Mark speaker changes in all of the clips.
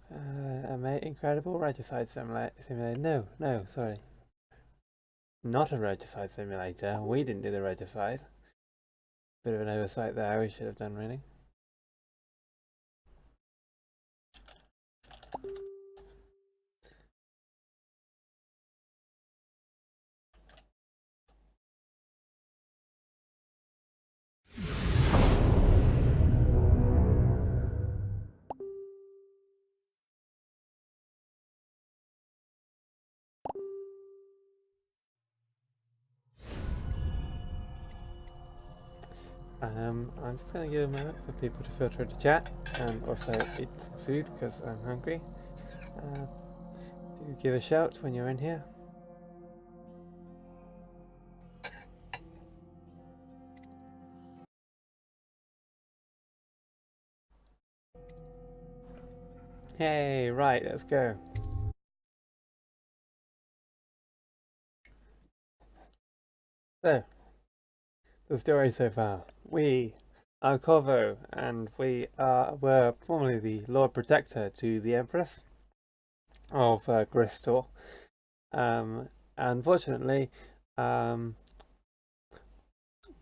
Speaker 1: incredible Regicide Simulator. No, sorry. Not a Regicide Simulator. We didn't do the Regicide. Bit of an oversight there, we should have done, really. I'm just going to give a moment for people to filter into chat and also eat some food because I'm hungry. Do give a shout when you're in here. Hey, right, let's go. So, the story so far. We are Corvo, and we were formerly the Lord Protector to the Empress of Gristor. Unfortunately,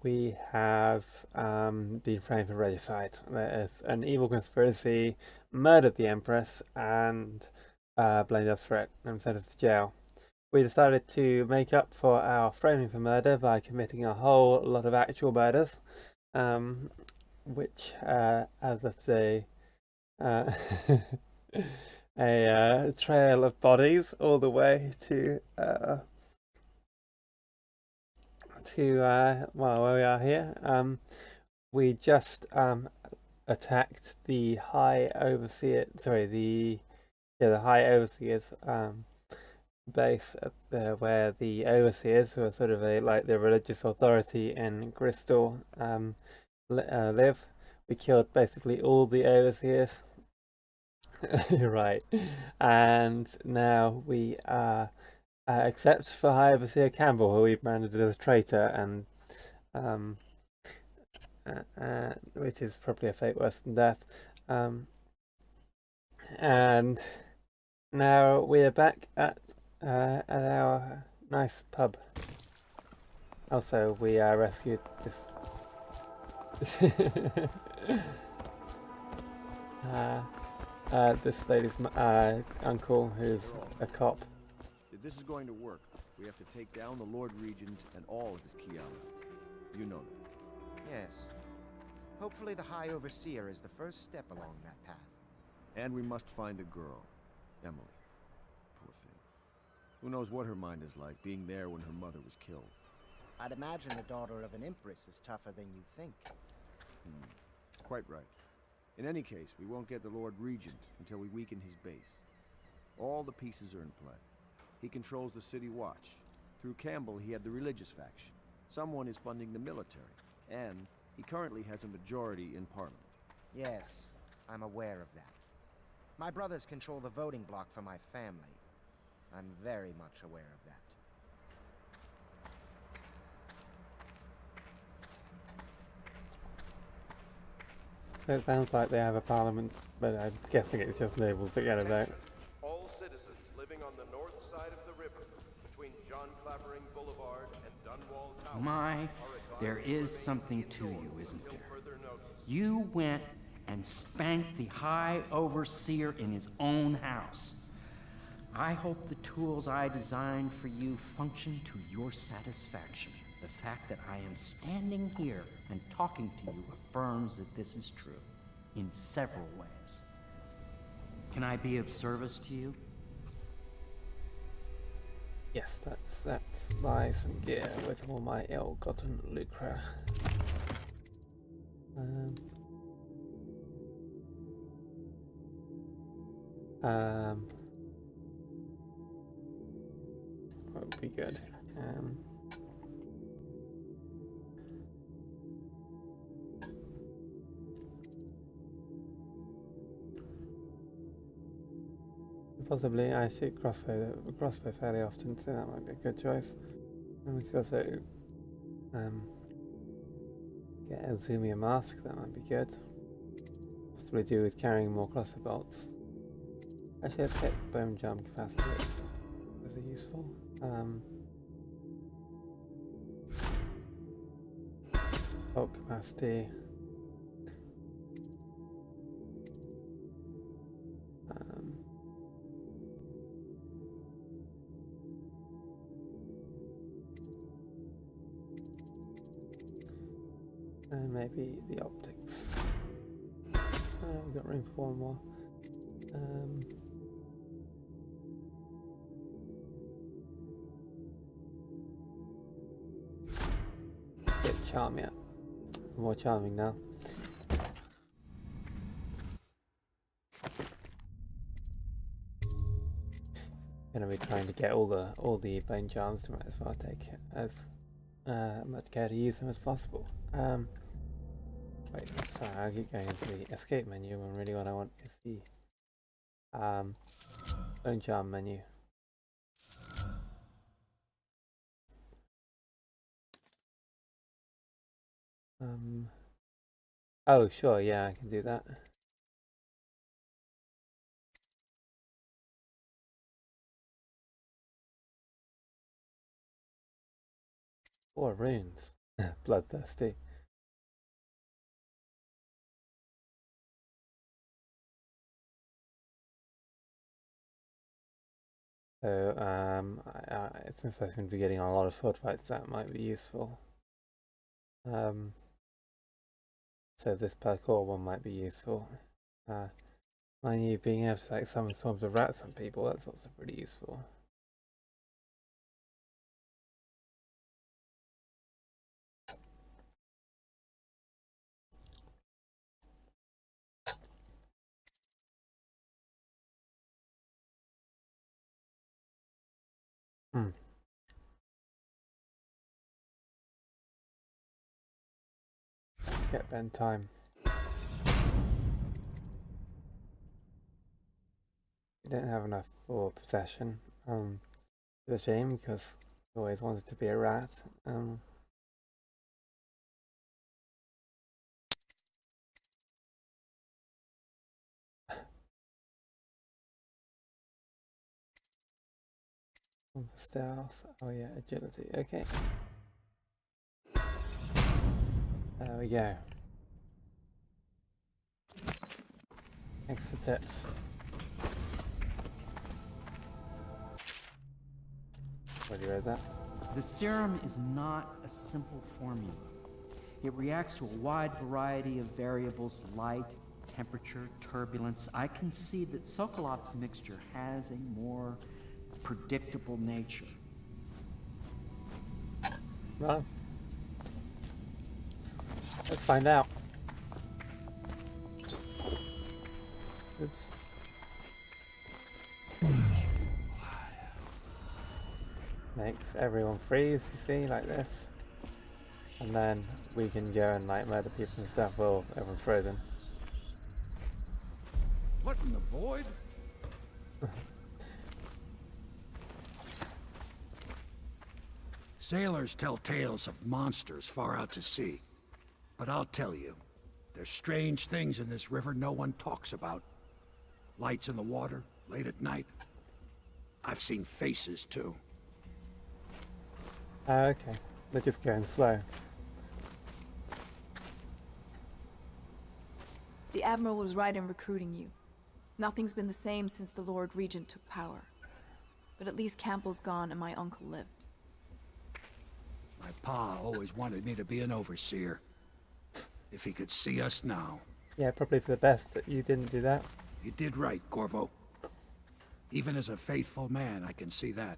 Speaker 1: we have been framed for regicide. There is an evil conspiracy, murdered the Empress, and blamed us for it and sent us to jail. We decided to make up for our framing for murder by committing a whole lot of actual murders, which, as of a trail of bodies all the way to well, where we are here. We just attacked the High Overseer. Sorry, the High Overseer's base where the Overseers, who are sort of the religious authority in Crystal, live. We killed basically all the Overseers. Right, and now we except for High Overseer Campbell, who we branded as a traitor, and which is probably a fate worse than death. And now we are back at our nice pub. Also, we rescued this. This lady's uncle, who's a cop.
Speaker 2: If this is going to work, we have to take down the Lord Regent and all of his key allies. You know that.
Speaker 3: Yes. Hopefully the High Overseer is the first step along that path.
Speaker 2: And we must find the girl, Emily. Poor thing. Who knows what her mind is like, being there when her mother was killed.
Speaker 3: I'd imagine the daughter of an empress is tougher than you think.
Speaker 2: Quite right. In any case, we won't get the Lord Regent until we weaken his base. All the pieces are in play. He controls the City Watch. Through Campbell, he had the religious faction. Someone is funding the military. And he currently has a majority in Parliament.
Speaker 3: Yes, I'm aware of that. My brothers control the voting bloc for my family. I'm very much aware of that.
Speaker 1: So it sounds like they have a parliament, but I'm guessing it's just nobles that get a vote.
Speaker 4: All citizens living on the north side of the river, between John Clavering Boulevard and Dunwall Tower.
Speaker 5: My, there is something to you, isn't there? You went and spanked the High Overseer in his own house. I hope the tools I designed for you function to your satisfaction. The fact that I am standing here and talking to you affirms that this is true, in several ways. Can I be of service to you?
Speaker 1: Yes, let's buy some gear with all my ill-gotten lucre. Would be good. Possibly, I shoot crossbow fairly often, so that might be a good choice. And we could also get a Zoomier mask, that might be good. Possibly do with carrying more crossbow bolts. Actually, let's get bone jump capacity. Those are useful. Bulk capacity. And maybe the optics. We've got room for one more. Get charm, yeah. More charming now. Gonna be trying to get all the bone charms to might as well take as much care to use them as possible. Wait, sorry, I'll keep going into the escape menu when really what I want is the bone charm menu. Oh sure, yeah, I can do that. 4 runes. Bloodthirsty. So, since I'm going to be getting a lot of sword fights, that might be useful. So this parkour one might be useful. Mind you, being able to like summon swarms of rats on people, that's also pretty useful. Get Ben time. We don't have enough for possession. It's a shame because I always wanted to be a rat. Stealth. Oh yeah, agility. Okay. There we go. Thanks for the tips. What do you read that?
Speaker 5: The serum is not a simple formula. It reacts to a wide variety of variables: light, temperature, turbulence. I can see that Sokolov's mixture has a more predictable nature.
Speaker 1: Well, let's find out. Oops. Makes everyone freeze, you see, like this. And then we can go and like murder people and stuff while everyone's frozen.
Speaker 2: What in the void?
Speaker 6: Sailors tell tales of monsters far out to sea. But I'll tell you, there's strange things in this river no one talks about. Lights in the water, late at night. I've seen faces, too.
Speaker 1: Okay, they're just going slow.
Speaker 7: The Admiral was right in recruiting you. Nothing's been the same since the Lord Regent took power. But at least Campbell's gone and my uncle lived.
Speaker 6: My pa always wanted me to be an overseer. If he could see us now.
Speaker 1: Yeah, probably for the best that you didn't do that.
Speaker 6: You did right, Corvo. Even as a faithful man, I can see that.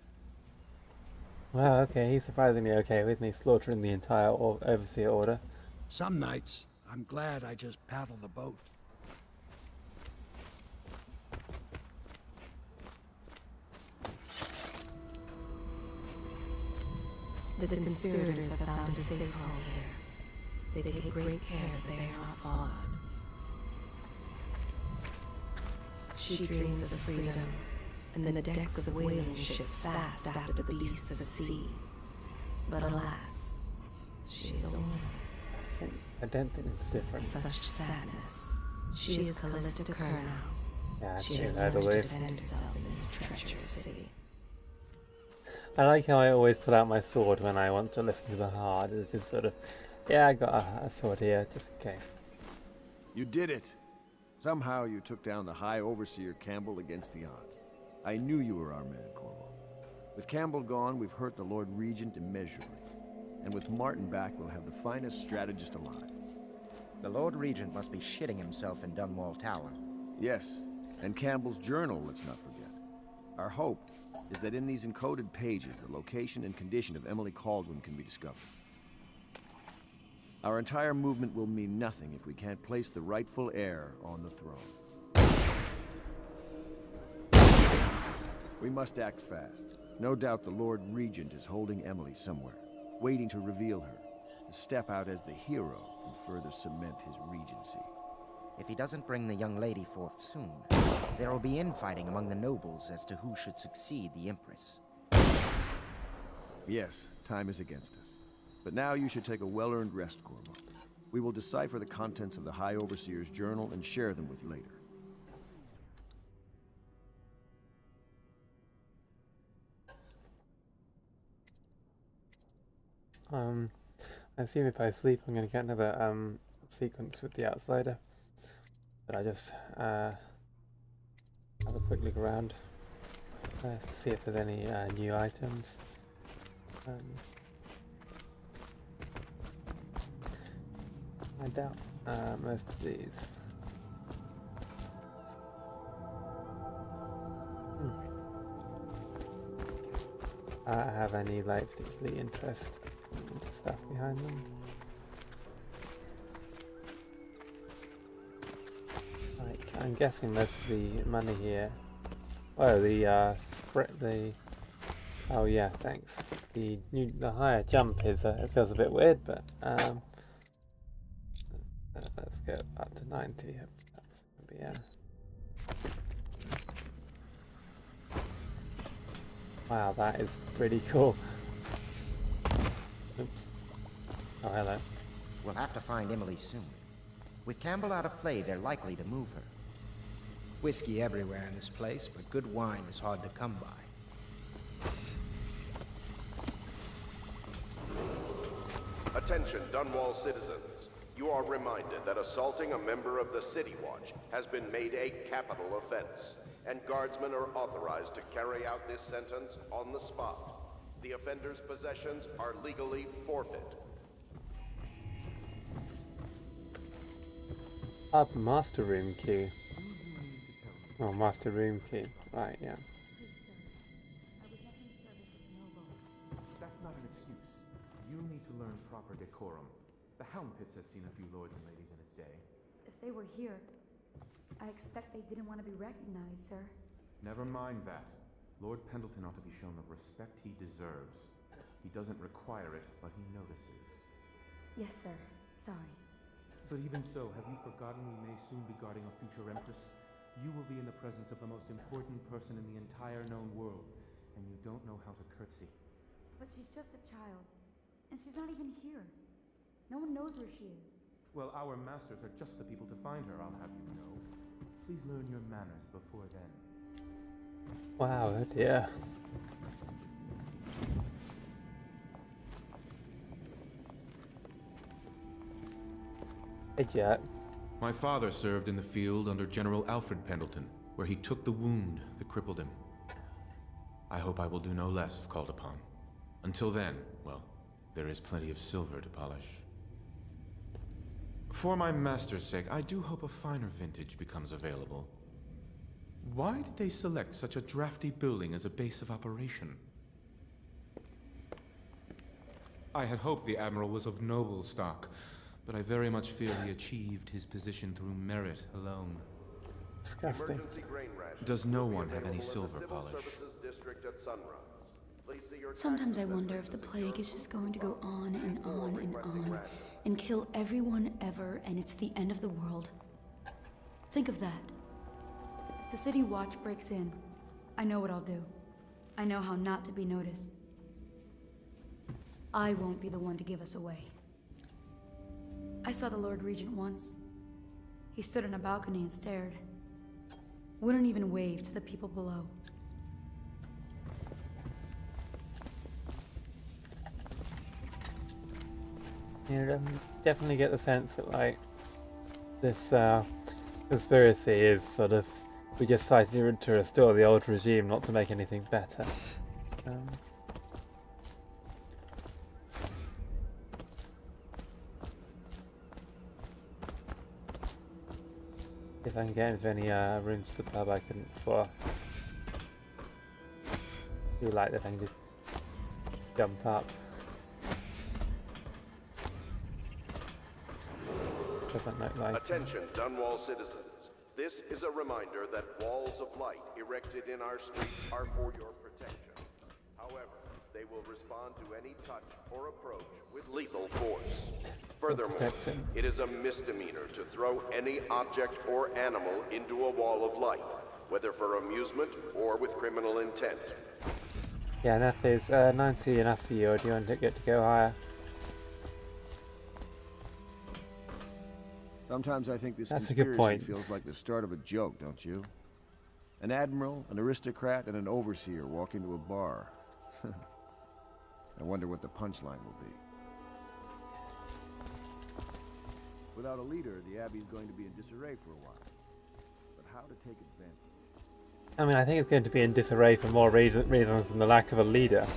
Speaker 1: Well, okay, he's surprisingly okay with me slaughtering the entire Overseer Order.
Speaker 6: Some nights, I'm glad I just paddle the boat.
Speaker 8: The conspirators have found a safe hole here. They take great care that they are not followed. She dreams of freedom, and the decks of whaling ships fast after the beasts of the sea. But alas, she is a woman.
Speaker 1: I don't think it's different.
Speaker 8: Such sadness. She is Callista Kernow,
Speaker 1: Yeah,
Speaker 8: She
Speaker 1: it's
Speaker 8: has
Speaker 1: that
Speaker 8: learned to
Speaker 1: always.
Speaker 8: defend herself in this treacherous city.
Speaker 1: I like how I always pull out my sword when I want to listen to the heart. It's just sort of, yeah, I got a sword here, just in case.
Speaker 2: You did it! Somehow you took down the High Overseer Campbell against the odds. I knew you were our man, Corvo. With Campbell gone, we've hurt the Lord Regent immeasurably. And with Martin back, we'll have the finest strategist alive.
Speaker 3: The Lord Regent must be shitting himself in Dunwall Tower.
Speaker 2: Yes, and Campbell's journal, let's not forget. Our hope is that in these encoded pages, the location and condition of Emily Kaldwin can be discovered. Our entire movement will mean nothing if we can't place the rightful heir on the throne. We must act fast. No doubt the Lord Regent is holding Emily somewhere, waiting to reveal her, to step out as the hero and further cement his regency.
Speaker 3: If he doesn't bring the young lady forth soon, there will be infighting among the nobles as to who should succeed the Empress.
Speaker 2: Yes, time is against us. But now you should take a well-earned rest, Corvo. We will decipher the contents of the High Overseer's journal and share them with you later.
Speaker 1: I assume if I sleep, I'm going to get another sequence with the outsider. But I just have a quick look around to see if there's any new items. I doubt most of these. I don't have any like particularly interesting stuff behind them. Like I'm guessing most of the money here. Oh, the oh yeah, thanks. The higher jump is it feels a bit weird, but let's go up to 90. That's gonna be wow, that is pretty cool. Oops. Oh, hello.
Speaker 3: We'll have to find Emily soon. With Campbell out of play, they're likely to move her.
Speaker 9: Whiskey everywhere in this place, but good wine is hard to come by.
Speaker 4: Attention, Dunwall citizens. You are reminded that assaulting a member of the City Watch has been made a capital offense, and guardsmen are authorized to carry out this sentence on the spot. The offender's possessions are legally forfeit.
Speaker 1: Master room key. Oh, master room key. Right, yeah.
Speaker 10: That's not an excuse. You need to learn proper decorum. The Helm Pits has seen a few lords and ladies in its day.
Speaker 11: If they were here, I expect they didn't want to be recognized, sir.
Speaker 10: Never mind that. Lord Pendleton ought to be shown the respect he deserves. He doesn't require it, but he notices.
Speaker 11: Yes, sir. Sorry.
Speaker 10: But even so, have you forgotten we may soon be guarding a future Empress? You will be in the presence of the most important person in the entire known world, and you don't know how to curtsy.
Speaker 11: But she's just a child, and she's not even here. No one knows where she is.
Speaker 10: Well, our masters are just the people to find her, I'll have you know. Please learn your manners before then.
Speaker 1: Wow, oh dear. Hey, Jack.
Speaker 10: My father served in the field under General Alfred Pendleton, where he took the wound that crippled him. I hope I will do no less if called upon. Until then, well, there is plenty of silver to polish. For my master's sake, I do hope a finer vintage becomes available. Why did they select such a drafty building as a base of operation? I had hoped the Admiral was of noble stock, but I very much fear he achieved his position through merit alone.
Speaker 1: Disgusting.
Speaker 10: Does no one have any silver polish?
Speaker 11: Sometimes I wonder if the plague is just going to go on and on and on, and kill everyone ever, and it's the end of the world. Think of that. If the City Watch breaks in, I know what I'll do. I know how not to be noticed. I won't be the one to give us away. I saw the Lord Regent once. He stood on a balcony and stared. Wouldn't even wave to the people below.
Speaker 1: You definitely get the sense that like this conspiracy is sort of we just fighting to restore the old regime, not to make anything better. If I can get into any rooms to the pub I couldn't before. I do like that I can just jump up. Doesn't look like
Speaker 4: Attention, Dunwall citizens. This is a reminder that walls of light erected in our streets are for your protection. However, they will respond to any touch or approach with lethal force. Furthermore, it is a misdemeanor to throw any object or animal into a wall of light, whether for amusement or with criminal intent.
Speaker 1: yeah, and that is 90 enough for you, or do you want to get to go higher?
Speaker 2: Sometimes I think this
Speaker 1: That's a good
Speaker 2: conspiracy
Speaker 1: point.
Speaker 2: feels like the start of a joke, don't you? An admiral, an aristocrat, and an overseer walk into a bar. I wonder what the punchline will be. Without a leader, the Abbey's going to be in disarray for a while. But how to take advantage?
Speaker 1: I mean, I think it's going to be in disarray for more reasons than the lack of a leader.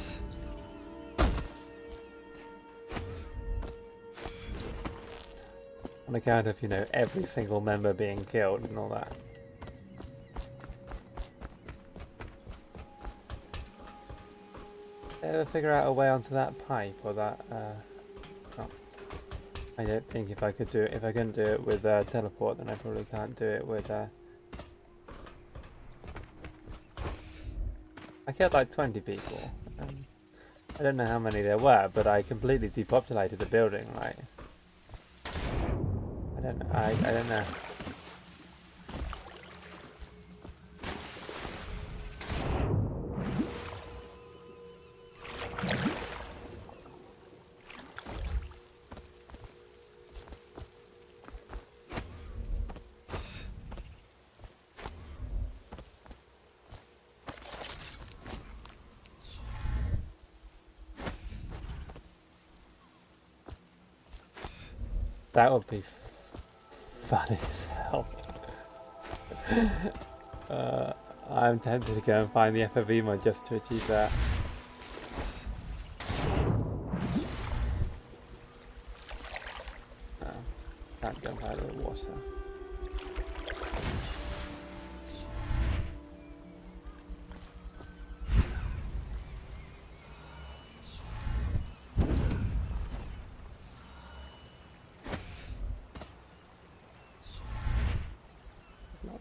Speaker 1: On account of, you know, every single member being killed and all that. Ever figure out a way onto that pipe or that? Oh. I don't think if I could do it, if I couldn't do it with teleport, then I probably can't do it with. I killed like 20 people. I don't know how many there were, but I completely depopulated the building. Like. I don't know. I don't know. That would be funny as hell. I'm tempted to go and find the FOV mod just to achieve that. Can't jump out of the water.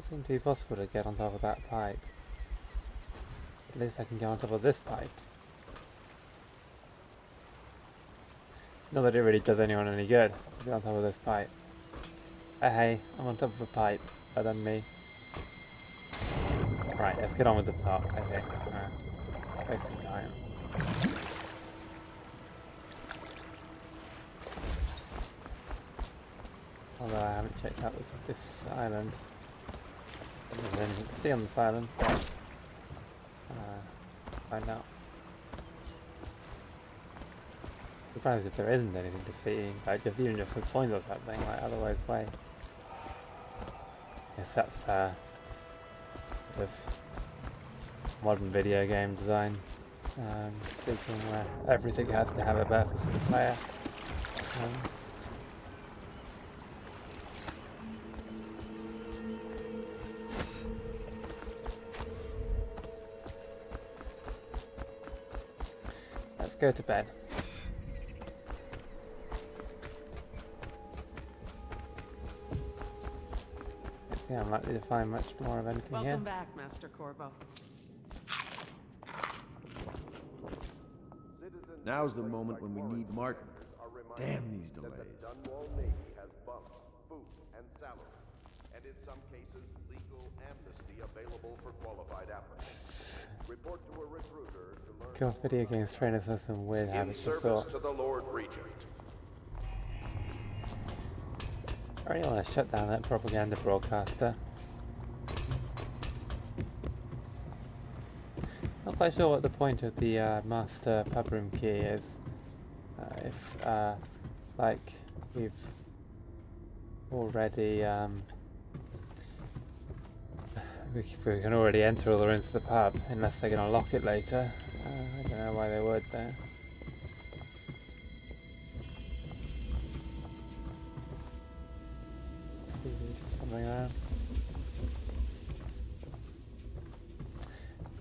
Speaker 1: Seem to be possible to get on top of that pipe. At least I can get on top of this pipe. Not that it really does anyone any good to be on top of this pipe. Hey, I'm on top of a pipe. Better than me. Right, let's get on with the plot, I think. Wasting time. Although I haven't checked out this island. There's anything to see on this island, but find out. Surprised if there isn't anything to see, like even just some coins or something, like otherwise why? Guess that's sort of modern video game design. Speaking where everything has to have a purpose for the player. Let's go to bed. I don't think I'm likely to find much more of anything here.
Speaker 12: Welcome back, Master Corvo.
Speaker 2: Now's the moment when we need Martin. Damn these delays.
Speaker 4: Dunwall Navy has bumps, food, and salary, and in some cases, legal amnesty available for qualified applicants. Report to a recruiter to learn.
Speaker 1: God, video games train us in some weird habits of thought.
Speaker 4: To the Lord Regent.
Speaker 1: I really want to shut down that propaganda broadcaster. quite sure what the point of the master pub room key is. If like we've already we can already enter all the rooms of the pub, unless they're going to lock it later. I don't know why they would though. Let's see, we're just wandering around.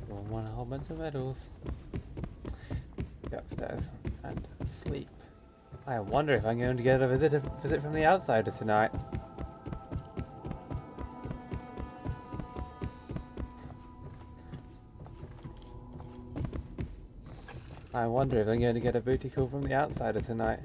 Speaker 1: We'll want a whole bunch of medals. Go upstairs and sleep. I wonder if I'm going to get a visit from the outsider tonight. I wonder if I'm going to get a booty call from the outsider tonight.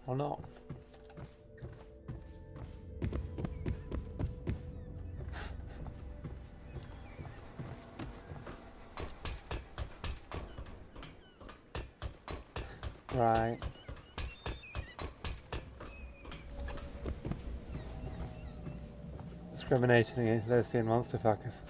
Speaker 1: Or not. Right. Discrimination against lesbian monster fuckers.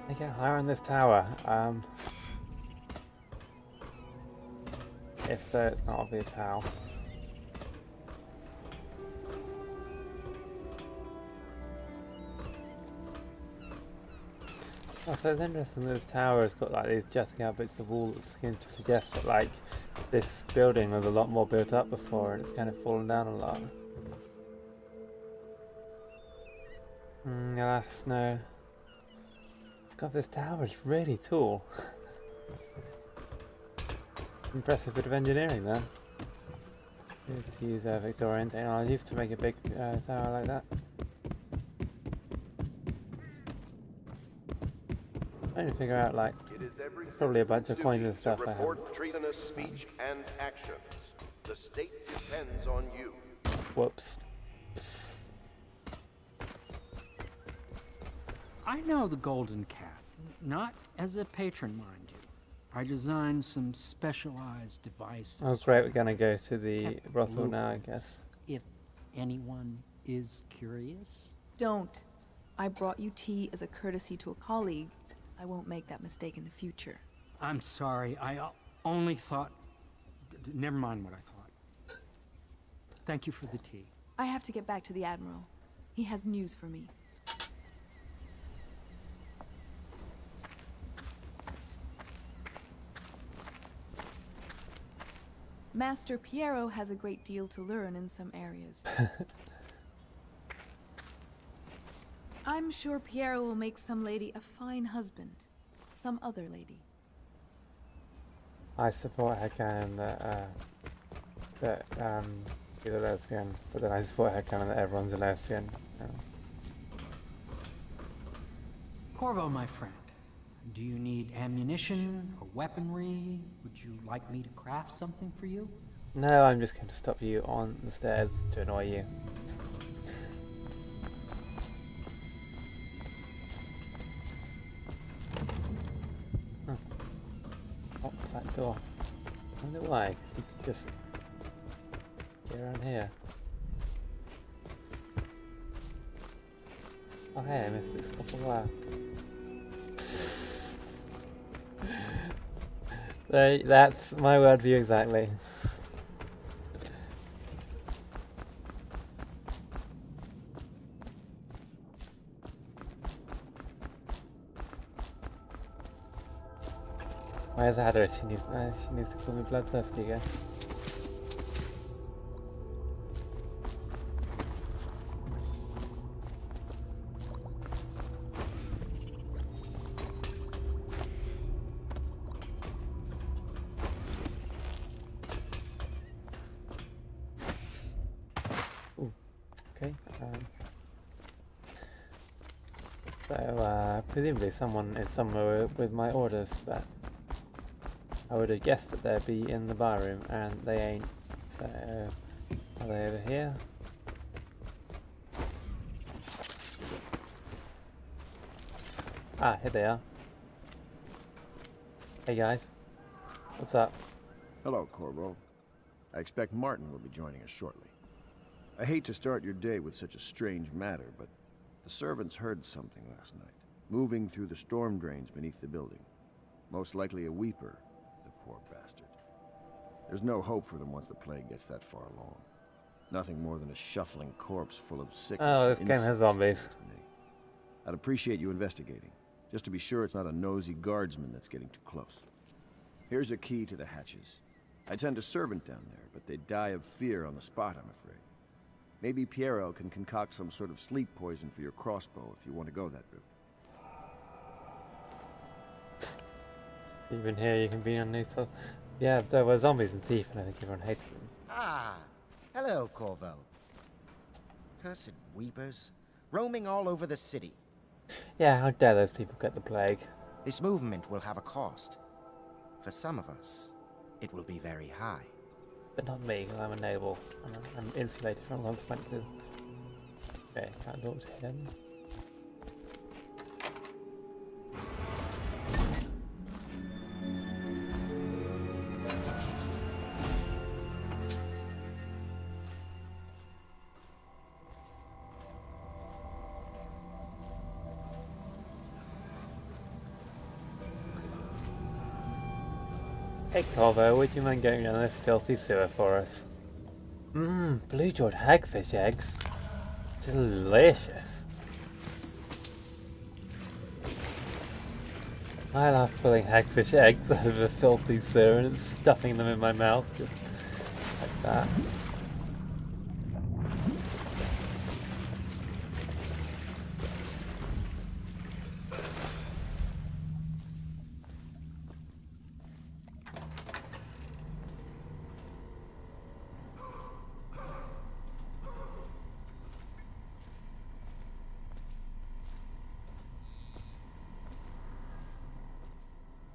Speaker 1: They get higher on this tower. If so, it's not obvious how. Oh, so it's interesting that this tower has got like these jutting out bits of wall that seem to suggest that like this building was a lot more built up before and it's kind of fallen down a lot. Alas, no. God, this tower is really tall. Impressive bit of engineering there. Need to use Victorian technologies to make a big tower like that. Trying to figure out like probably a bunch of coins and stuff I have.
Speaker 4: Report treasonous speech and actions. The state depends on you.
Speaker 1: Whoops.
Speaker 5: I know the Golden Cat, not as a patron, mind you. I designed some specialized devices.
Speaker 1: Oh great, we're gonna go to the brothel now, I guess.
Speaker 5: If anyone is curious.
Speaker 7: Don't. I brought you tea as a courtesy to a colleague. I won't make that mistake in the future.
Speaker 5: I'm sorry, I only thought... Never mind what I thought. Thank you for the tea.
Speaker 7: I have to get back to the Admiral. He has news for me. Master Piero has a great deal to learn in some areas. I'm sure Piero will make some lady a fine husband. Some other lady.
Speaker 1: I support headcanon that you're a lesbian, but then I support headcanon that everyone's a lesbian.
Speaker 5: Corvo, my friend, do you need ammunition or weaponry? Would you like me to craft something for you?
Speaker 1: No, I'm just going to stop you on the stairs to annoy you. What's that door? I wonder why, because you could just get around here. Oh hey, I missed this copper wire. That's my worldview exactly. Where's Ada? She needs to call me bloodthirsty again. So, presumably someone is somewhere with my orders, but I would have guessed that they'd be in the bar room, and they ain't. So, are they over here? Ah, here they are. Hey guys, what's up?
Speaker 2: Hello, Corvo. I expect Martin will be joining us shortly. I hate to start your day with such a strange matter, but the servants heard something last night, moving through the storm drains beneath the building. Most likely a weeper, the poor bastard. There's no hope for them once the plague gets that far along. Nothing more than a shuffling corpse full of sickness.
Speaker 1: Oh, this game has zombies.
Speaker 2: I'd appreciate you investigating, just to be sure it's not a nosy guardsman that's getting too close. Here's a key to the hatches. I'd send a servant down there, but they'd die of fear on the spot, I'm afraid. Maybe Piero can concoct some sort of sleep poison for your crossbow if you want to go that route.
Speaker 1: Even here you can be unnatural. Yeah, there were zombies and Thief, and I think everyone hates them.
Speaker 3: Ah, hello, Corvo. Cursed weepers, roaming all over the city.
Speaker 1: Yeah, how dare those people get the plague?
Speaker 3: This movement will have a cost. For some of us, it will be very high.
Speaker 1: But not me, because I'm a noble. I'm insulated from consequences. Okay, can't talk to him. Hey Corvo, would you mind going down this filthy sewer for us? Blue-jawed hagfish eggs. Delicious. I love pulling hagfish eggs out of a filthy sewer and stuffing them in my mouth, just like that.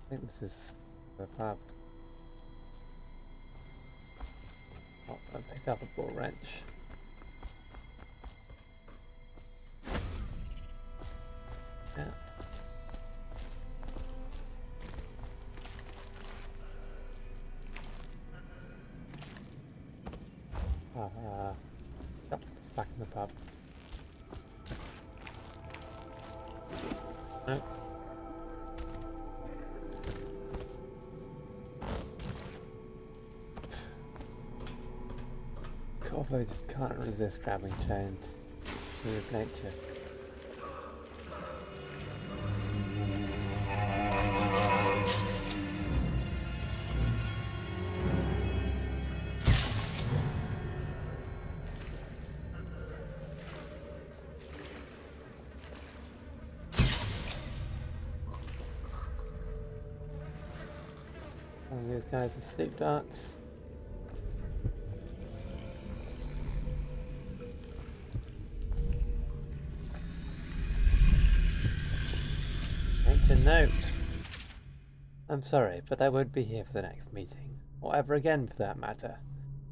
Speaker 1: I think this is the pub. Oh, I'll pick up a ball wrench. Yeah. Yep, it's back in the pub. No. Corvo just can't resist grabbing chains. It's nature. One of these guys are sleep darts. Note. I'm sorry, but I won't be here for the next meeting, or ever again for that matter.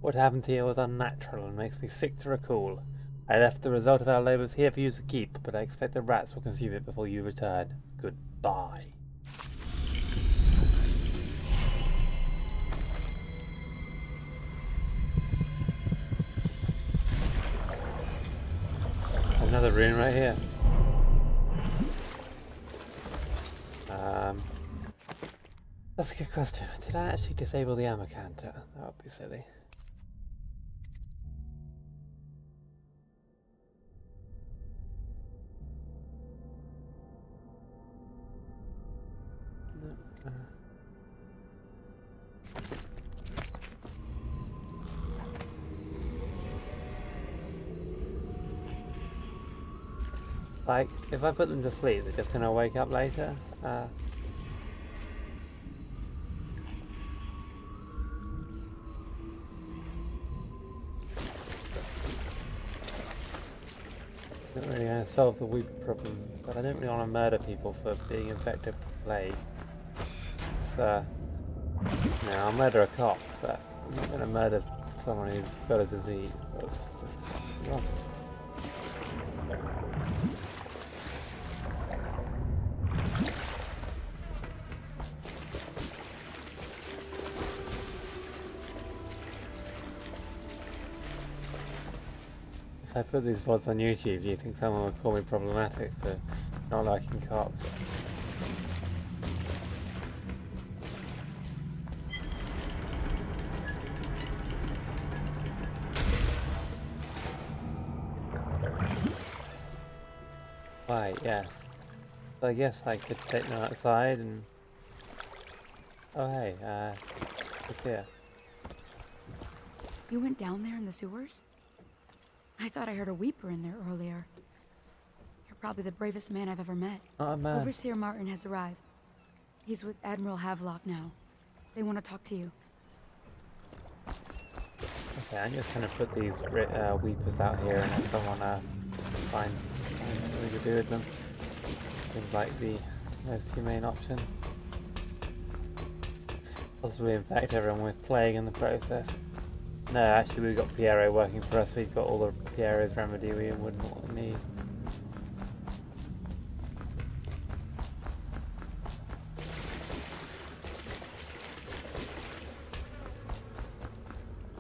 Speaker 1: What happened here was unnatural and makes me sick to recall. I left the result of our labours here for you to keep, but I expect the rats will consume it before you return. Goodbye. Another rune right here. That's a good question. Did I actually disable the ammo counter? That would be silly. No, Like, if I put them to sleep, they're just gonna wake up later. Isn't really going to solve the weed problem, but I don't really want to murder people for being infected with the plague. It's, you know, I'll murder a cop, but I'm not going to murder someone who's got a disease. That's just not. If I put these VODs on YouTube, do you think someone would call me problematic for not liking cops? Right, yes. So I guess I could take them outside and... Oh hey, it's here.
Speaker 11: You went down there in the sewers? I thought I heard a weeper in there earlier. You're probably the bravest man I've ever met.
Speaker 1: Oh man.
Speaker 11: Overseer Martin has arrived. He's with Admiral Havelock now. They want to talk to you.
Speaker 1: Okay, I'm just gonna put these weepers out here and let someone find something to do with them. Seems like the most humane option. Possibly infect everyone with plague in the process. No, actually we've got Piero working for us. We've got all the Piero's remedy we wouldn't need.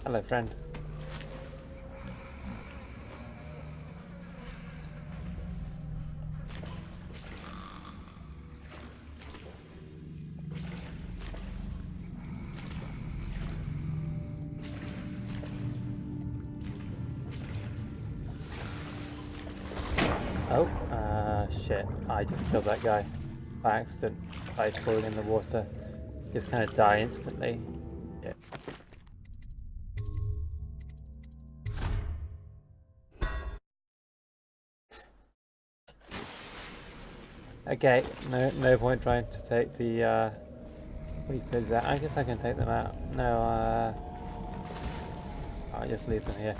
Speaker 1: Hello, friend. Oh, shit. I just killed that guy by accident by falling in the water. Just kind of die instantly. Yeah. Okay, no point trying to take the weepers out. I guess I can take them out. No, I'll just leave them here.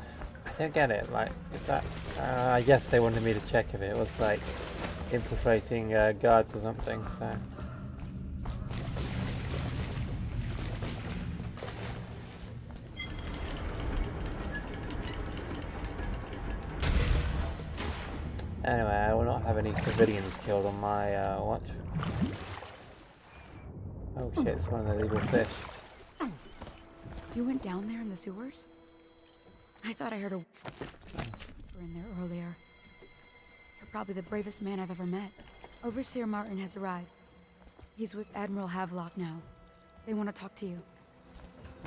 Speaker 1: I don't get it. Like, is that? I guess they wanted me to check if it was like infiltrating guards or something. So. Anyway, I will not have any civilians killed on my watch. Oh shit, it's one of the illegal fish.
Speaker 11: You went down there in the sewers? I thought I heard a weeper in there earlier. You're probably the bravest man I've ever met. Overseer Martin has arrived. He's with Admiral Havelock now. They want to talk to you.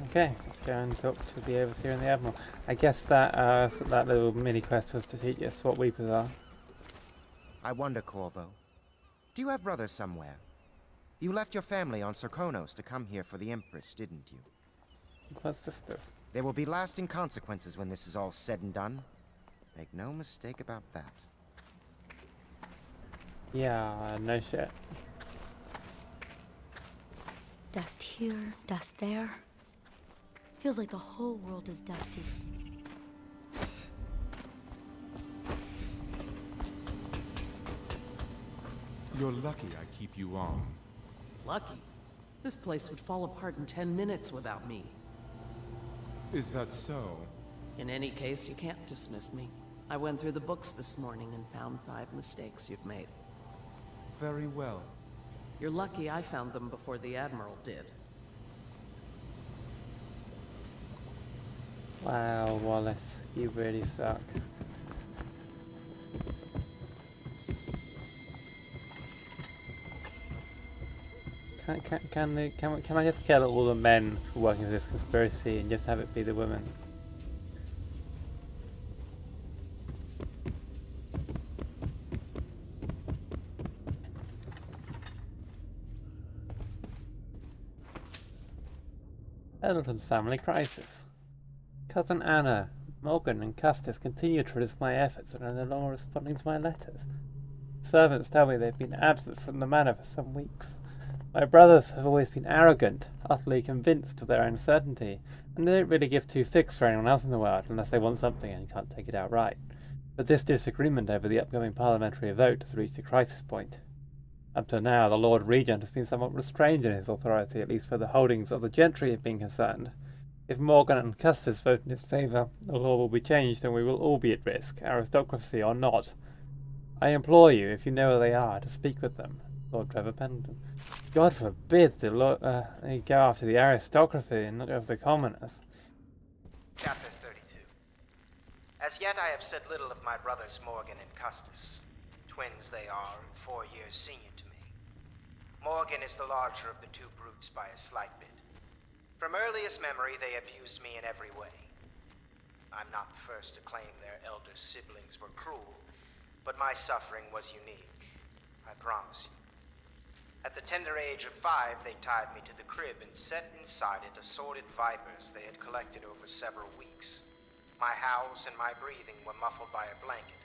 Speaker 1: Okay, let's go and talk to the Overseer and the Admiral. I guess that that little mini quest was to teach us what weepers are.
Speaker 3: I wonder, Corvo. Do you have brothers somewhere? You left your family on Serkonos to come here for the Empress, didn't you?
Speaker 1: What's sisters?
Speaker 3: There will be lasting consequences when this is all said and done. Make no mistake about that.
Speaker 1: Yeah, no shit.
Speaker 11: Dust here, dust there. Feels like the whole world is dusty.
Speaker 12: You're lucky I keep you on.
Speaker 13: Lucky? This place would fall apart in 10 minutes without me.
Speaker 12: Is that so?
Speaker 13: In any case, you can't dismiss me. I went through the books this morning and found 5 mistakes you've made.
Speaker 12: Very well.
Speaker 13: You're lucky I found them before the Admiral did.
Speaker 1: Wow, Wallace, you really suck. Can I just kill all the men for working for this conspiracy and just have it be the women? Pendleton's family crisis. Cousin Anna, Morgan and Custis continue to resist my efforts and are no longer responding to my letters. Servants tell me they've been absent from the manor for some weeks. My brothers have always been arrogant, utterly convinced of their own certainty, and they don't really give two figs for anyone else in the world unless they want something and can't take it outright. But this disagreement over the upcoming parliamentary vote has reached a crisis point. Up to now, the Lord Regent has been somewhat restrained in his authority, at least for the holdings of the gentry have been concerned. If Morgan and Custis vote in his favour, the law will be changed and we will all be at risk, aristocracy or not. I implore you, if you know where they are, to speak with them. Lord Trevor Pendleton. God forbid they go after the aristocracy and not after the commoners.
Speaker 3: Chapter 32. As yet I have said little of my brothers Morgan and Custis. Twins they are, and 4 years senior to me. Morgan is the larger of the two brutes by a slight bit. From earliest memory, they abused me in every way. I'm not the first to claim their elder siblings were cruel, but my suffering was unique, I promise you. At the tender age of 5, they tied me to the crib and set inside it assorted vipers they had collected over several weeks. My howls and my breathing were muffled by a blanket,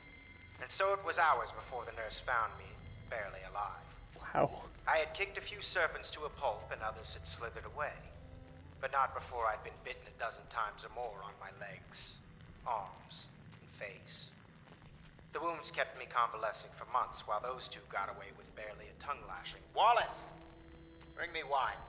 Speaker 3: and so it was hours before the nurse found me, barely alive.
Speaker 1: Wow.
Speaker 3: I had kicked a few serpents to a pulp and others had slithered away, but not before I'd been bitten a dozen times or more on my legs, arms, and face. The wounds kept me convalescing for months, while those two got away with barely a tongue lashing. Wallace! Bring me wine.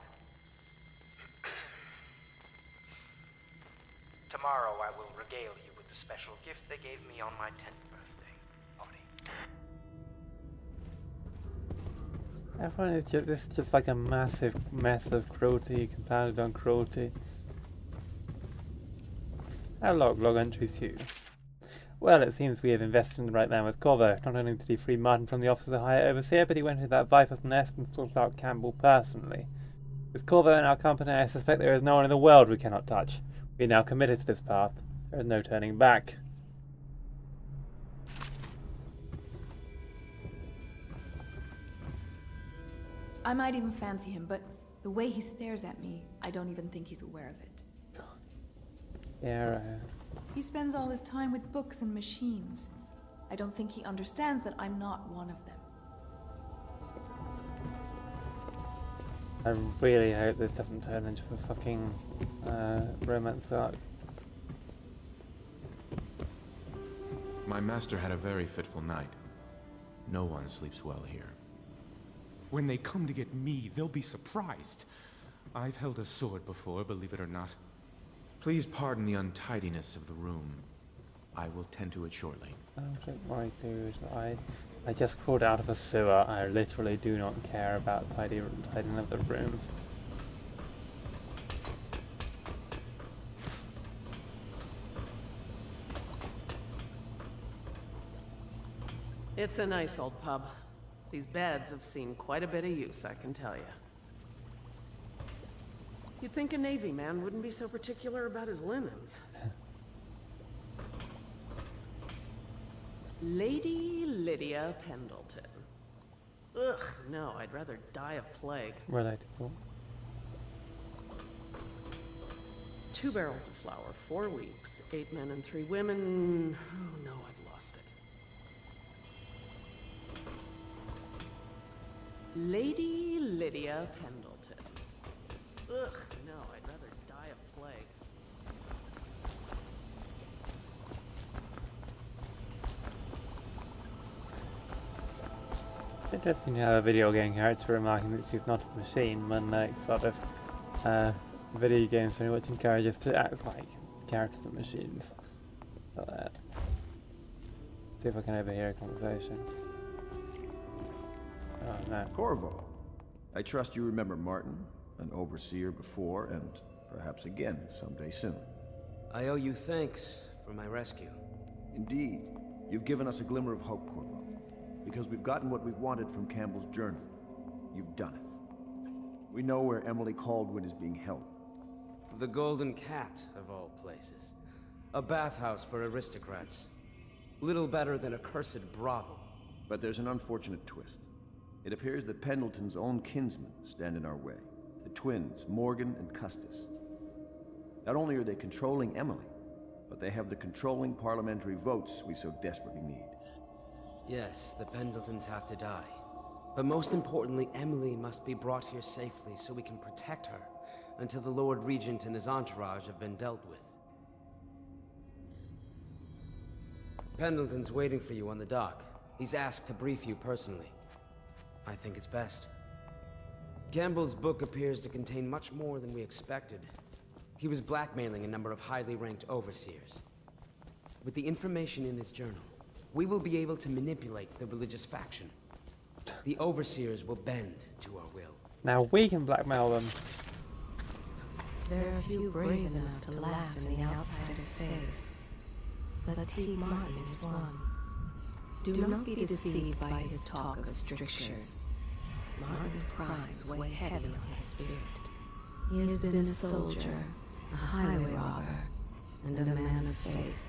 Speaker 3: Tomorrow I will regale you with the special gift they gave me on my 10th birthday, Audie.
Speaker 1: Everyone is just, this is just like a massive mess of cruelty, compounded on cruelty. How log entries to? Well, it seems we have invested in the right man with Corvo. Not only did he free Martin from the office of the High Overseer, but he went into that Viper's nest and sorted out Campbell personally. With Corvo in our company, I suspect there is no one in the world we cannot touch. We are now committed to this path. There is no turning back.
Speaker 7: I might even fancy him, but the way he stares at me, I don't even think he's aware of it.
Speaker 1: Yeah,
Speaker 7: He spends all his time with books and machines. I don't think he understands that I'm not one of them.
Speaker 1: I really hope this doesn't turn into a fucking romance arc.
Speaker 10: My master had a very fitful night. No one sleeps well here.
Speaker 12: When they come to get me, they'll be surprised. I've held a sword before, believe it or not.
Speaker 10: Please pardon the untidiness of the room. I will tend to it shortly.
Speaker 1: Oh, don't worry, dude. I just crawled out of a sewer. I literally do not care about tidying up the rooms.
Speaker 13: It's a nice old pub. These beds have seen quite a bit of use, I can tell you. You'd think a Navy man wouldn't be so particular about his linens. Lady Lydia Pendleton. Ugh, no, I'd rather die of plague.
Speaker 1: Relatable.
Speaker 13: 2 barrels of flour, 4 weeks, 8 men and 3 women. Oh no, I've lost it. Lady Lydia Pendleton. Ugh, no, I'd rather die of plague.
Speaker 1: It's interesting to have a video game character remarking that she's not a machine, unlike sort of video games very much encourage us to act like characters and machines. Like that. See if I can overhear a conversation. Oh no.
Speaker 2: Corvo, I trust you remember Martin, an overseer before, and perhaps again someday soon.
Speaker 9: I owe you thanks for my rescue.
Speaker 2: Indeed, you've given us a glimmer of hope, Corvo, because we've gotten what we've wanted from Campbell's journal. You've done it. We know where Emily Caldwin is being held.
Speaker 9: The Golden Cat, of all places. A bathhouse for aristocrats. Little better than a cursed brothel.
Speaker 2: But there's an unfortunate twist. It appears that Pendleton's own kinsmen stand in our way. The twins, Morgan and Custis. Not only are they controlling Emily, but they have the controlling parliamentary votes we so desperately need.
Speaker 9: Yes, the Pendletons have to die. But most importantly, Emily must be brought here safely so we can protect her until the Lord Regent and his entourage have been dealt with. Pendleton's waiting for you on the dock. He's asked to brief you personally. I think it's best. Campbell's book appears to contain much more than we expected. He was blackmailing a number of highly ranked overseers. With the information in his journal, we will be able to manipulate the religious faction. The overseers will bend to our will.
Speaker 1: Now we can blackmail them.
Speaker 8: There are few brave enough to laugh in the outsider's face, but Teague Martin is one. Do not be deceived by his talk of strictures. Martin's crimes weigh heavy on his spirit. He has been a soldier, a highway robber, and a man of faith.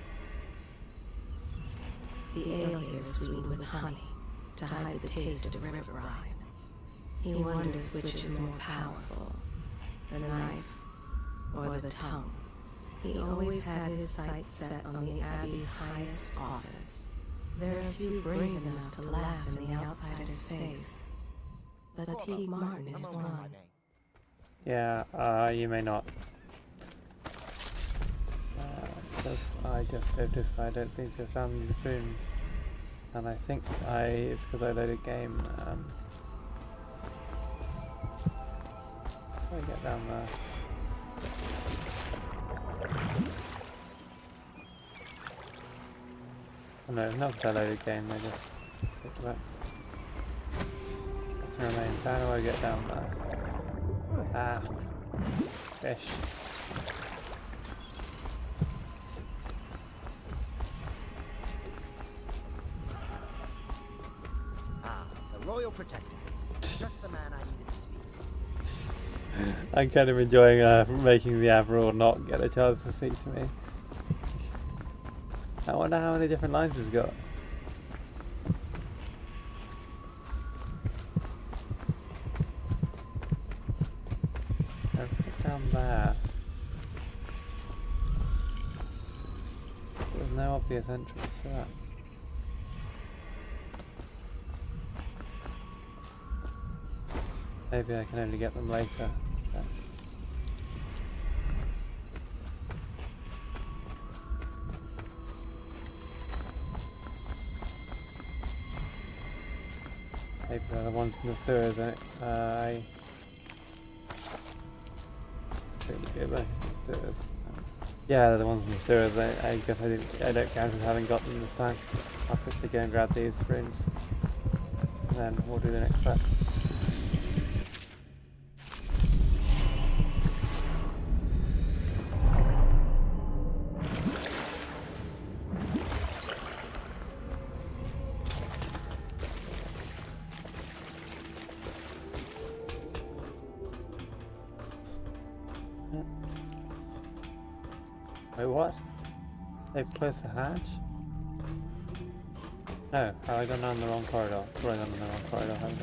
Speaker 8: The ale here is sweetened with honey to hide the taste of river brine. He wonders which is more powerful, the knife or the tongue. He always had his sights set on the Abbey's highest office. There are few brave enough to laugh in the outsider's face, but Teague Martin is one.
Speaker 1: Yeah, you may not. Because I just noticed I don't seem to have found the runes. And I think it's because I loaded game. How do I get down there? Oh no, not because I loaded game, I just clicked the box. Question remains, how do I get down there? Ah, fish.
Speaker 3: The Royal Protector. Just the man I needed to speak.
Speaker 1: I'm kind of enjoying making the Admiral not get a chance to speak to me. I wonder how many different lines he's got. Down there. There's no obvious entrance to that. Maybe I can only get them later. Okay. Maybe they're the ones in the sewers, I really good, let's do this. Yeah, they're the ones in the sewers. I guess I don't count as having got them this time. I'll quickly go and grab these runes, and then we'll do the next quest. Wait, what? They've closed the hatch? No, have I gone down the wrong corridor? Probably gone down the wrong corridor, haven't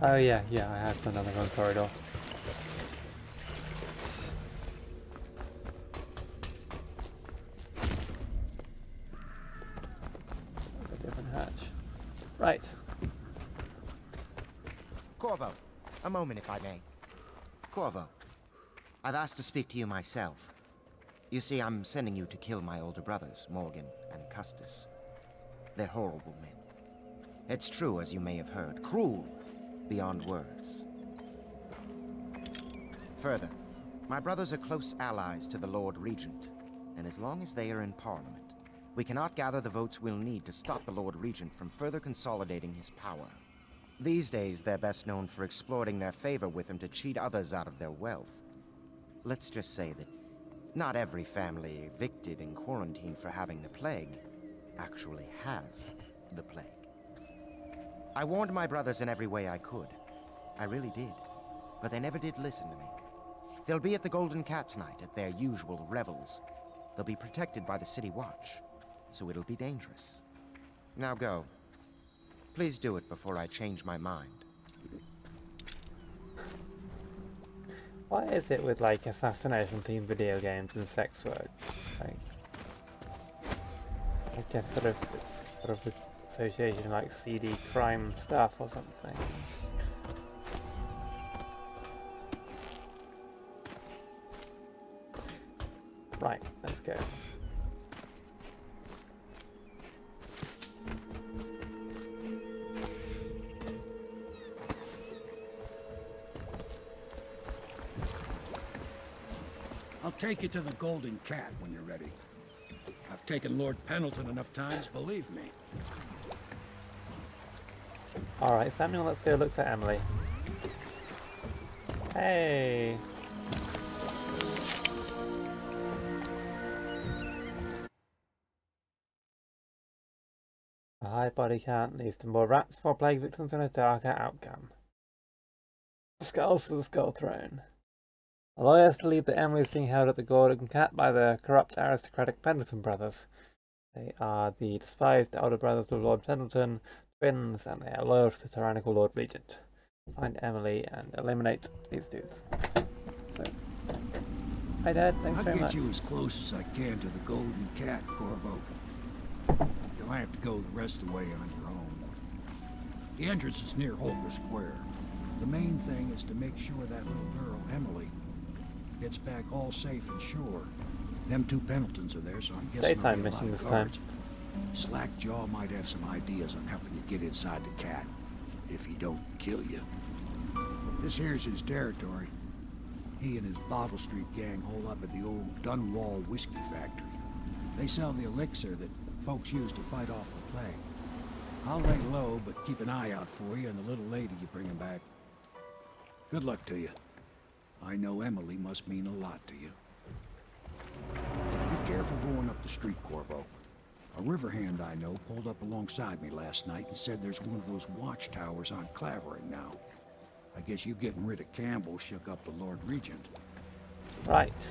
Speaker 1: I? Oh yeah, I have gone down the wrong corridor. A different hatch. Right.
Speaker 3: Corvo, a moment if I may. Corvo, I've asked to speak to you myself. You see, I'm sending you to kill my older brothers, Morgan and Custis. They're horrible men. It's true, as you may have heard, cruel beyond words. Further, my brothers are close allies to the Lord Regent, and as long as they are in Parliament, we cannot gather the votes we'll need to stop the Lord Regent from further consolidating his power. These days, they're best known for exploiting their favor with him to cheat others out of their wealth. Let's just say that not every family evicted and quarantined for having the plague actually has the plague. I warned my brothers in every way I could. I really did. But they never did listen to me. They'll be at the Golden Cat tonight at their usual revels. They'll be protected by the City Watch, so it'll be dangerous. Now go. Please do it before I change my mind.
Speaker 1: Why is it with like assassination themed video games and sex work? Like, I guess it's sort of association like CD crime stuff or something. Right, let's go.
Speaker 6: I'll take you to the Golden Cat when you're ready. I've taken Lord Pendleton enough times, believe me.
Speaker 1: Alright, Samuel, let's go look for Emily. Hey! A high body count leads to more rats, more plague victims, and a darker outcome. Skulls to the Skull Throne. The lawyers believe that Emily is being held at the Golden Cat by the corrupt aristocratic Pendleton brothers. They are the despised elder brothers of Lord Pendleton, twins, and they are loyal to the tyrannical Lord Regent. Find Emily and eliminate these dudes. So, hi Dad, thanks very much.
Speaker 6: I'll get you as close as I can to the Golden Cat, Corvo. You'll have to go the rest of the way on your own. The entrance is near Holger Square. The main thing is to make sure that little girl, Emily, gets back all safe and sure. Them two Pendletons are there, so I'm guessing
Speaker 1: daytime mission this time.
Speaker 6: Slackjaw might have some ideas on helping you get inside the cat, if he don't kill you. This here's his territory. He and his Bottle Street gang hole up at the old Dunwall whiskey factory. They sell the elixir that folks use to fight off the plague. I'll lay low, but keep an eye out for you and the little lady you bring him back. Good luck to you. I know Emily must mean a lot to you. Be careful going up the street, Corvo. A river hand I know pulled up alongside me last night and said there's one of those watchtowers on Clavering now. I guess you getting rid of Campbell shook up the Lord Regent.
Speaker 1: Right.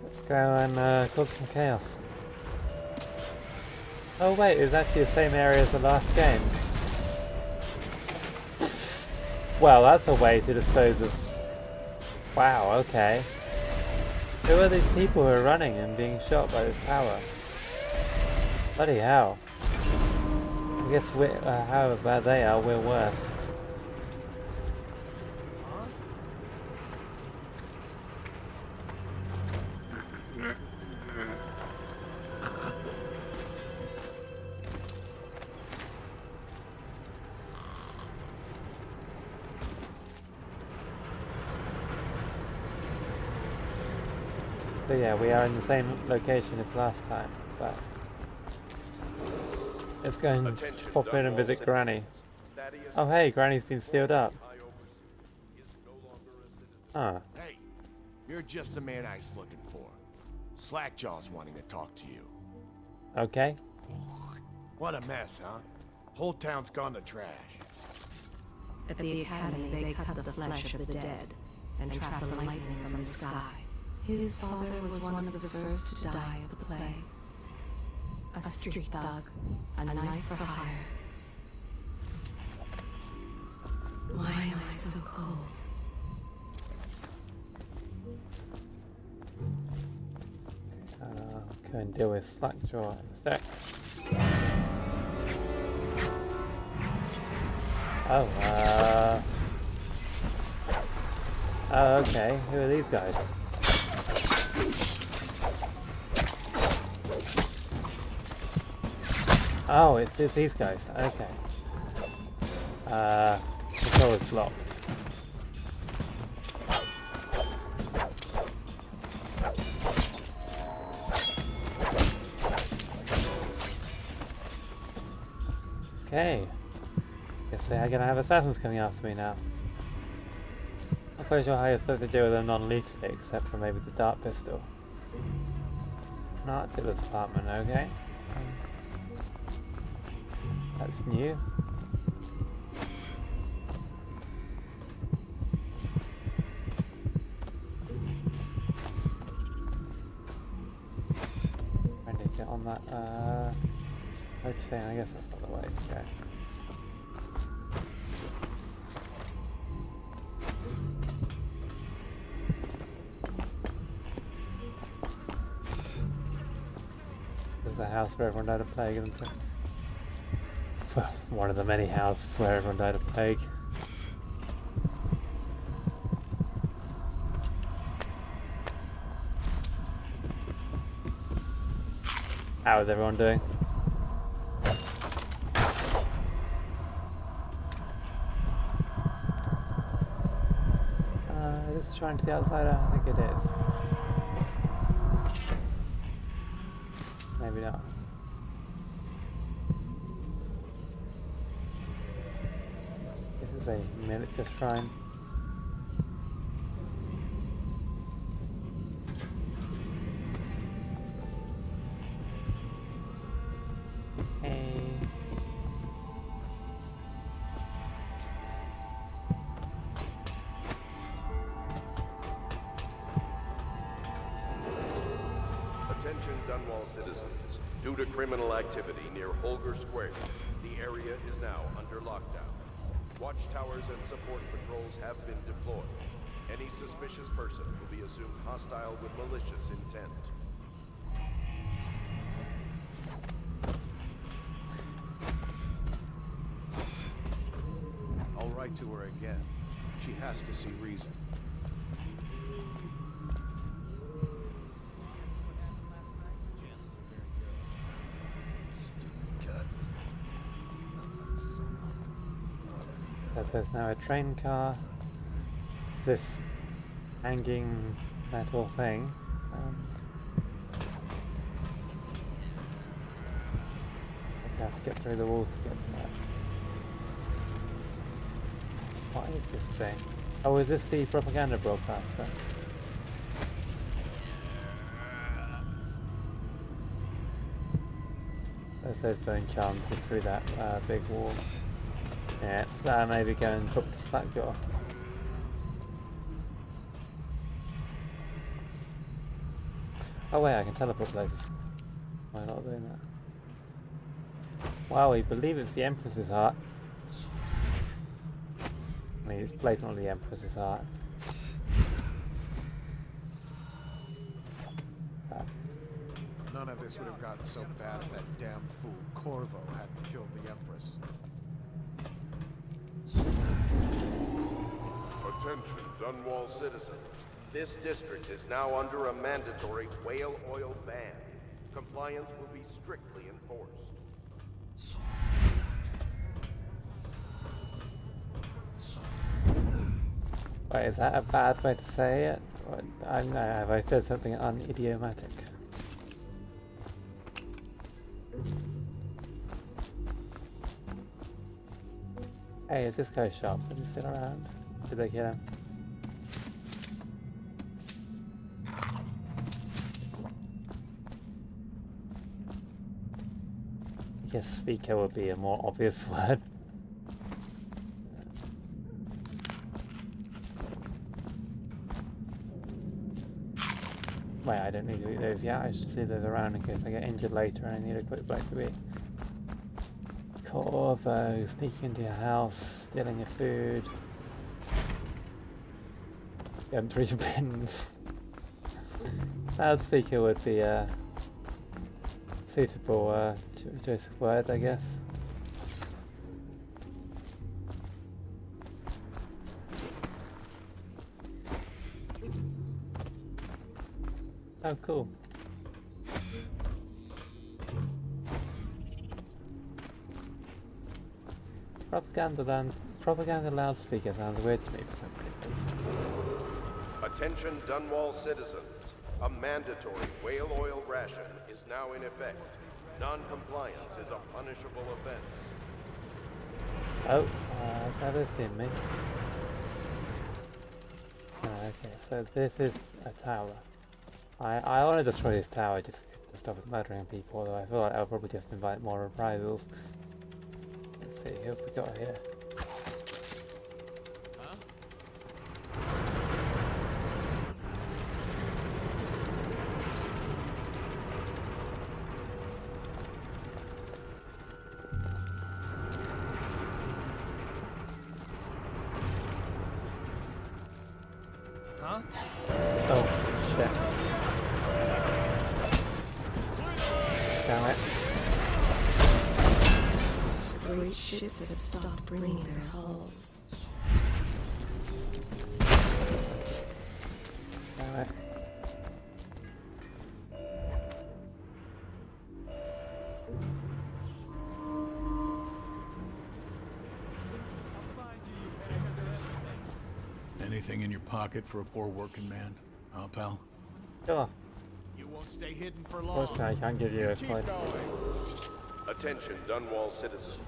Speaker 1: Let's go and cause some chaos. Oh wait, it's actually the same area as the last game. Well, that's a way to dispose of... Wow, okay. Who are these people who are running and being shot by this tower? Bloody hell. I guess however bad they are, we're worse. So yeah, we are in the same location as last time, but let's go and pop in and visit Granny. Oh hey, Granny's been sealed up. Huh.
Speaker 2: Hey, you're just the man I was looking for. Slackjaw's wanting to talk to you.
Speaker 1: Okay.
Speaker 2: What a mess, huh? Whole town's gone to trash.
Speaker 8: At the Academy, they cut the flesh of the dead and trap the lightning from the sky. His father was one of the first to die of the plague. A street thug, a knife for hire. Why am I so cold?
Speaker 1: Go and deal with Slackjaw in a sec. Oh, oh, okay. Who are these guys? Oh, it's these guys. Okay. Control is blocked. Okay. Guess we're gonna have assassins coming after me now. Not quite sure how you're supposed to deal with them non-lethally, except for maybe the dart pistol. Not Diller's apartment, okay. That's new. Trying to get on that, okay, I guess that's not the way to go. This is the house where everyone died of plague, isn't it? Well, one of the many houses where everyone died of plague. How is everyone doing? Is this trying to the outside? I think it is. Maybe not. This is a miniature shrine.
Speaker 4: Attention Dunwall citizens. Due to criminal activity near Holger Square, the area is now under lockdown. Watchtowers and support patrols have been deployed. Any suspicious person will be assumed hostile with malicious intent.
Speaker 2: I'll write to her again. She has to see reason.
Speaker 1: But there's now a train car. It's this hanging metal thing. I have to get through the wall to get to that. What is this thing? Oh, is this the propaganda broadcaster? There's those bone charms through that big wall. Yeah, it's maybe go and talk to Slackjaw. Oh wait, I can teleport places. Why not doing that? Wow, we believe it's the Empress's heart. I mean, it's blatantly the Empress's heart.
Speaker 2: None of this would have gotten so bad if that damn fool Corvo hadn't killed the Empress.
Speaker 4: Attention, Dunwall citizens. This district is now under a mandatory whale oil ban. Compliance will be strictly enforced.
Speaker 1: Wait, is that a bad way to say it? Or, I don't know, have I said something unidiomatic? Hey, is this guy sharp? Is he still around? Did they kill him? I guess speaker would be a more obvious word. Wait, I don't need to eat those yet. I should leave those around in case I get injured later and I need a quick bite to eat. Corvo, sneaking into your house, stealing your food. Empty your bins. Loudspeaker would be a suitable choice of word, I guess. Oh, cool. Propaganda loudspeaker sounds weird to me for some reason.
Speaker 4: Attention Dunwall citizens. A mandatory whale oil ration is now in effect. Non-compliance is a punishable offense.
Speaker 1: Oh, let's have this in me. Okay, so this is a tower. I want to destroy this tower just to stop it murdering people, although I feel like I'll probably just invite more reprisals. Let's see, who have we got here?
Speaker 2: Huh?
Speaker 1: Oh, shit. Damn it.
Speaker 8: Great ships have stopped bringing their hulls.
Speaker 1: Damn it.
Speaker 6: Anything in your pocket for a poor working man, huh, pal?
Speaker 1: Sure.
Speaker 2: You won't stay hidden for long.
Speaker 1: Unfortunately, I can't give you a point.
Speaker 4: Attention, Dunwall citizens.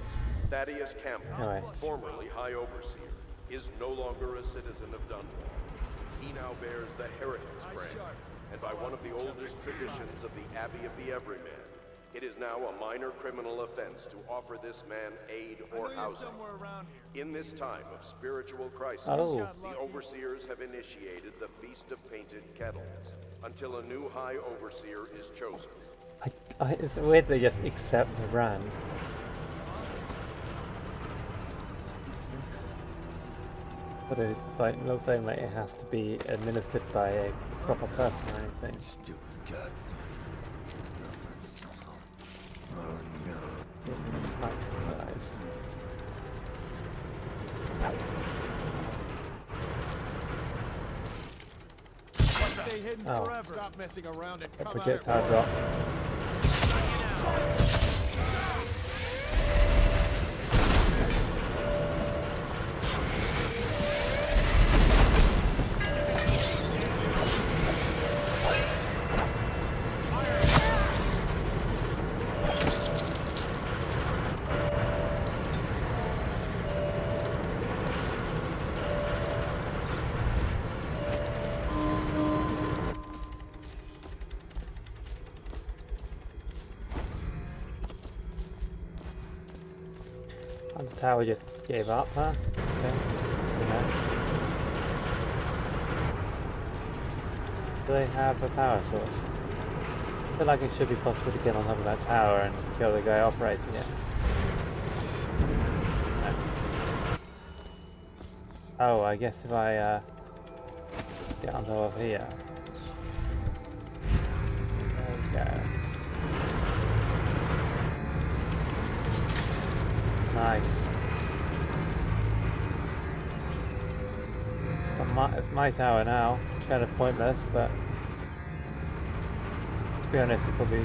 Speaker 4: Thaddeus Campbell,
Speaker 1: Anyway.
Speaker 4: formerly High Overseer, is no longer a citizen of Dunwall. He now bears the Heretics brand, and by one of the oldest traditions of the Abbey of the Everyman, it is now a minor criminal offense to offer this man aid or housing. In this time of spiritual crisis, the Overseers have initiated the Feast of Painted Kettles, until a new High Overseer is chosen.
Speaker 1: It's weird they just accept the brand. But it's like not saying that it has to be administered by a proper person or anything.
Speaker 6: Stupid god.
Speaker 1: See if we can snipe some guys.
Speaker 2: Stay hidden forever. Stop messing around and
Speaker 1: A
Speaker 2: come
Speaker 1: projectile drop. And the tower just gave up, huh? Okay. Yeah. Do they have a power source? I feel like it should be possible to get on top of that tower and kill the guy operating it. No. Oh, I guess if I get on top of here. There we go. Nice. It's my tower now. Kind of pointless, but to be honest, it probably.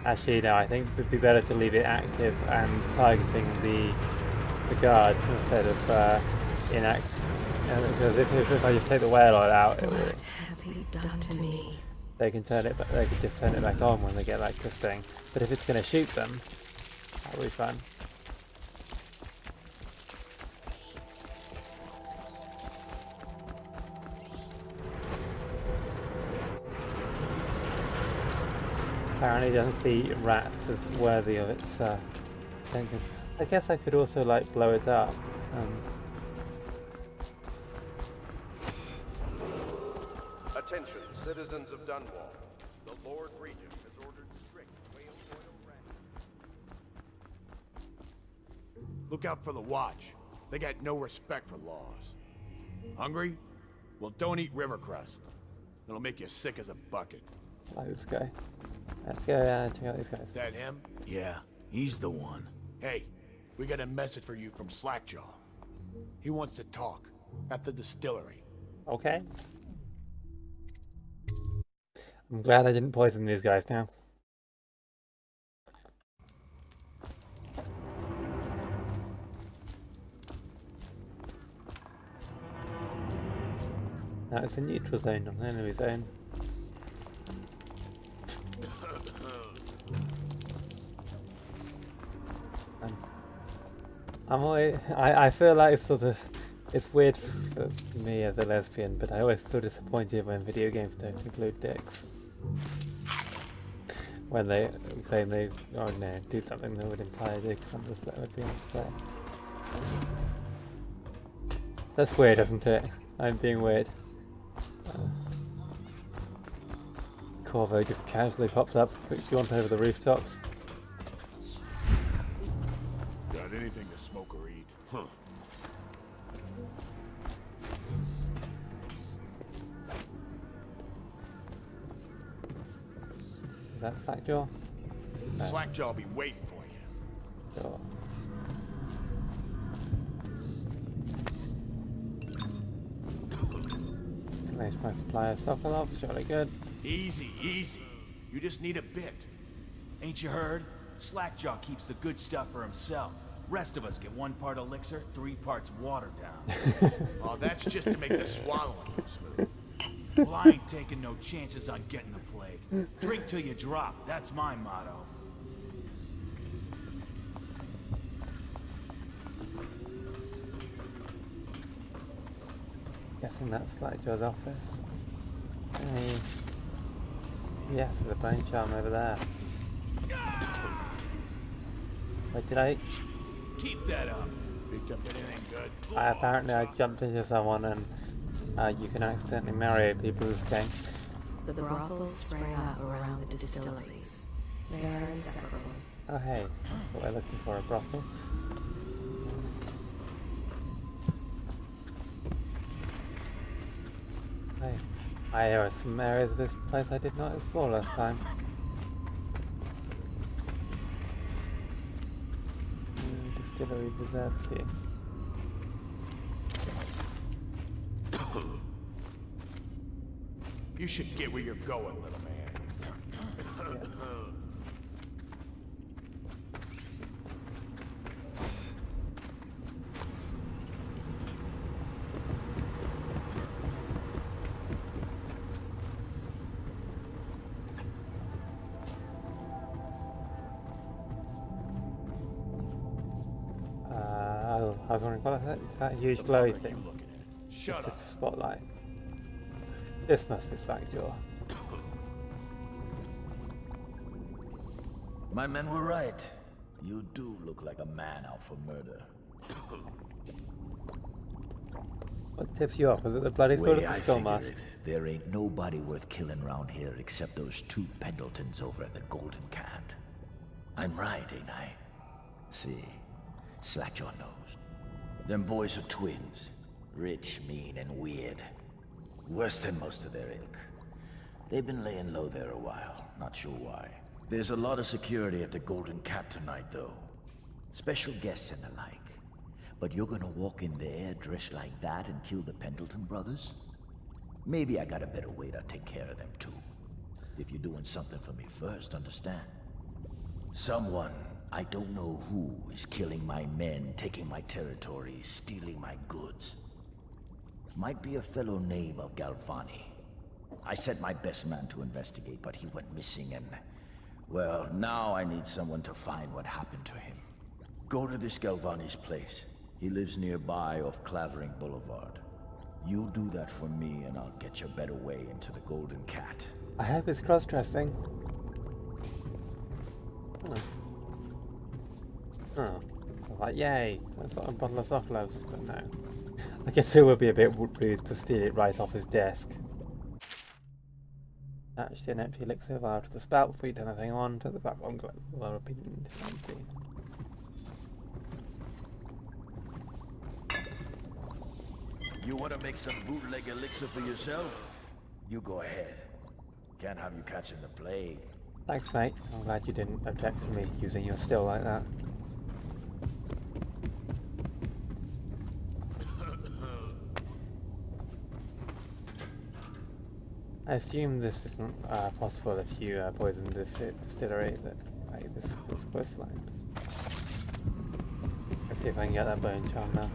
Speaker 1: Actually, no. I think it would be better to leave it active and targeting the guards instead of inactive. Because if I just take the whale out, it will.
Speaker 8: What have you done to me?
Speaker 1: They can turn it. They can just turn it back on when they get like this thing. But if it's going to shoot them, that'll be fun. Apparently doesn't see rats as worthy of its thing. I guess I could also like blow it up.
Speaker 4: Attention, citizens of Dunwall. The Lord Regent has ordered strict whale oil rations.
Speaker 6: Look out for the Watch. They got no respect for laws. Hungry? Well, don't eat river crust. It'll make you sick as a bucket.
Speaker 1: Like this guy. Let's go check out these guys.
Speaker 6: Is that him? Yeah, he's the one. Hey, we got a message for you from Slackjaw. He wants to talk at the distillery.
Speaker 1: Okay. I'm glad I didn't poison these guys now. That is a neutral zone, not an enemy zone. I feel like it's weird for me as a lesbian, but I always feel disappointed when video games don't include dicks. When they say they do something that would imply a dick, something that would be on display. That's weird, isn't it? I'm being weird. Corvo just casually pops up, jaunt over the rooftops.
Speaker 6: Got anything to smoke or eat? Huh.
Speaker 1: Is that Slackjaw? No.
Speaker 6: Slackjaw'll be waiting for you.
Speaker 1: Sure. Place my supply of Sokolovs, jolly good.
Speaker 14: Easy, easy. You just need a bit. Ain't you heard? Slackjaw keeps the good stuff for himself. Rest of us get 1 part elixir, 3 parts water down. Oh, that's just to make the swallowing go smooth. Well, I ain't taking no chances on getting the plague. Drink till you drop, that's my motto.
Speaker 1: Guessing that's like Joe's office. Yes, there's a brain charm over there. Wait, did I?
Speaker 14: Keep that up. Picked up anything good?
Speaker 1: Apparently I jumped into someone and you can accidentally marry people in this game.
Speaker 8: The brothels sprang up around the distilleries. They are inseparable.
Speaker 1: Oh hey, I thought we were looking for a brothel. Hey, there are some areas of this place I did not explore last time. Distillery reserve key.
Speaker 14: You should get where you're going, little man.
Speaker 1: I was wondering, what is that huge glowy thing? It's just a spotlight. This must be Slackjaw.
Speaker 15: My men were right. You do look like a man out for murder.
Speaker 1: What tipped you off? Was it the bloody sword or the skull mask?
Speaker 15: There ain't nobody worth killing around here except those 2 Pendletons over at the Golden Cat. I'm right, ain't I? See, Slackjaw knows. Them boys are twins. Rich, mean, and weird. Worse than most of their ilk. They've been laying low there a while, not sure why. There's a lot of security at the Golden Cat tonight, though. Special guests and the like. But you're gonna walk in there dressed like that and kill the Pendleton brothers? Maybe I got a better way to take care of them, too. If you're doing something for me first, understand? Someone, I don't know who, is killing my men, taking my territory, stealing my goods. Might be a fellow named of Galvani. I sent my best man to investigate, but he went missing and... well, now I need someone to find what happened to him. Go to this Galvani's place. He lives nearby off Clavering Boulevard. You do that for me and I'll get your better way into the Golden Cat.
Speaker 1: I hope it's cross-dressing. Oh. I was like, yay, that's a bottle of Sokolov's, but no. I guess it would be a bit rude to steal it right off his desk. Actually, an empty elixir vial to the spout before you turn the thing on. Took the back one glove. Well, it'll be empty.
Speaker 15: You want to make some bootleg elixir for yourself? You go ahead. Can't have you catching the plague.
Speaker 1: Thanks, mate. I'm glad you didn't object to me using your still like that. I assume this isn't possible if you poison this distillery that this coastline. Let's see if I can get that bone charm now.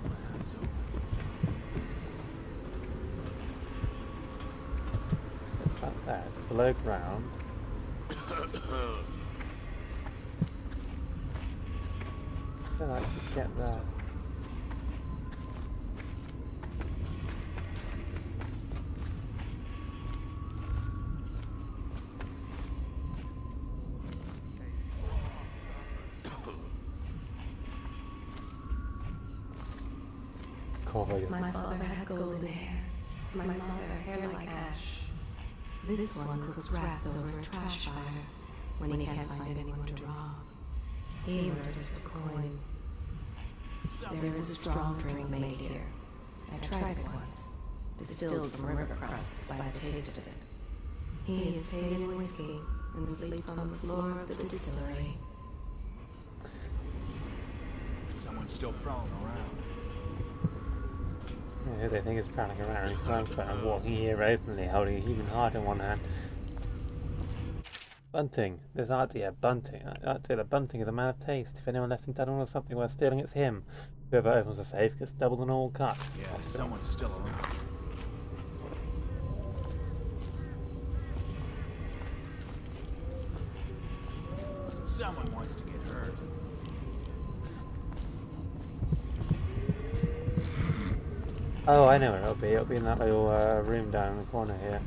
Speaker 1: It's not there, it's below ground. I'd like to get there.
Speaker 8: My father had golden hair. My mother, hair like ash. This one cooks rats over a trash fire when he can't find anyone to rob. He murders for coin. There's a strong drink made here. I tried it once, distilled from river crusts by the taste of it. He is paid in whiskey and sleeps on the floor of the distillery.
Speaker 14: Someone's still prowling around.
Speaker 1: Yeah, they think it's prowling around. I'm walking here openly, holding a human heart in one hand. Bunting. There's idea. Bunting. Attila, Bunting is a man of taste. If anyone left in town or something worth stealing, it's him. Whoever opens the safe gets double the normal cut.
Speaker 14: Yeah, someone's still around. Someone wants to get hurt.
Speaker 1: Oh, I know where it'll be. It'll be in that little room down in the corner here.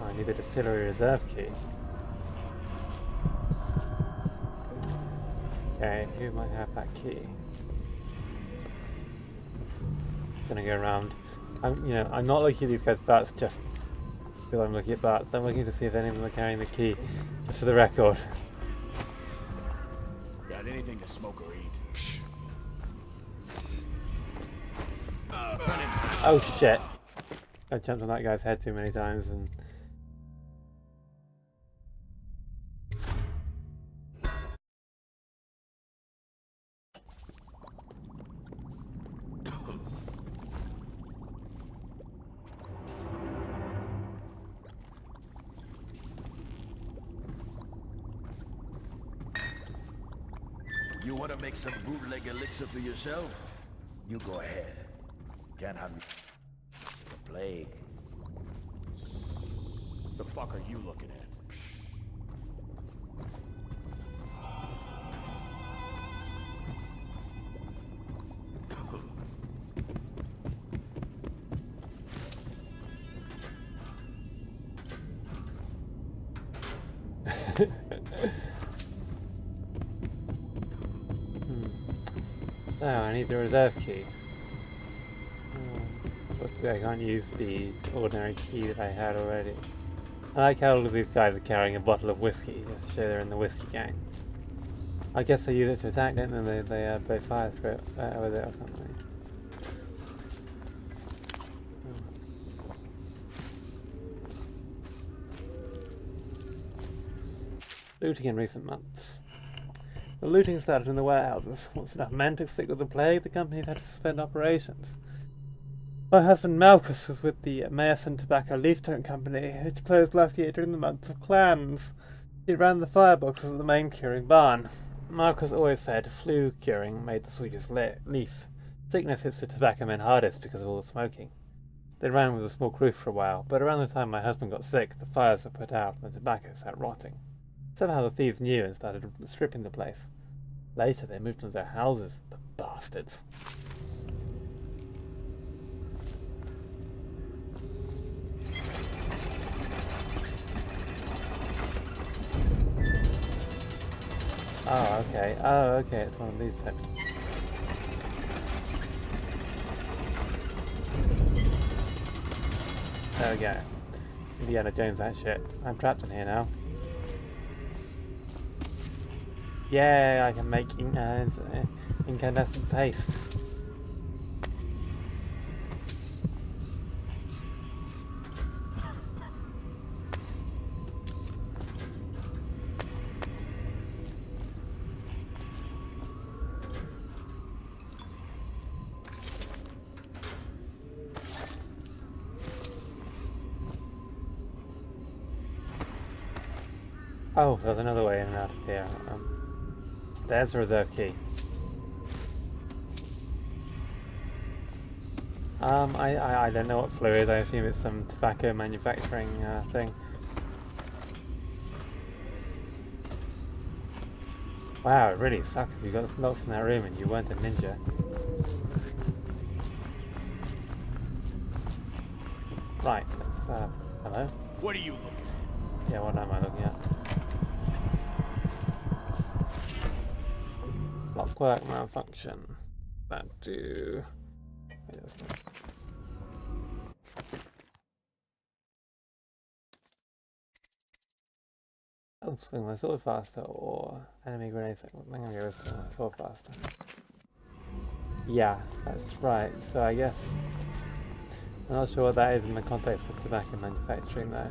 Speaker 1: Oh, I need the distillery reserve key. Okay, who might have that key? Gonna go around. I'm not looking at these guys' butts just because I'm looking at butts. I'm looking to see if any of them are carrying the key, just for the record.
Speaker 14: Got anything to smoke or eat?
Speaker 1: Oh shit! I jumped on that guy's head too many times and.
Speaker 15: You want to make some bootleg elixir for yourself? You go ahead. Can't have the plague.
Speaker 14: The fuck are you looking at?
Speaker 1: Oh, I need the reserve key. I can't use the ordinary key that I had already. I like how all of these guys are carrying a bottle of whiskey just to show they're in the whiskey gang. I guess they use it to attack, don't they? They blow fire through it with it or something. Looting in recent months. The looting started in the warehouses. Once enough men took sick with the plague, the companies had to suspend operations. My husband Malchus was with the Mason Tobacco Leaf Tone Company, which closed last year during the month of clams. He ran the fireboxes at the main curing barn. Malchus always said flu curing made the sweetest leaf. Sickness hits the tobacco men hardest because of all the smoking. They ran with a small crew for a while, but around the time my husband got sick, the fires were put out and the tobacco sat rotting. Somehow the thieves knew and started stripping the place. Later they moved into their houses, the bastards. Oh, okay. Oh, okay, it's one of these types. There we go. Indiana Jones, that shit. I'm trapped in here now. Yay, I can make incandescent paste. Oh, there's another way in and out of here. There's the reserve key. I don't know what flu is. I assume it's some tobacco manufacturing thing. Wow, it really sucks if you got locked in that room and you weren't a ninja. Right, let's, hello?
Speaker 14: What are you looking at?
Speaker 1: Yeah, what am I looking at? Clockwork malfunction. That do. Wait, that's not. Oh, swing my sword faster or enemy grenades. I'm gonna go with swing my sword faster. Yeah, that's right. So I guess I'm not sure what that is in the context of tobacco manufacturing though.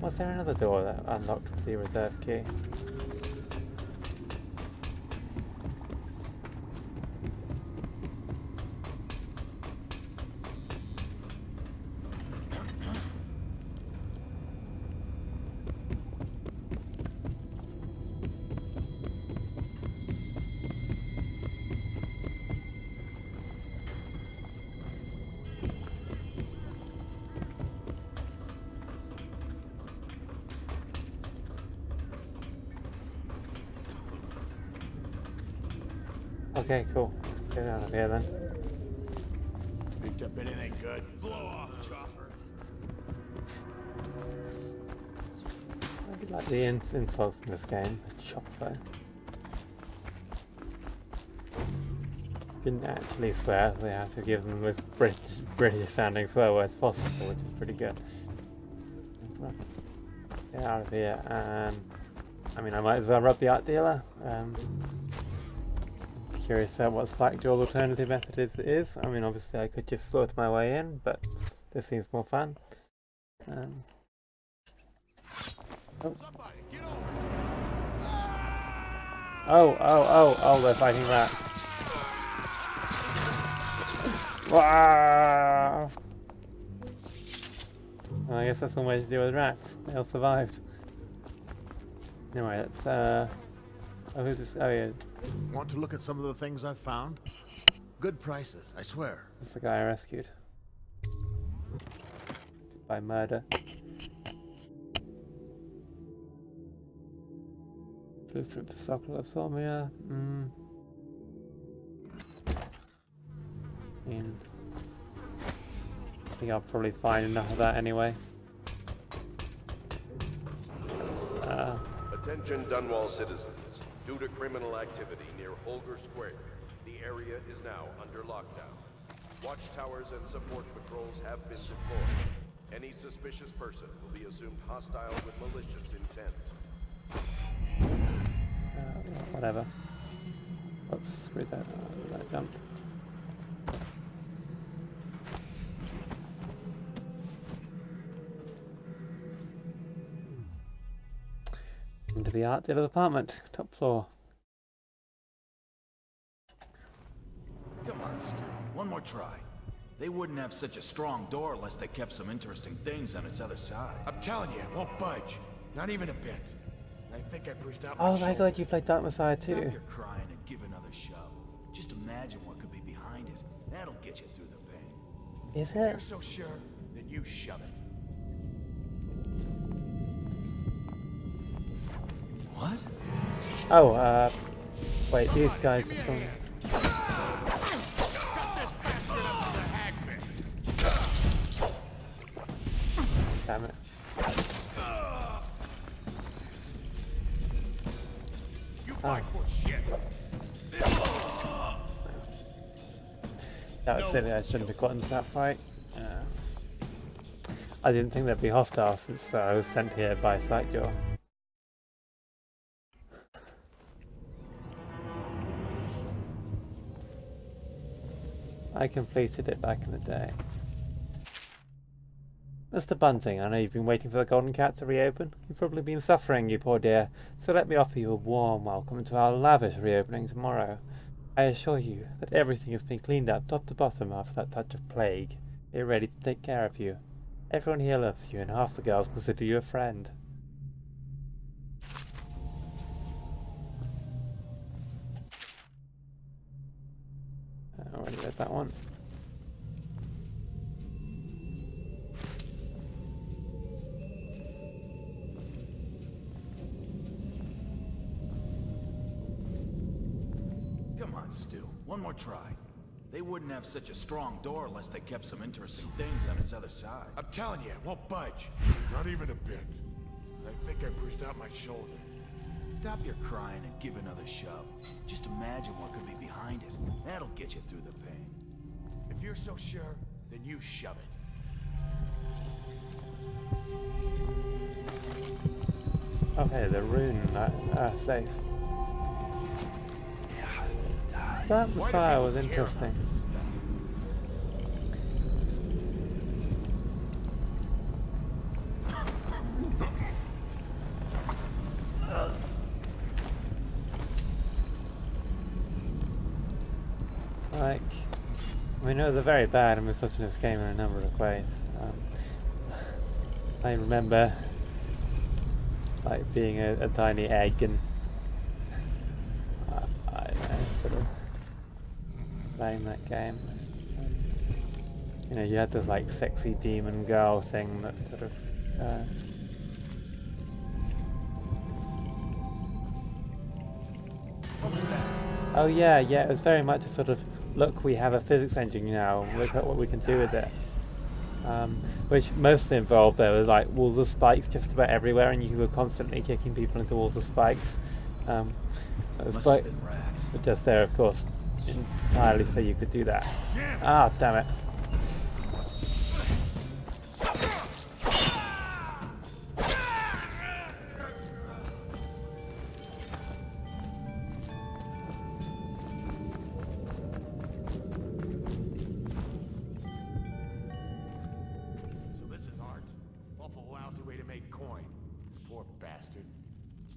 Speaker 1: Was there another door that unlocked with the reserve key? Okay, cool. Let's get out of here then.
Speaker 14: Picked up anything good? Blow off, chopper.
Speaker 1: I do like the insults in this game. Chopper. Didn't actually swear, so they have to give them the most British sounding swear words possible, which is pretty good. Get out of here, and I mean, I might as well rob the art dealer. Curious about what Slackjaw's alternative method is. I mean, obviously I could just sort my way in, but this seems more fun. Oh, they're fighting rats. Wow. Well, I guess that's one way to deal with rats. They all survived. Anyway, let's oh, who's this? Oh yeah.
Speaker 14: Want to look at some of the things I've found? Good prices, I swear.
Speaker 1: This is the guy I rescued. By murder. Blueprint for Soccer of Solmia. I think I'll probably find enough of that anyway.
Speaker 4: Attention Dunwall citizens. Due to criminal activity near Holger Square, the area is now under lockdown. Watchtowers and support patrols have been deployed. Any suspicious person will be assumed hostile with malicious intent.
Speaker 1: Whatever. Oops, screwed that. That jump. Into the art dealer's apartment, top floor.
Speaker 14: Come on, Stu. One more try. They wouldn't have such a strong door unless they kept some interesting things on its other side. I'm telling you, it won't budge. Not even a bit. I think I pushed out
Speaker 1: Oh my god, you played Dark Messiah too.
Speaker 14: Stop your crying and give another shove. Just imagine what could be behind it. That'll get you through the pain.
Speaker 1: Is
Speaker 14: If
Speaker 1: it?
Speaker 14: you're so sure, then you shove it.
Speaker 15: What?
Speaker 1: Oh, wait, these guys are from... Damn it. That was silly, I shouldn't have gotten into that fight. I didn't think they'd be hostile since I was sent here by Slackjaw. I completed it back in the day. Mr. Bunting, I know you've been waiting for the Golden Cat to reopen. You've probably been suffering, you poor dear, so let me offer you a warm welcome to our lavish reopening tomorrow. I assure you that everything has been cleaned up top to bottom after that touch of plague. We're ready to take care of you. Everyone here loves you, and half the girls consider you a friend. I already read that one.
Speaker 14: Come on, Stu. One more try. They wouldn't have such a strong door unless they kept some interesting things on its other side. I'm telling you, it won't budge. Not even a bit. I think I pushed out my shoulder. Stop your crying and give another shove. Just imagine what could be behind it. That'll get you through the pain. If you're so sure, then you shove it.
Speaker 1: Okay, the rune, safe. That Messiah was interesting. Like, I mean, it was a very bad and misogynist game in a number of ways. I remember, like, being a tiny egg and I don't know, sort of playing that game. You know, you had this like sexy demon girl thing that sort of
Speaker 14: What was that?
Speaker 1: Oh yeah, yeah, it was very much a sort of, look, we have a physics engine now, look at what we can do with it. Which mostly involved there was like walls of spikes just about everywhere, and you were constantly kicking people into walls of spikes. But just there, of course, entirely so you could do that. Ah, damn it.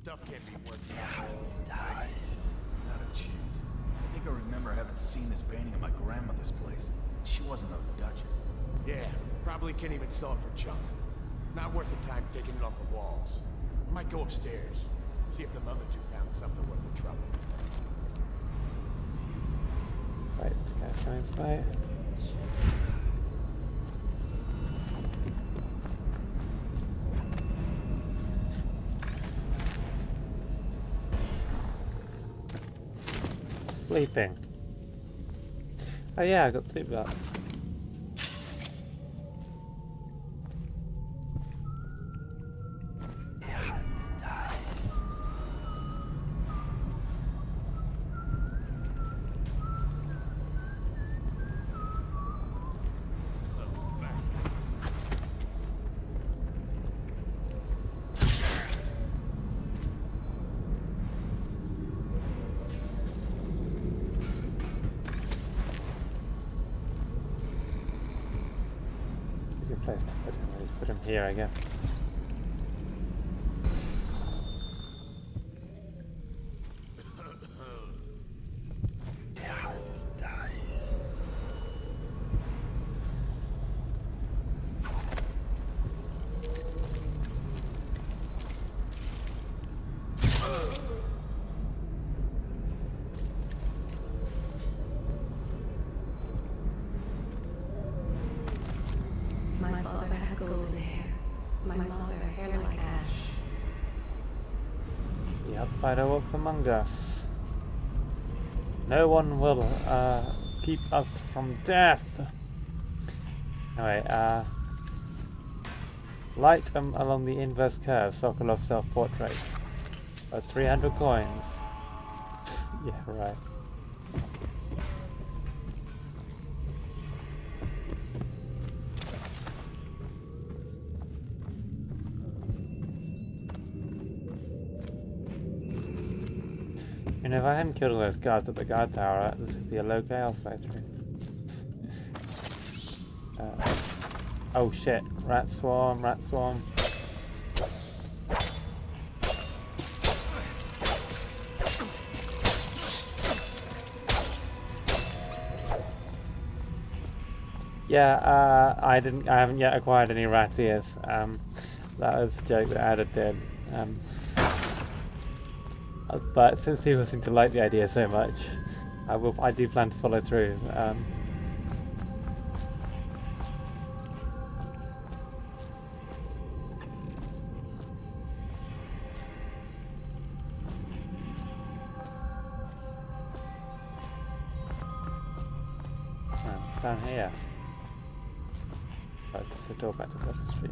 Speaker 14: Stuff can't be worth dice. Not a chance. I think I remember having seen this painting at my grandmother's place. She wasn't a duchess.
Speaker 2: Yeah, probably can't even sell it for junk. Not worth the time taking it off the walls. Might go upstairs, see if the other two found something worth the trouble.
Speaker 1: Right, this guy's coming this way. Sleeping. Oh yeah, I got sleep belts. Place to put him. Just put him here, I guess.
Speaker 8: My father had golden hair. My mother, hair like ash.
Speaker 1: The outsider walks among us. No one will keep us from death. Anyway, light along the inverse curve, Sokolov self-portrait. 300 coins. Yeah, right. And if I hadn't killed all those guards at the guard tower, this would be a low chaos playthrough. Oh shit, rat swarm, rat swarm. Yeah, I haven't yet acquired any rat ears. That was the joke that Ada did. But since people seem to like the idea so much, I do plan to follow through. It's down here. That's just the door back to the street.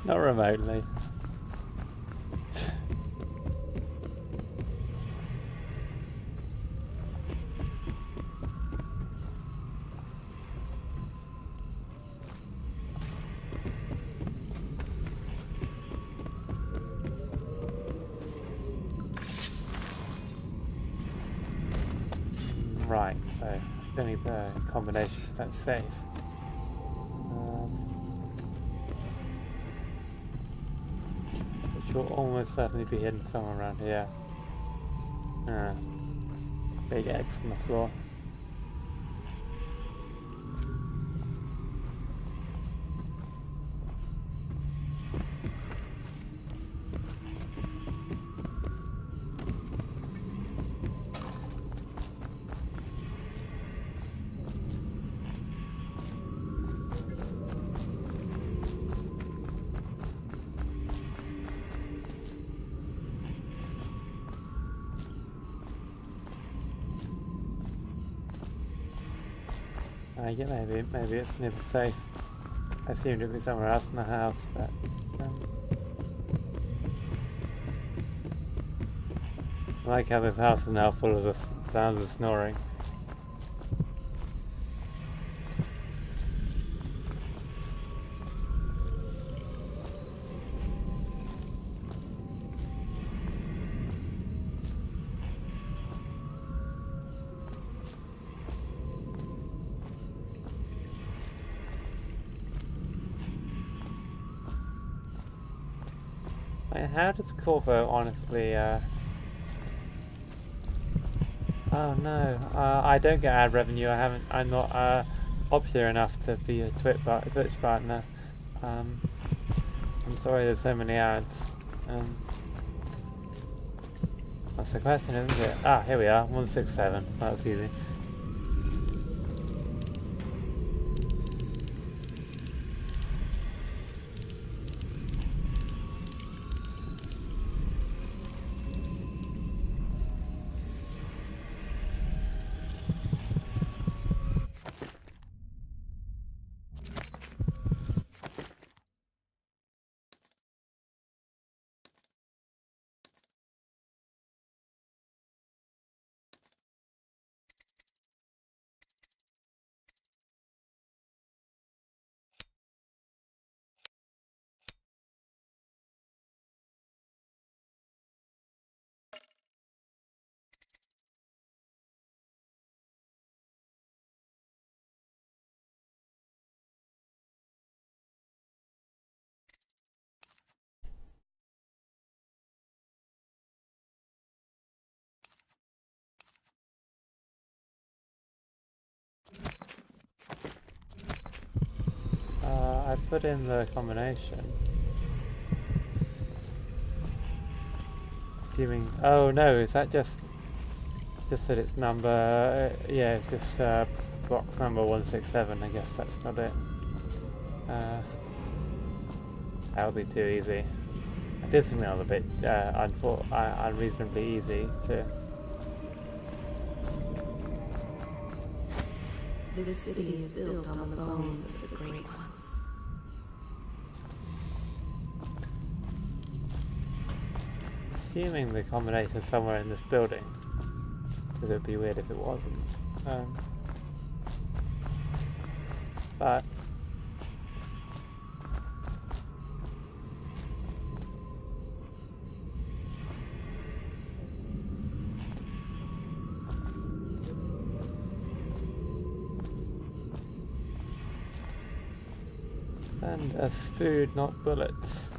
Speaker 1: Not remotely. Right, so still need the combination for that safe. Which will almost certainly be hidden somewhere around here. big X on the floor. Yeah, maybe it's near the safe. I assumed it'd be somewhere else in the house, but I like how this house is now full of the sounds of snoring. How does Corvo honestly, oh no, I don't get ad revenue. I'm not popular enough to be a Twitch partner. I'm sorry there's so many ads. That's the question, isn't it? Ah, here we are, 167, that was easy. I put in the combination. Assuming, oh no, is that just that it's number, yeah, it's just box number 167, I guess that's not it. That would be too easy. I did think that was a bit unreasonably easy to...
Speaker 8: This city is built on the bones of the Great Ones.
Speaker 1: Assuming the combination is somewhere in this building, because it would be weird if it wasn't. But send us food, not bullets.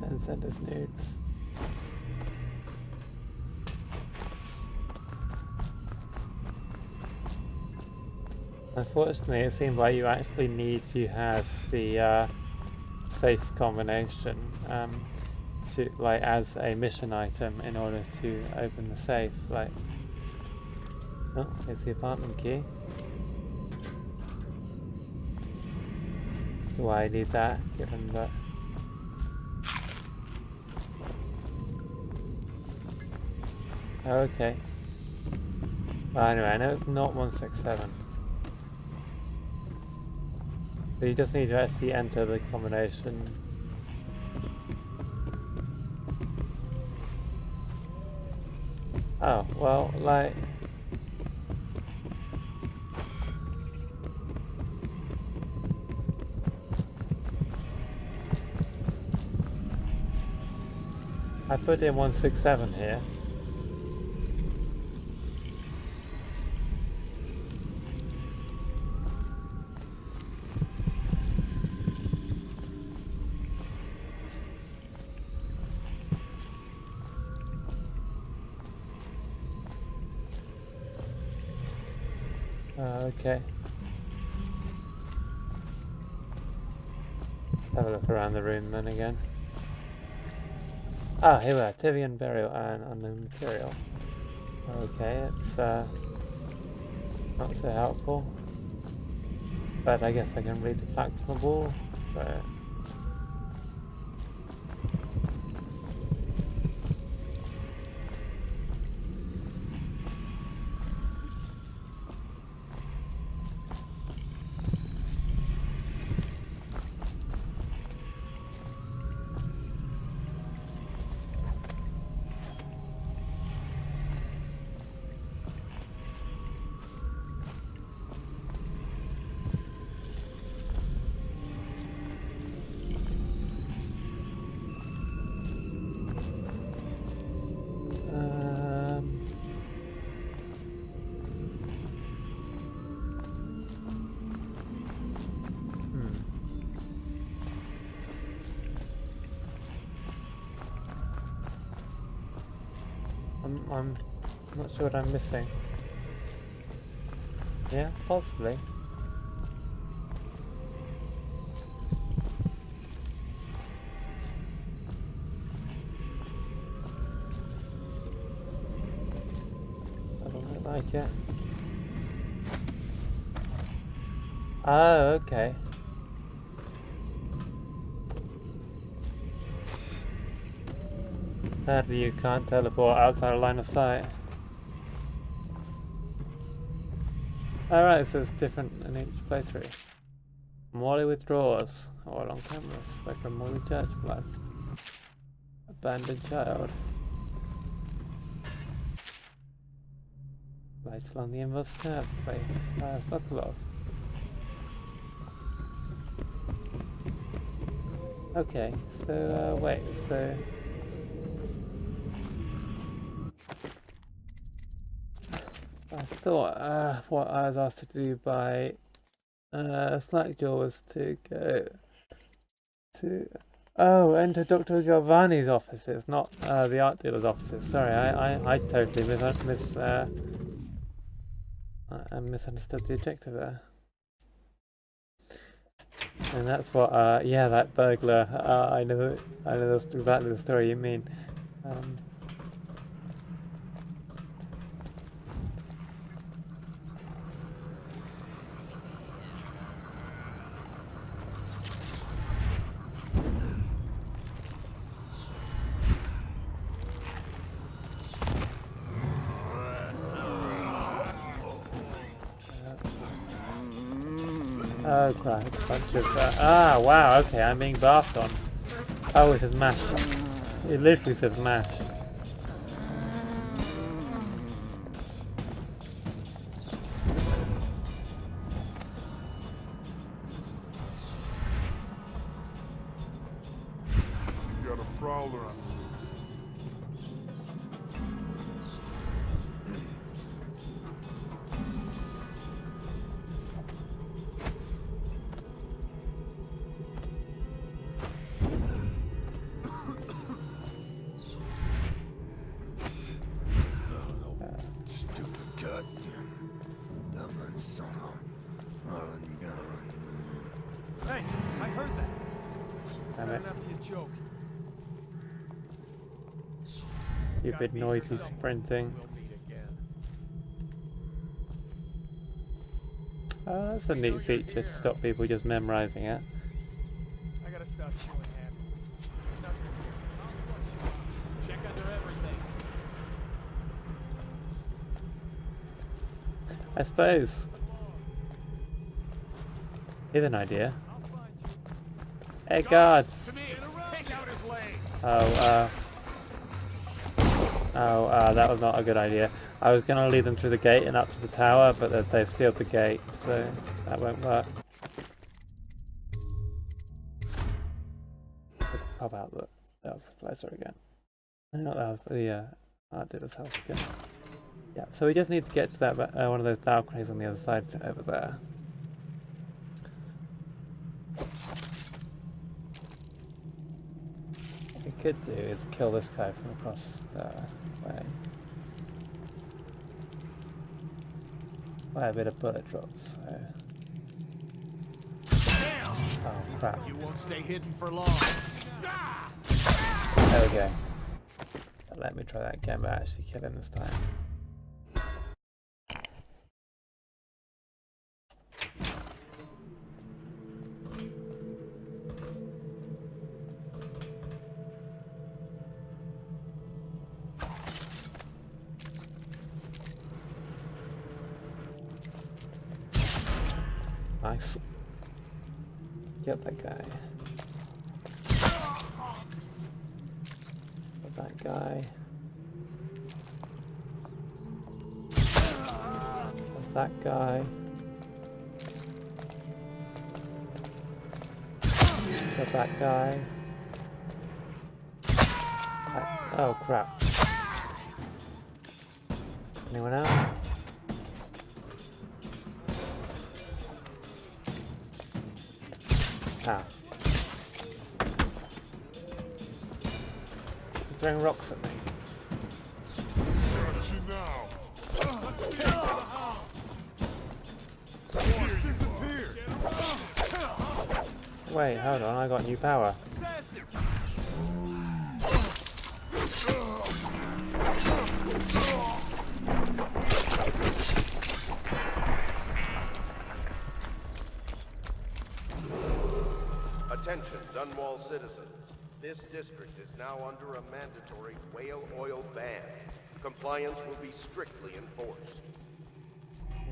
Speaker 1: And send us nudes. Unfortunately, it seems like you actually need to have the safe combination to, like, as a mission item in order to open the safe. Like, oh, here's the apartment key. Do I need that, given that? Okay. Well, anyway, I know it's not 167. So you just need to actually enter the combination. Oh, well, like... I put in 167 here. Okay. Have a look around the room then again. Ah, here we are. Tivian burial and unknown material. Okay, it's not so helpful. But I guess I can read the plaques on the wall. So. I'm not sure what I'm missing. Yeah, possibly. I don't look like it. Oh, okay. Sadly, you can't teleport outside of line of sight. Alright, so it's different in each playthrough. Molly withdraws. All on canvas, like a Molly church blood. Abandoned child. Lights along the inverse curve by Sokolov. Okay, so wait, so I thought what I was asked to do by Slackjaw was to go to enter Dr. Galvani's offices, not the art dealer's offices. Sorry, I totally misunderstood the objective there. And that's what yeah, that burglar. I know that's exactly the story you mean. Oh crap, it's a bunch of wow, okay, I'm being bathed on. Oh, it says mash. It literally says mash.
Speaker 16: You got a prowler on.
Speaker 14: Hey, I heard that.
Speaker 1: Damn it.
Speaker 14: Better not be a joke.
Speaker 1: You bit noisy sprinting. That's a neat feature to stop people just memorizing it.
Speaker 14: I gotta stop chewing happy. Check under everything.
Speaker 1: I suppose. Here's an idea. Hey guards! Oh, that was not a good idea. I was gonna lead them through the gate and up to the tower, but they've sealed the gate, so that won't work. Just pop out the placer again. No, that was the art dealer's house again. Yeah, so we just need to get to that one of those balconies on the other side over there. What we could do is kill this guy from across the way. quite a bit of bullet drops, so... Oh crap.
Speaker 14: You won't stay hidden for long.
Speaker 1: There we go. Let me try that again, but actually kill him this time. Nice. Get that guy. Get that guy. Get that guy. Get that guy. Oh crap. Anyone else? Ah. He's throwing rocks at me.
Speaker 16: Got you now. Disappeared.
Speaker 1: Wait, hold on, I got new power.
Speaker 4: Attention, Dunwall citizens. This district is now under a mandatory whale oil ban. Compliance will be strictly enforced.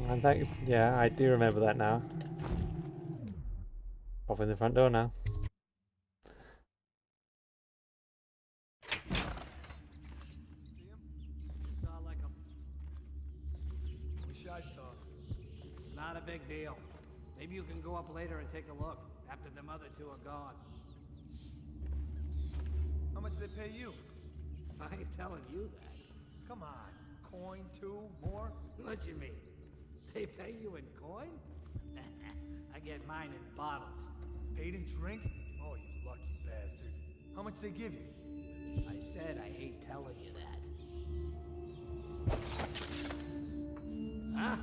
Speaker 1: And that, yeah, I do remember that now. Pop in the front door now.
Speaker 17: Wish I saw. Not a big deal. Maybe you can go up later and take a look after them other two are gone.
Speaker 14: How much did they pay you?
Speaker 17: I ain't telling you that.
Speaker 14: Come on. Coin, two, more?
Speaker 17: What you mean? They pay you in coin? I get mine in bottles.
Speaker 14: Paid in drink? Oh, you lucky bastard. How much they give you?
Speaker 17: I said I ain't telling you that. Huh?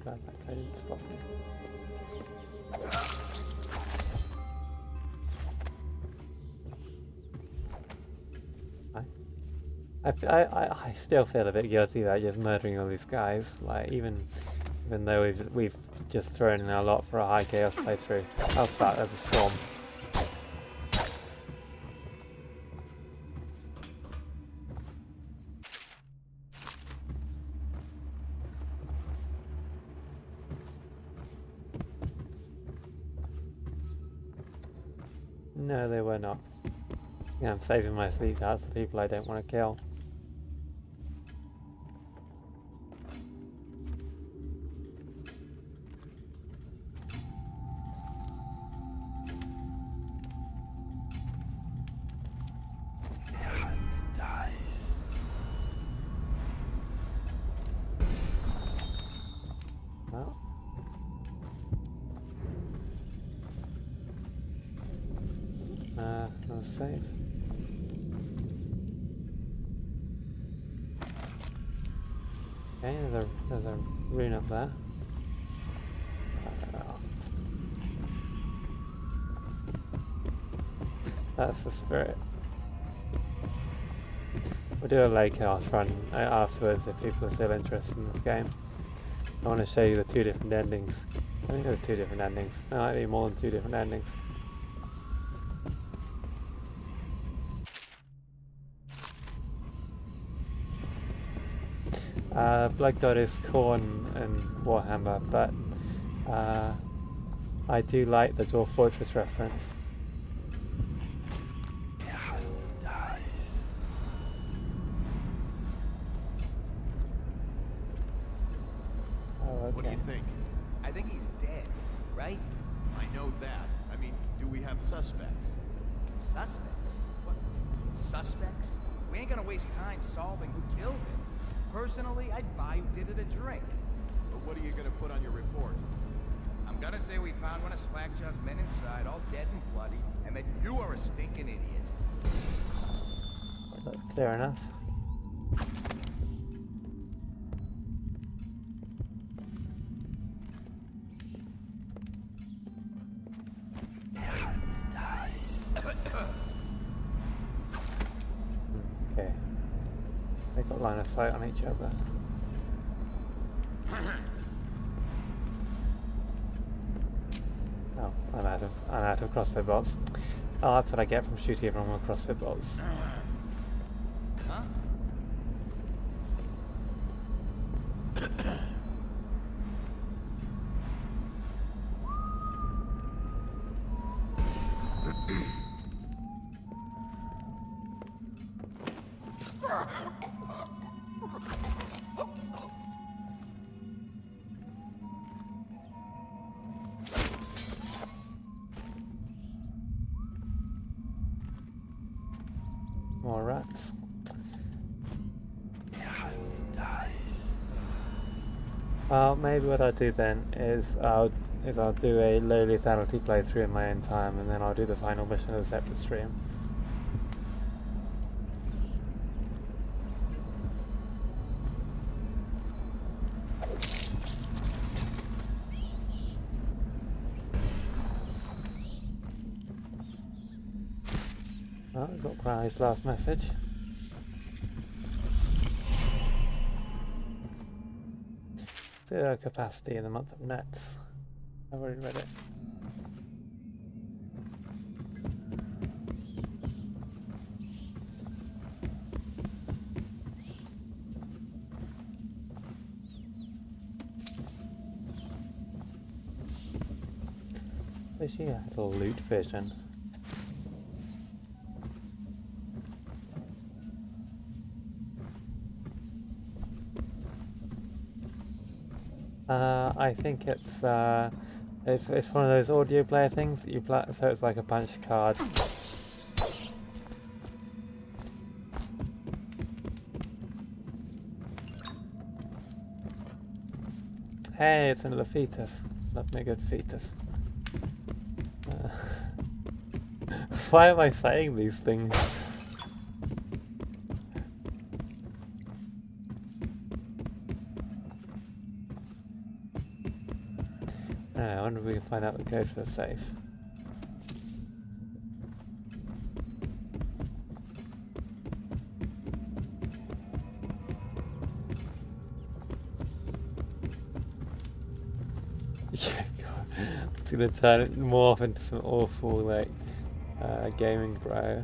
Speaker 1: Glad that guy didn't spot me. I still feel a bit guilty about just murdering all these guys. Like even though we've just thrown in a lot for a high chaos playthrough. Oh fuck! There's a storm. No, they were not. Yeah, I'm saving my sleep. That's the people I don't want to kill.
Speaker 15: Nice.
Speaker 1: Well. No save. Okay, there's a rune up there. That's the spirit. We'll do a lake house run afterwards if people are still interested in this game. I want to show you the two different endings. I think there's two different endings. There might be more than two different endings. Blood God is Khorne and Warhammer, but I do like the Dwarf Fortress reference.
Speaker 15: Nice.
Speaker 14: What do you think?
Speaker 17: I think he's dead, right?
Speaker 14: I know that. I mean, do we have suspects?
Speaker 17: Suspects? What? Suspects? We ain't gonna waste time solving who killed him. Personally, I'd buy who did it a drink.
Speaker 14: But what are you gonna put on your report?
Speaker 17: I'm gonna say we found one of Slackjaw's men inside, all dead and bloody, and that you are a stinking idiot.
Speaker 1: That's clear enough. Okay. They've got line of sight on each other. Oh, I'm out of crossbow bolts. Oh, that's what I get from shooting everyone with crossbow bolts.
Speaker 17: Huh?
Speaker 1: More rats. Well, maybe what I'll do then is I'll do a low lethality playthrough in my own time, and then I'll do the final mission as a separate stream. Oh, I got Crowley's last message. Zero capacity in the month of nets. I've already read it. Where's she a little loot vision? I think it's one of those audio player things that you play, so it's like a punch card. Hey, it's another fetus. Love me a good fetus. Why am I saying these things? I wonder if we can find out the code for the safe. Yeah, God. It's gonna turn it morph into some awful like gaming bro.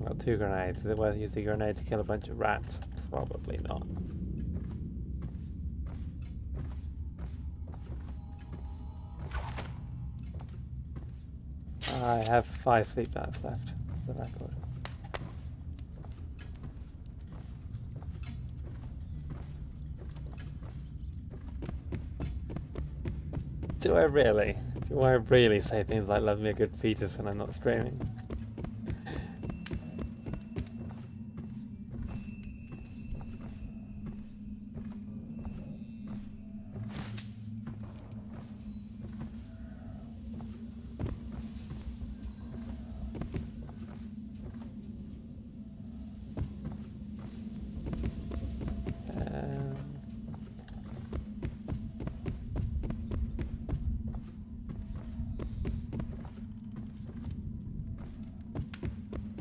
Speaker 1: Got 2 grenades. Is it worth using a grenade to kill a bunch of rats? Probably not. I have 5 sleep bats left, for the record. Do I really? Do I really say things like love me a good fetus when I'm not streaming?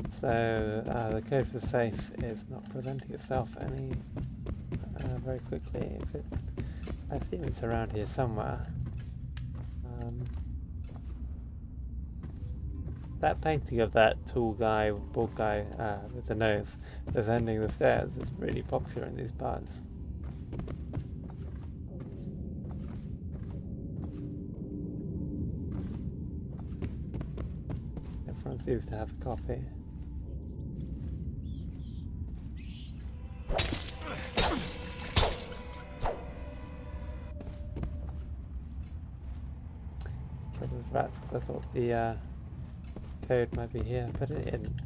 Speaker 1: So the code for the safe is not presenting itself any very quickly. I think it's around here somewhere. That painting of that tall guy, bald guy with the nose descending the stairs is really popular in these parts. Everyone seems to have a copy. Kill those rats because I thought the code might be here, but it didn't.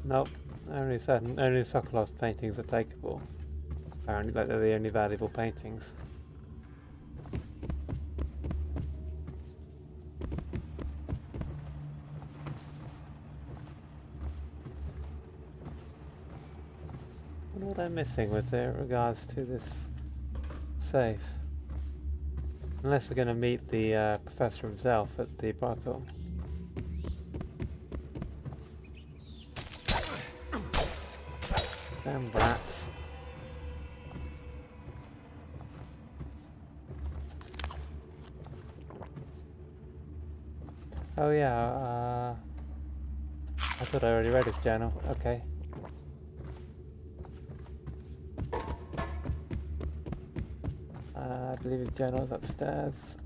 Speaker 1: Nope, only Sokolov's paintings are takeable. Apparently, like they're the only valuable paintings. I wonder what I'm missing with regards to this safe. Unless we're going to meet the professor himself at the brothel. Damn rats. Oh yeah, I thought I already read his journal. Okay. I believe his journal is upstairs.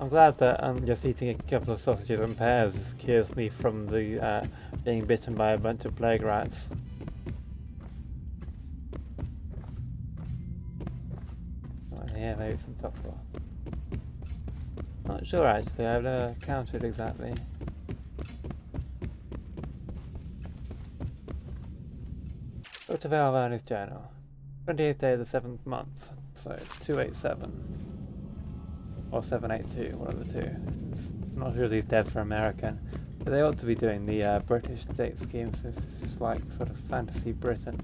Speaker 1: I'm glad that just eating a couple of sausages and pears cures me from the being bitten by a bunch of plague rats. Yeah, maybe it's on top floor. Not sure actually, I've never counted exactly. Go to Valvani's journal. 28th day of the 7th month, so 287. Or 782, one of the two. I'm not sure if these deaths are American, but they ought to be doing the British date scheme since this is like sort of fantasy Britain.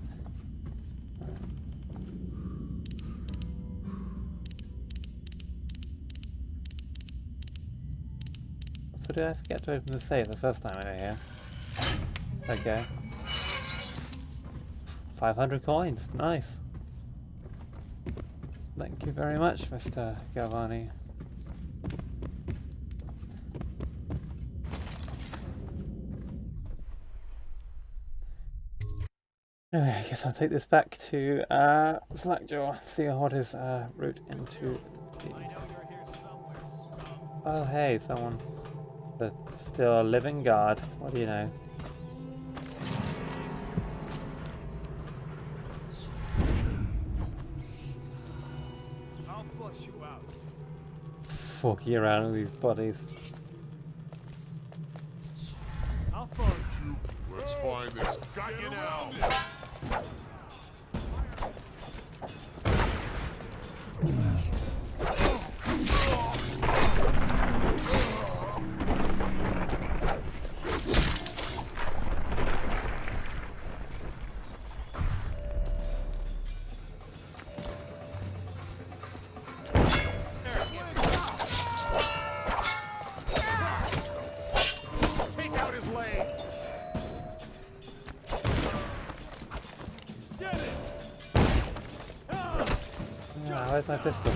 Speaker 1: So did I forget to open the safe the first time I was here? Okay. 500 coins, nice. Thank you very much, Mr. Galvani. Anyway, I guess I'll take this back to Slackjaw, see what his route into the... Oh hey, someone. Still a living guard, what do you know?
Speaker 14: I'll flush you out.
Speaker 1: Walking around with these bodies.
Speaker 14: I'll find you.
Speaker 16: Let's find this. Got you now.
Speaker 14: Take out his leg. Get it.
Speaker 1: Where's my pistol?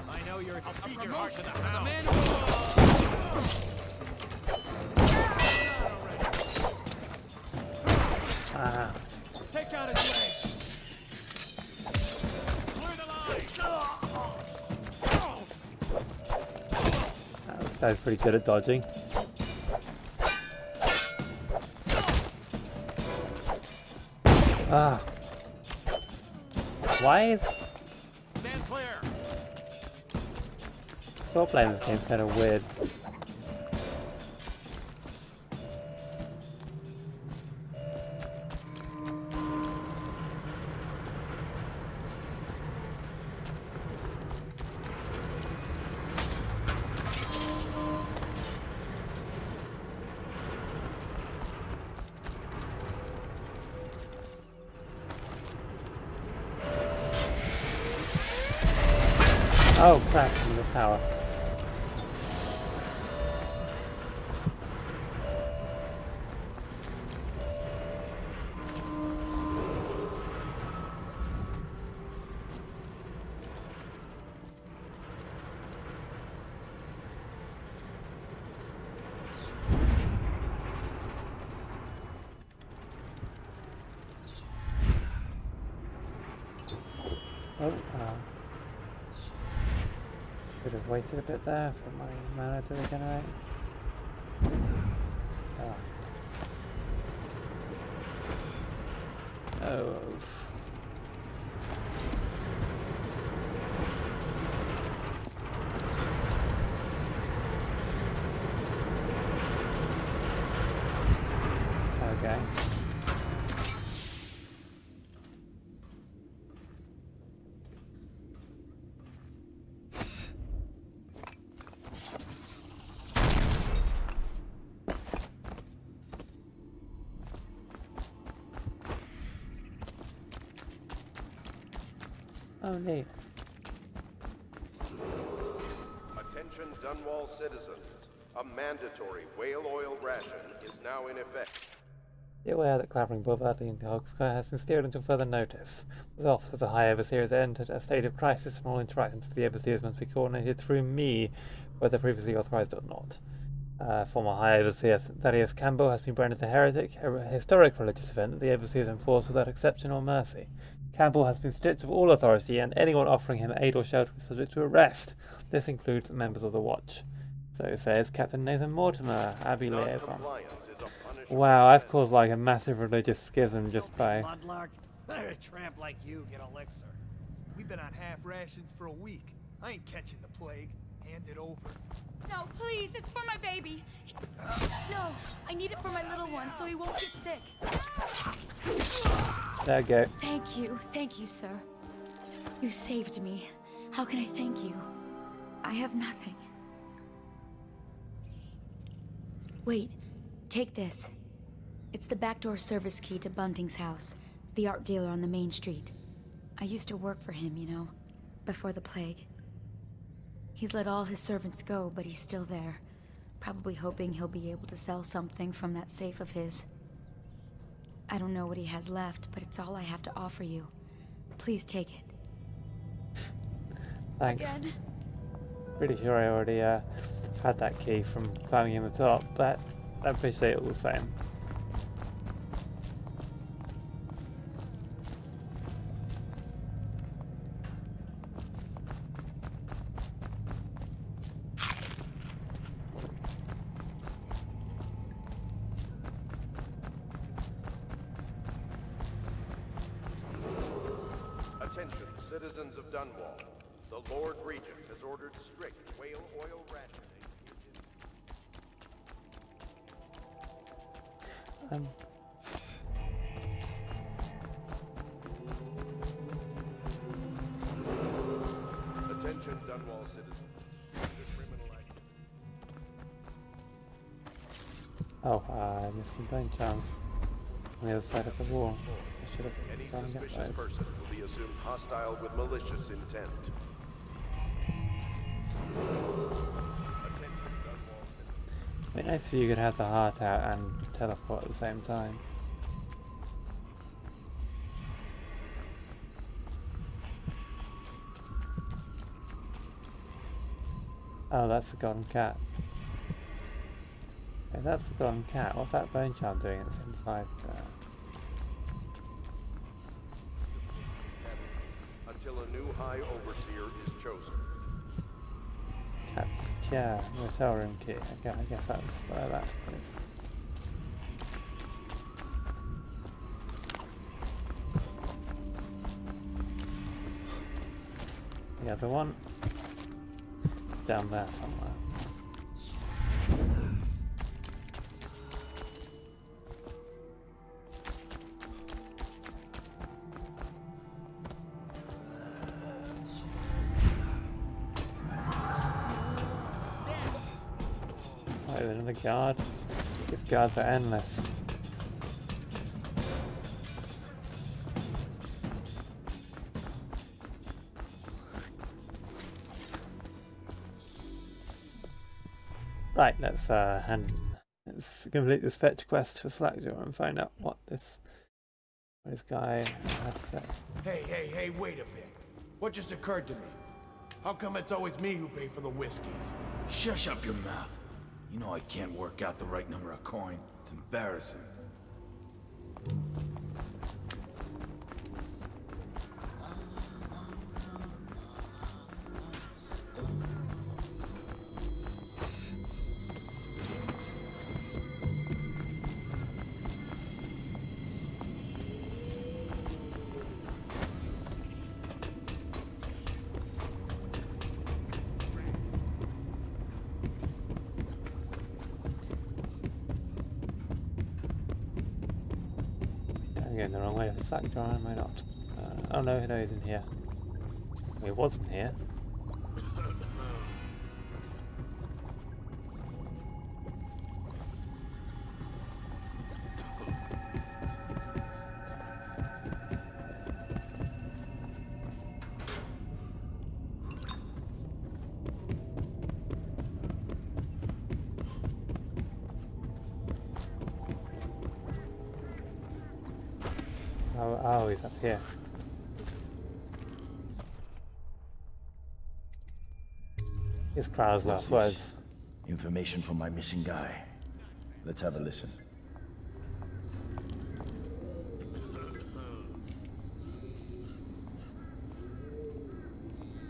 Speaker 14: I know you're. I'll beat your heart to the house.
Speaker 1: Ah.
Speaker 14: Take out his leg. Clear the line.
Speaker 1: This guy's pretty good at dodging. Ah. Why is...
Speaker 14: Stand clear.
Speaker 1: Sword playing this game's kind of weird. Oh crap, in this tower. Oh, should have waited a bit there for my mana to regenerate. Oh. Okay. Oh, neat.
Speaker 4: Attention Dunwall citizens. A mandatory whale oil ration is now in effect.
Speaker 1: Be aware that clamouring above Adley Hogsky has been steered until further notice. The office of the High Overseer has entered a state of crisis, and all interactions with the Overseers must be coordinated through me, whether previously authorised or not. Former High Overseer Thaddeus Campbell has been branded a heretic, a historic religious event that the Overseers enforce without exception or mercy. Campbell has been stripped of all authority, and anyone offering him aid or shelter is subject to arrest. This includes members of the Watch. So says Captain Nathan Mortimer, Abbey Liaison. Wow, I've caused like a massive religious schism just by...
Speaker 18: Mudlark, let a tramp like you get elixir.
Speaker 14: We've been on half rations for a week. I ain't catching the plague. Hand it over.
Speaker 11: No, please, it's for my baby. No, I need it for my little one so he won't get sick.
Speaker 1: There we go.
Speaker 11: Thank you, sir. You saved me. How can I thank you? I have nothing. Wait, take this. It's the backdoor service key to Bunting's house, the art dealer on the main street. I used to work for him, you know, before the plague. He's let all his servants go, but he's still there, probably hoping he'll be able to sell something from that safe of his. I don't know what he has left, but it's all I have to offer you. Please take it.
Speaker 1: Thanks.
Speaker 11: Again?
Speaker 1: Pretty sure I already had that key from climbing in the top, but I appreciate it all the same.
Speaker 4: Attention, citizens of Dunwall. The Lord Regent has ordered strict whale oil rationing. Attention, Dunwall citizens.
Speaker 1: Oh, I missed some bone charms on the other side of the wall. I should have
Speaker 4: Any
Speaker 1: gone and got
Speaker 4: suspicious
Speaker 1: those.
Speaker 4: person will be assumed hostile with malicious intent.
Speaker 1: It'd be nice if you could have the heart out and teleport at the same time. Oh, that's the golden cat. Okay, that's the golden cat. What's that bone charm doing? It's inside there.
Speaker 4: Until a new High Overseer is chosen.
Speaker 1: Yeah, hotel room key. Okay, I guess that's where that is. The other one down there somewhere. Oh, another guard. These guards are endless. Right, let's complete this fetch quest for Slackjaw and find out what this guy had to say.
Speaker 14: Hey, wait a bit. What just occurred to me? How come it's always me who pay for the whiskeys?
Speaker 19: Shush up your mouth. You know I can't work out the right number of coin. It's embarrassing.
Speaker 1: I'm going the wrong way. Slackjaw, am I not? Oh no, he's in here. He wasn't here. Oh, he's up here. His crowd's last words.
Speaker 15: Information from my missing guy. Let's have a listen.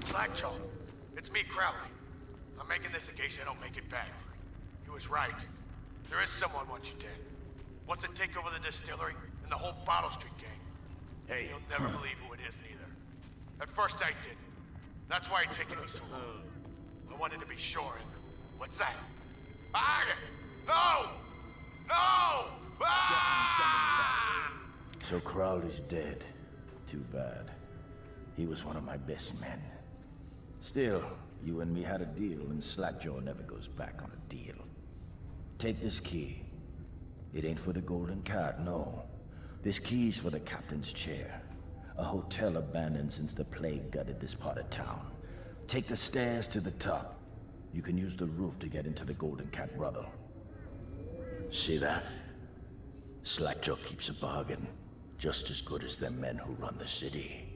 Speaker 20: Slackjaw, it's me, Crowley. I'm making this in case I don't make it back. He was right. There is someone wants you dead. Wants to take over the distillery and the whole Bottle Street gang. Hey, you'll never believe who it is neither. At first I did. That's why it's taken me so long. I wanted to be sure. And what's that? Ah! No! No! Ah!
Speaker 15: So Crowley's dead. Too bad. He was one of my best men. Still, you and me had a deal, and Slackjaw never goes back on a deal. Take this key. It ain't for the Golden Cat, no. This key's for the captain's chair. A hotel abandoned since the plague gutted this part of town. Take the stairs to the top. You can use the roof to get into the Golden Cat brothel. See that? Slackjaw keeps a bargain. Just as good as the men who run the city.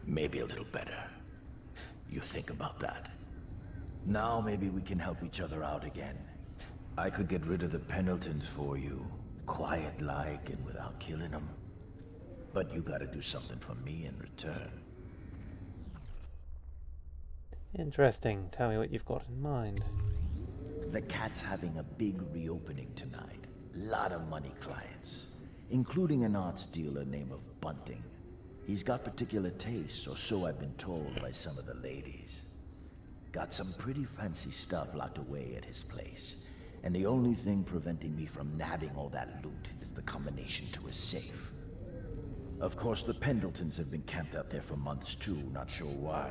Speaker 15: Maybe a little better. You think about that. Now maybe we can help each other out again. I could get rid of the Pendletons for you. Quiet-like and without killing them. But you gotta do something for me in return.
Speaker 1: Interesting. Tell me what you've got in mind.
Speaker 15: The Cat's having a big reopening tonight. Lot of money clients. Including an arts dealer named of Bunting. He's got particular tastes, or so I've been told by some of the ladies. Got some pretty fancy stuff locked away at his place. And the only thing preventing me from nabbing all that loot is the combination to his safe. Of course, the Pendletons have been camped out there for months too, not sure why.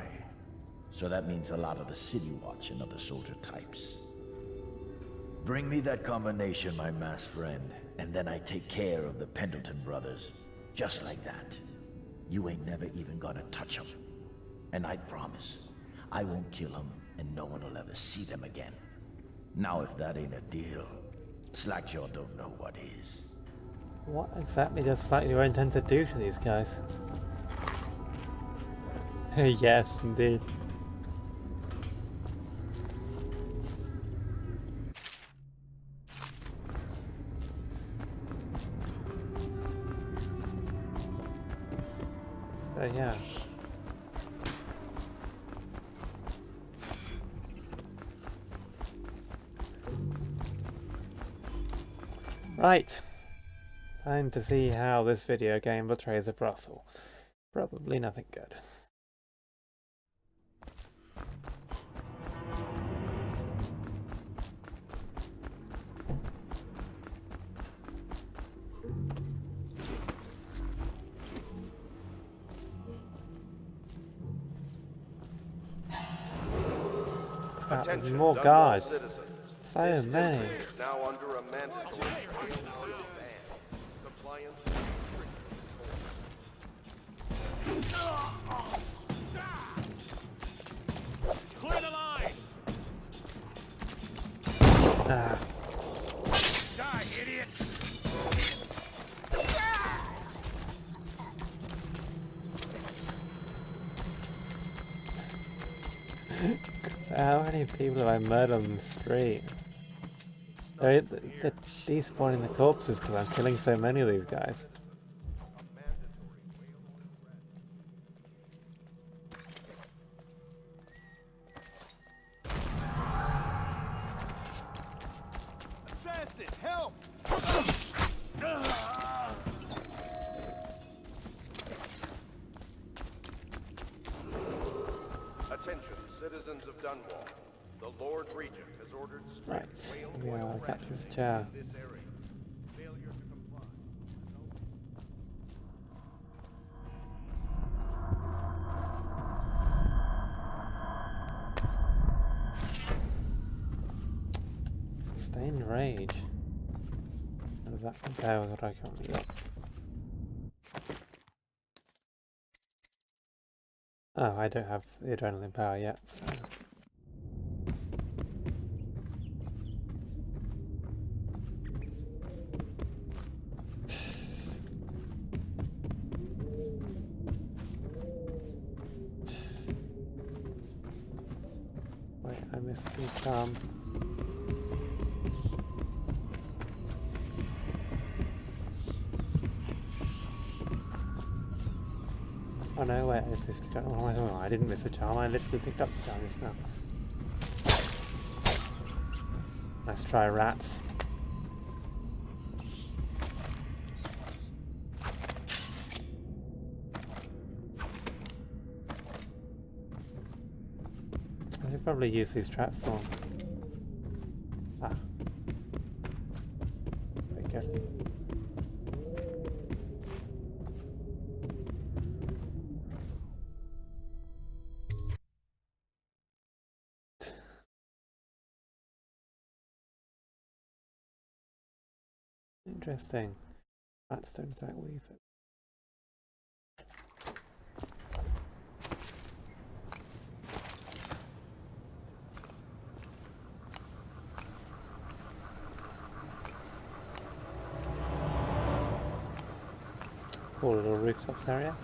Speaker 15: So that means a lot of the City Watch and other soldier types. Bring me that combination, my masked friend, and then I take care of the Pendleton brothers. Just like that. You ain't never even gonna touch them. And I promise, I won't kill them, and no one will ever see them again. Now if that ain't a deal, Slackjaw don't know what is.
Speaker 1: What exactly does Slackjaw intend to do to these guys? Yes, indeed. Yeah. Right. Time to see how this video game portrays a brothel. Probably nothing good.
Speaker 4: Attention,
Speaker 1: more
Speaker 4: Dunwall
Speaker 1: guards.
Speaker 4: citizens.
Speaker 1: So
Speaker 4: This
Speaker 1: many.
Speaker 4: district is now under a mandatory ban. Compliance
Speaker 14: Clear the line!
Speaker 1: Ah.
Speaker 14: Die, idiot!
Speaker 1: How many people have I murdered on the street? They're despawning the corpses because I'm killing so many of these guys.
Speaker 14: Assassin, help!
Speaker 4: Attention, citizens of Dunwall. The Lord Regent has ordered
Speaker 1: Right, we are Captain's chair.
Speaker 4: this area. Failure to comply.
Speaker 1: Main rage. How does that compare with what I currently got? Oh, I don't have the adrenaline power yet, so... Wait, I missed the charm. Oh no, wait, I missed the charm. What am I talking about? I didn't miss the charm, I literally picked up the charm just now. Let's try rats. I should probably use these traps more. Ah. Very good. Interesting. Rats don't attack weave. Cool little rooftop area.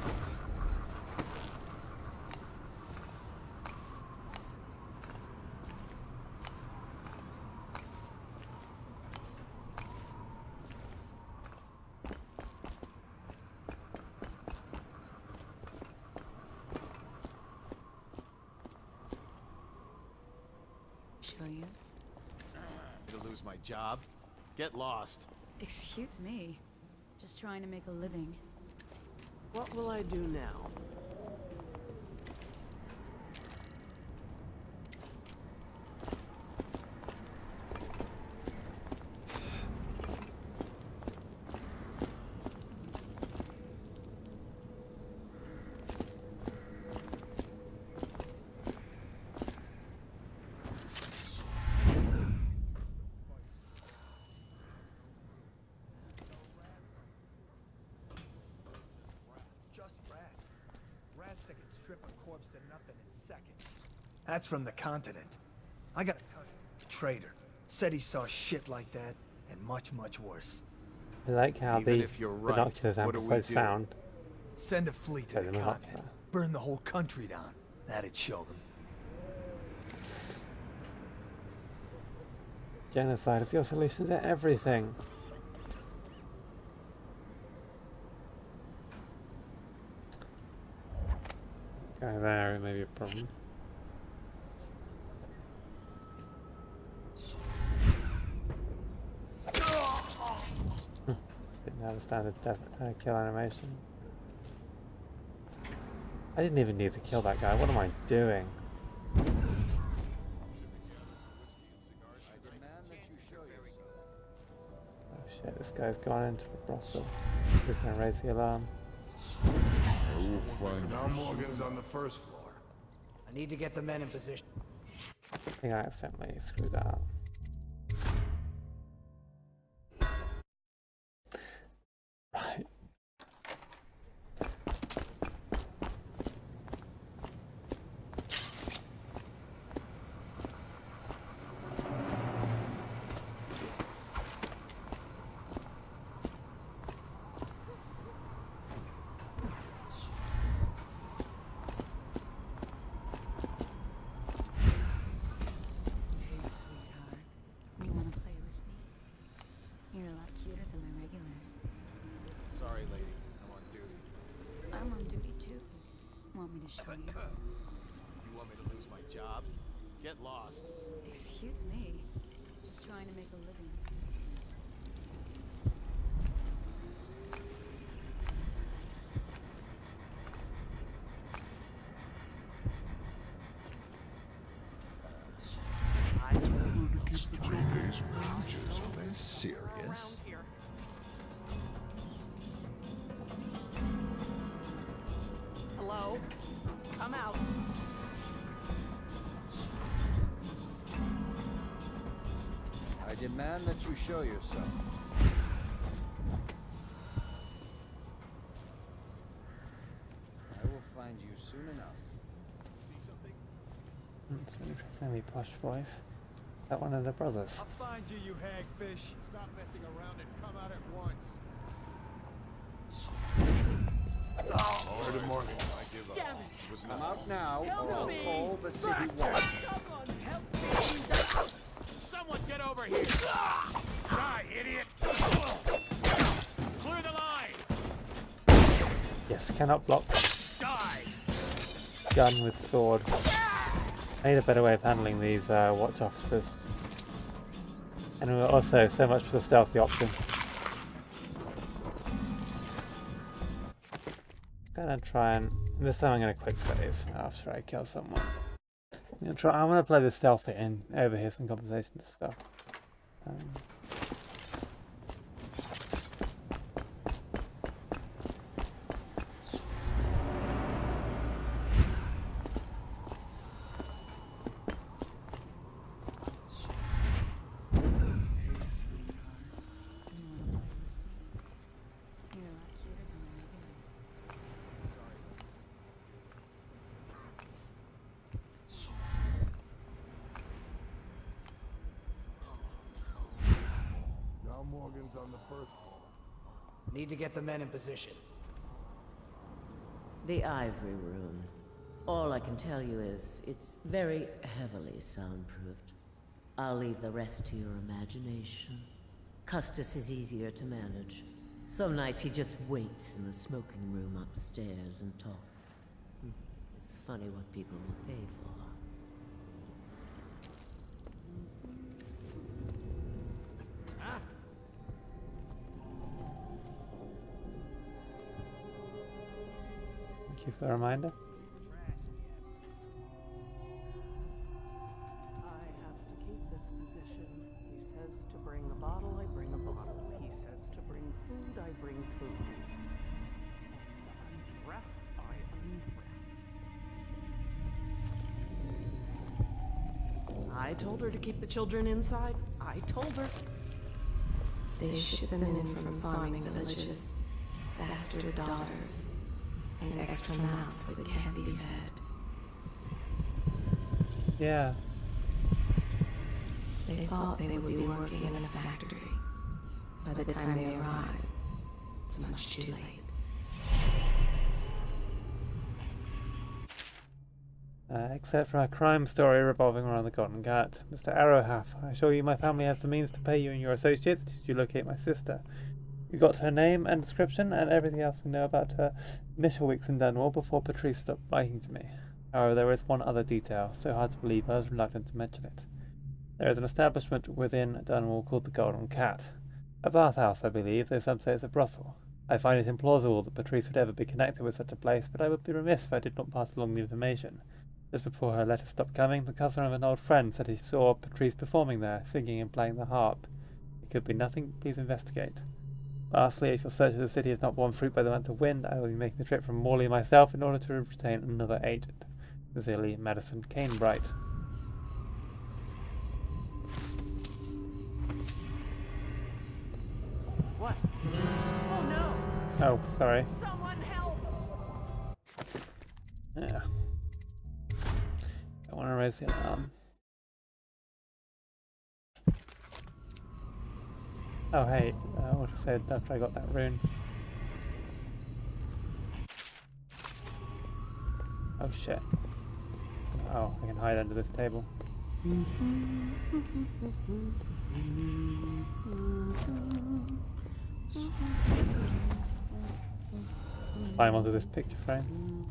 Speaker 11: Show you?
Speaker 14: To lose my job? Get lost.
Speaker 11: Excuse me. Just trying to make a living.
Speaker 13: What will I do now?
Speaker 18: That's from the continent. I got a cousin, a trader. Said he saw shit like that, and much, much worse.
Speaker 1: I like how
Speaker 14: Even
Speaker 1: the
Speaker 14: if you're right,
Speaker 1: binoculars
Speaker 14: what do we
Speaker 1: amplify
Speaker 14: do?
Speaker 1: sound.
Speaker 18: Send a fleet to
Speaker 1: So
Speaker 18: the
Speaker 1: the
Speaker 18: continent.
Speaker 1: binocular.
Speaker 18: Burn the whole country down. That'd show them.
Speaker 1: Genocide is your solution to everything. Guy there, it may be a problem. Didn't have a standard kill animation. I didn't even need to kill that guy. What am I doing? Oh shit, this guy's gone into the brothel. We're gonna raise the alarm.
Speaker 19: Now Morgan's on the first floor.
Speaker 17: I need to get the men in position.
Speaker 1: I think I accidentally screwed that up. Right.
Speaker 11: You want to play with me? You're a lot cuter than my regulars.
Speaker 14: Sorry, lady. I'm on duty.
Speaker 11: I'm on duty too. Want me to show you?
Speaker 14: You want me to lose my job? Get lost.
Speaker 11: Excuse me. Just trying to make a living.
Speaker 19: I told her to keep the Joe's wages. Are they serious?
Speaker 13: Hello? Come out.
Speaker 17: I demand
Speaker 2: demand that you show yourself. I will find you soon enough. See something?
Speaker 1: That's an interestingly posh voice. Is that one of the brothers?
Speaker 18: I'll find you, you hagfish.
Speaker 4: Stop messing around and come out at once.
Speaker 16: Pardon morning, I give up.
Speaker 17: Damn it.
Speaker 16: Was
Speaker 2: Come
Speaker 16: not.
Speaker 2: out now,
Speaker 17: Help
Speaker 2: or I'll
Speaker 17: me!
Speaker 2: call the city
Speaker 17: Bastard!
Speaker 2: watch.
Speaker 17: Someone help me!
Speaker 14: Someone get over here! Die, idiot! Clear the line!
Speaker 1: Yes, cannot block.
Speaker 14: Die!
Speaker 1: Gun with sword. I need a better way of handling these watch officers. And also, so much for the stealthy option. Gonna try and this time I'm gonna quick save after I kill someone. I'm gonna play the stealthy and overhear some conversations and stuff.
Speaker 16: John Morgan's on the first floor.
Speaker 17: Need to get the men in position.
Speaker 21: The Ivory Room. All I can tell you is it's very heavily soundproofed. I'll leave the rest to your imagination. Custis is easier to manage. Some nights he just waits in the smoking room upstairs and talks. It's funny what people will pay for.
Speaker 1: Thank you for the reminder.
Speaker 13: I have to keep this position. He says to bring a bottle, I bring a bottle. He says to bring food, I bring food. Undress, I undress. I told her to keep the children inside. I told her.
Speaker 8: They ship them in from farming villages, bastard daughters, and extra mouths that can't be fed.
Speaker 1: Yeah.
Speaker 8: They thought they would be working in a factory. By the time they arrive, it's much too late.
Speaker 1: Except for a crime story revolving around the Golden Cat. Mr. Arrowhaft, I assure you my family has the means to pay you and your associates. Did you locate my sister? We got her name and description and everything else we know about her initial weeks in Dunwall before Patrice stopped writing to me. However, there is one other detail, so hard to believe I was reluctant to mention it. There is an establishment within Dunwall called the Golden Cat. A bathhouse, I believe, though some say it's a brothel. I find it implausible that Patrice would ever be connected with such a place, but I would be remiss if I did not pass along the information. Just before her letter stopped coming, the cousin of an old friend said he saw Patrice performing there, singing and playing the harp. It could be nothing, please investigate. Lastly, if your search of the city is not borne fruit by the month of wind, I will be making the trip from Morley myself in order to retain another agent. Sincerely, Madison Canebright.
Speaker 13: What? Oh no!
Speaker 1: Oh, sorry.
Speaker 13: Someone help!
Speaker 1: Yeah. I want to raise the alarm. Oh hey, what I said after I got that rune. Oh shit. Oh, I can hide under this table. Climb onto this picture frame.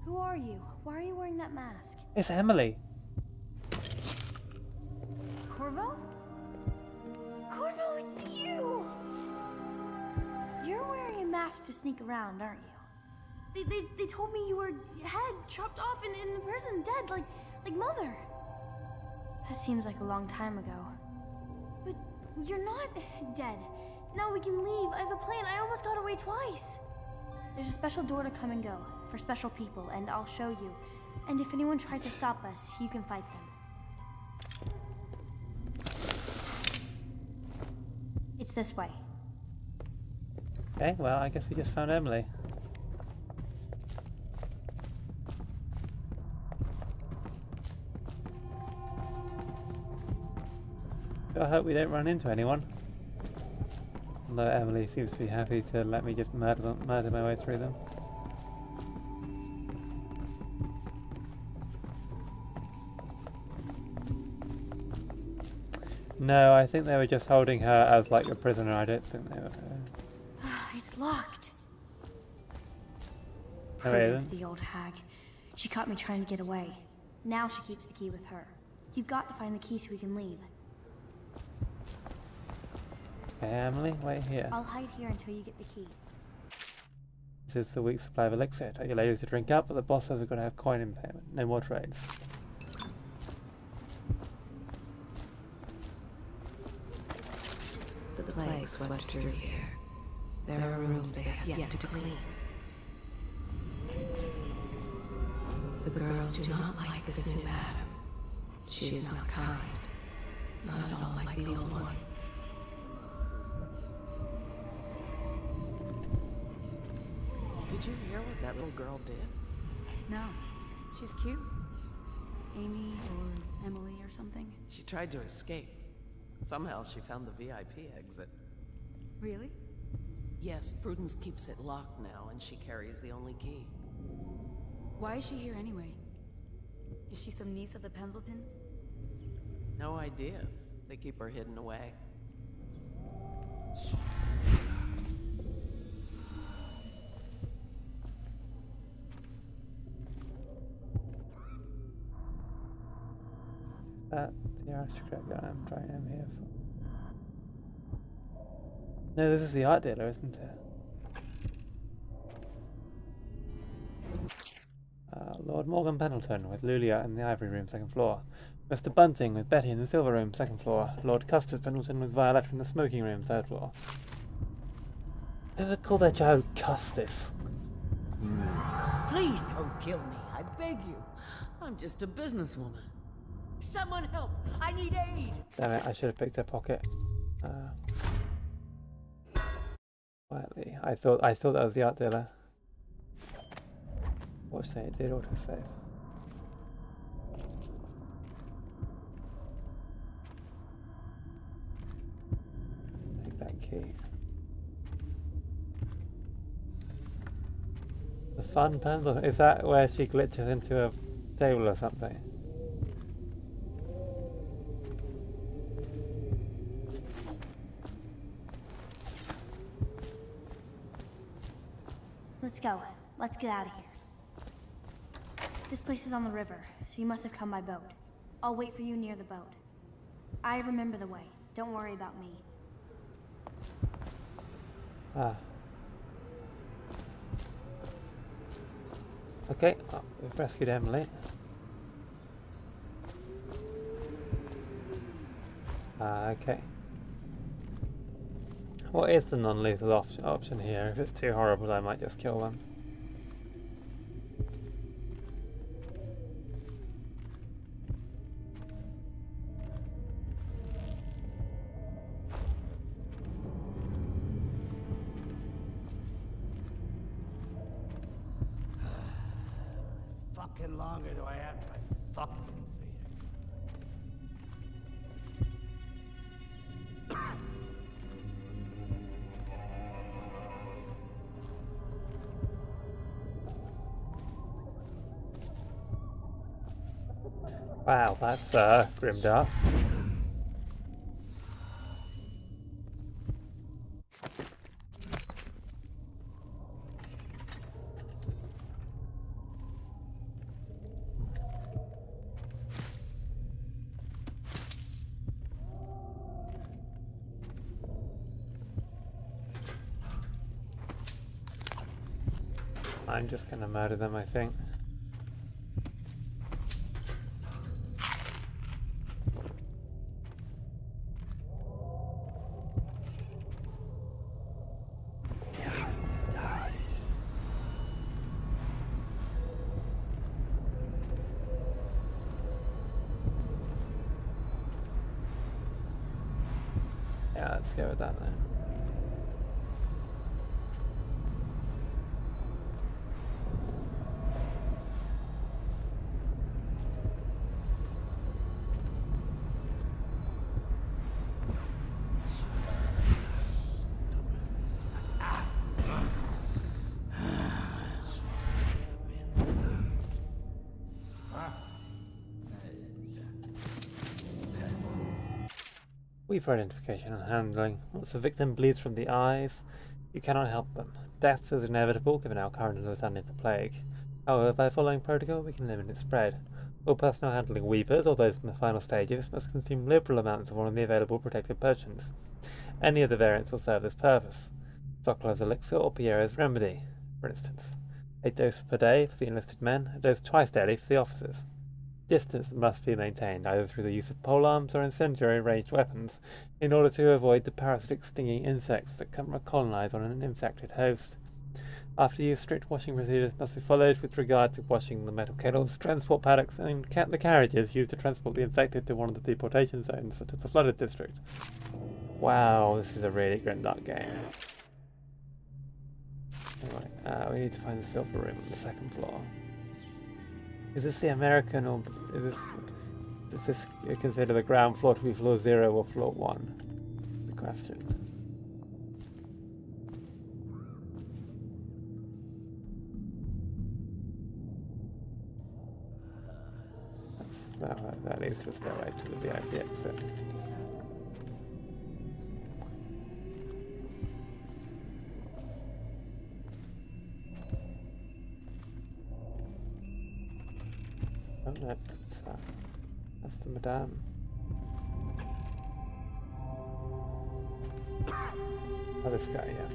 Speaker 22: Who are you? Why are you wearing that mask?
Speaker 1: It's Emily.
Speaker 22: Corvo? Corvo, it's you! You're wearing a mask to sneak around, aren't you? They told me you were head chopped off in the prison, dead, like Mother. That seems like a long time ago. But you're not dead. Now we can leave. I have a plan. I almost got away twice. There's a special door to come and go. for special people, and I'll show you. And if anyone tries to stop us, you can fight them. It's this way.
Speaker 1: Okay, well, I guess we just found Emily. I hope we don't run into anyone. Although Emily seems to be happy to let me just murder my way through them. No, I think they were just holding her as like a prisoner. I don't think they were.
Speaker 22: It's locked.
Speaker 1: Oh, wait,
Speaker 22: Prudence, the old hag. She caught me trying to get away. Now she keeps the key with her. You've got to find the key so we can leave.
Speaker 1: Okay, Emily, wait here.
Speaker 22: I'll hide here until you get the key.
Speaker 1: This is the week's supply of elixir. Tell your ladies to drink up, but the boss says we've got to have coin in payment. No more trades.
Speaker 8: The plague swept through here. There are rooms they have yet to clean. The girls do not like this new madam. She is not kind. Not at all like the old one.
Speaker 13: Did you hear what that little girl did?
Speaker 5: No. She's cute. Amy or Emily or something.
Speaker 13: She tried to escape. Somehow she found the VIP exit.
Speaker 5: Really?
Speaker 13: Yes, Prudence keeps it locked now, and she carries the only key.
Speaker 5: Why is she here anyway? Is she some niece of the Pendletons?
Speaker 13: No idea. They keep her hidden away.
Speaker 1: That the aristocrat guy I'm here for. No, this is the art dealer, isn't it? Lord Morgan Pendleton with Lulia in the ivory room, second floor. Mr. Bunting with Betty in the silver room, second floor. Lord Custis Pendleton with Violet in the smoking room, third floor. Who would call their child Custis?
Speaker 21: Please don't kill me, I beg you. I'm just a businesswoman. Someone help! I need aid!
Speaker 1: Damn it, I should have picked her pocket. Quietly. I thought that was the art dealer. What's that? It did autosave. Take that key. The fun pendulum. Is that where she glitches into a table or something?
Speaker 22: Let's go. Let's get out of here. This place is on the river, so you must have come by boat. I'll wait for you near the boat. I remember the way. Don't worry about me.
Speaker 1: Ah. Okay, we've rescued Emily. Okay. What is the non-lethal option here? If it's too horrible, I might just kill them.
Speaker 7: Fucking longer do I have my fucking
Speaker 1: Wow, that's grimdark. I'm just gonna murder them, I think. let's go with that then. Weaver identification and handling. Once the victim bleeds from the eyes, you cannot help them. Death is inevitable given our current understanding of the plague. However, by following protocol, we can limit its spread. All personnel handling Weavers, or those in the final stages, must consume liberal amounts of one of the available protective potions. Any of the variants will serve this purpose. Sokolo's Elixir or Piero's Remedy, for instance. A dose per day for the enlisted men, a dose twice daily for the officers. Distance must be maintained either through the use of polearms or incendiary ranged weapons in order to avoid the parasitic stinging insects that can colonize on an infected host. After use, strict washing procedures must be followed with regard to washing the metal kettles, transport paddocks, and the carriages used to transport the infected to one of the deportation zones, such as the flooded district. Wow, this is a really grimdark game. Anyway, we need to find the silver room on the second floor. Is this the American, or does this consider the ground floor to be floor 0 or floor 1? The question. That leads to the stairway to the VIP exit. Oh no, that's the Madame. Oh, this guy, yeah.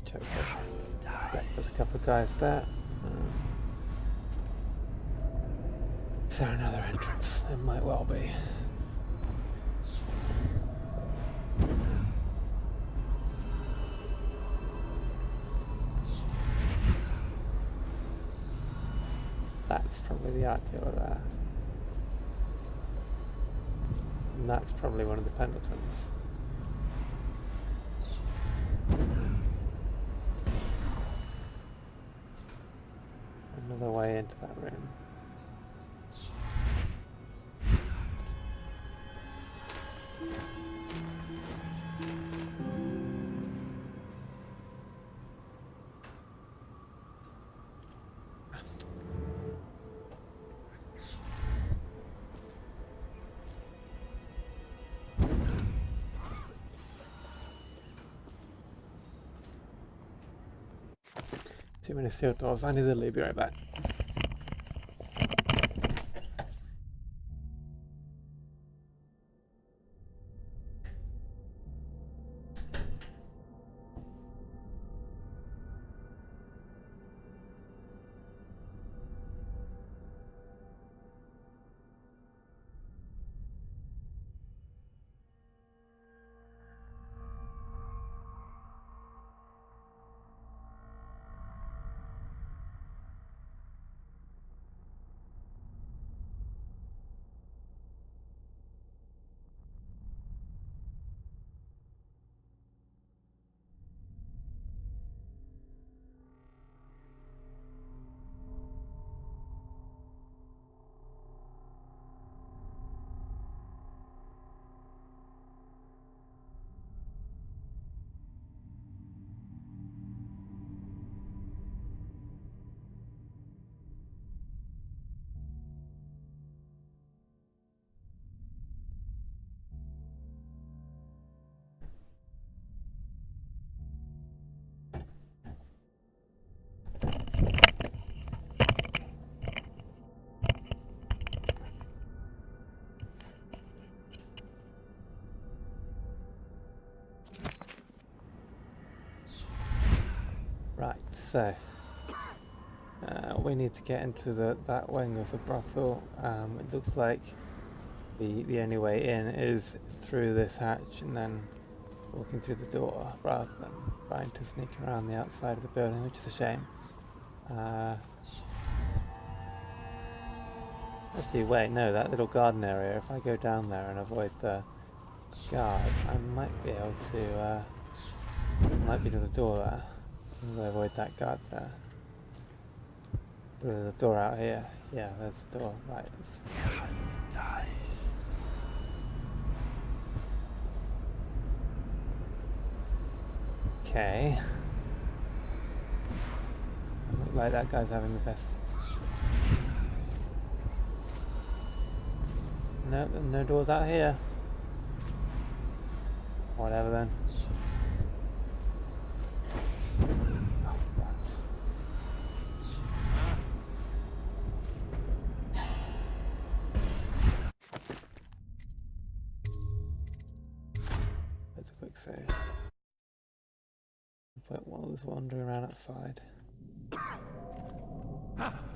Speaker 1: Check that. There's a couple of guys there. Is there another entrance? It might well be. That's probably the art dealer there. And that's probably one of the Pendletons. Another way into that room. Too many sealed doors. I need to leave. Be right back. Right, so we need to get into that wing of the brothel. It looks like the only way in is through this hatch and then walking through the door rather than trying to sneak around the outside of the building, which is a shame. Actually, wait, no, that little garden area, if I go down there and avoid the guard, I might be able to, might be to the door there. I'm going to avoid that guard there. There's a door out here. Yeah, there's the door. Right. It's nice. Okay. Look like that guy's having the best. No, no doors out here. Whatever then. That's a quick save. But while I was wandering around outside.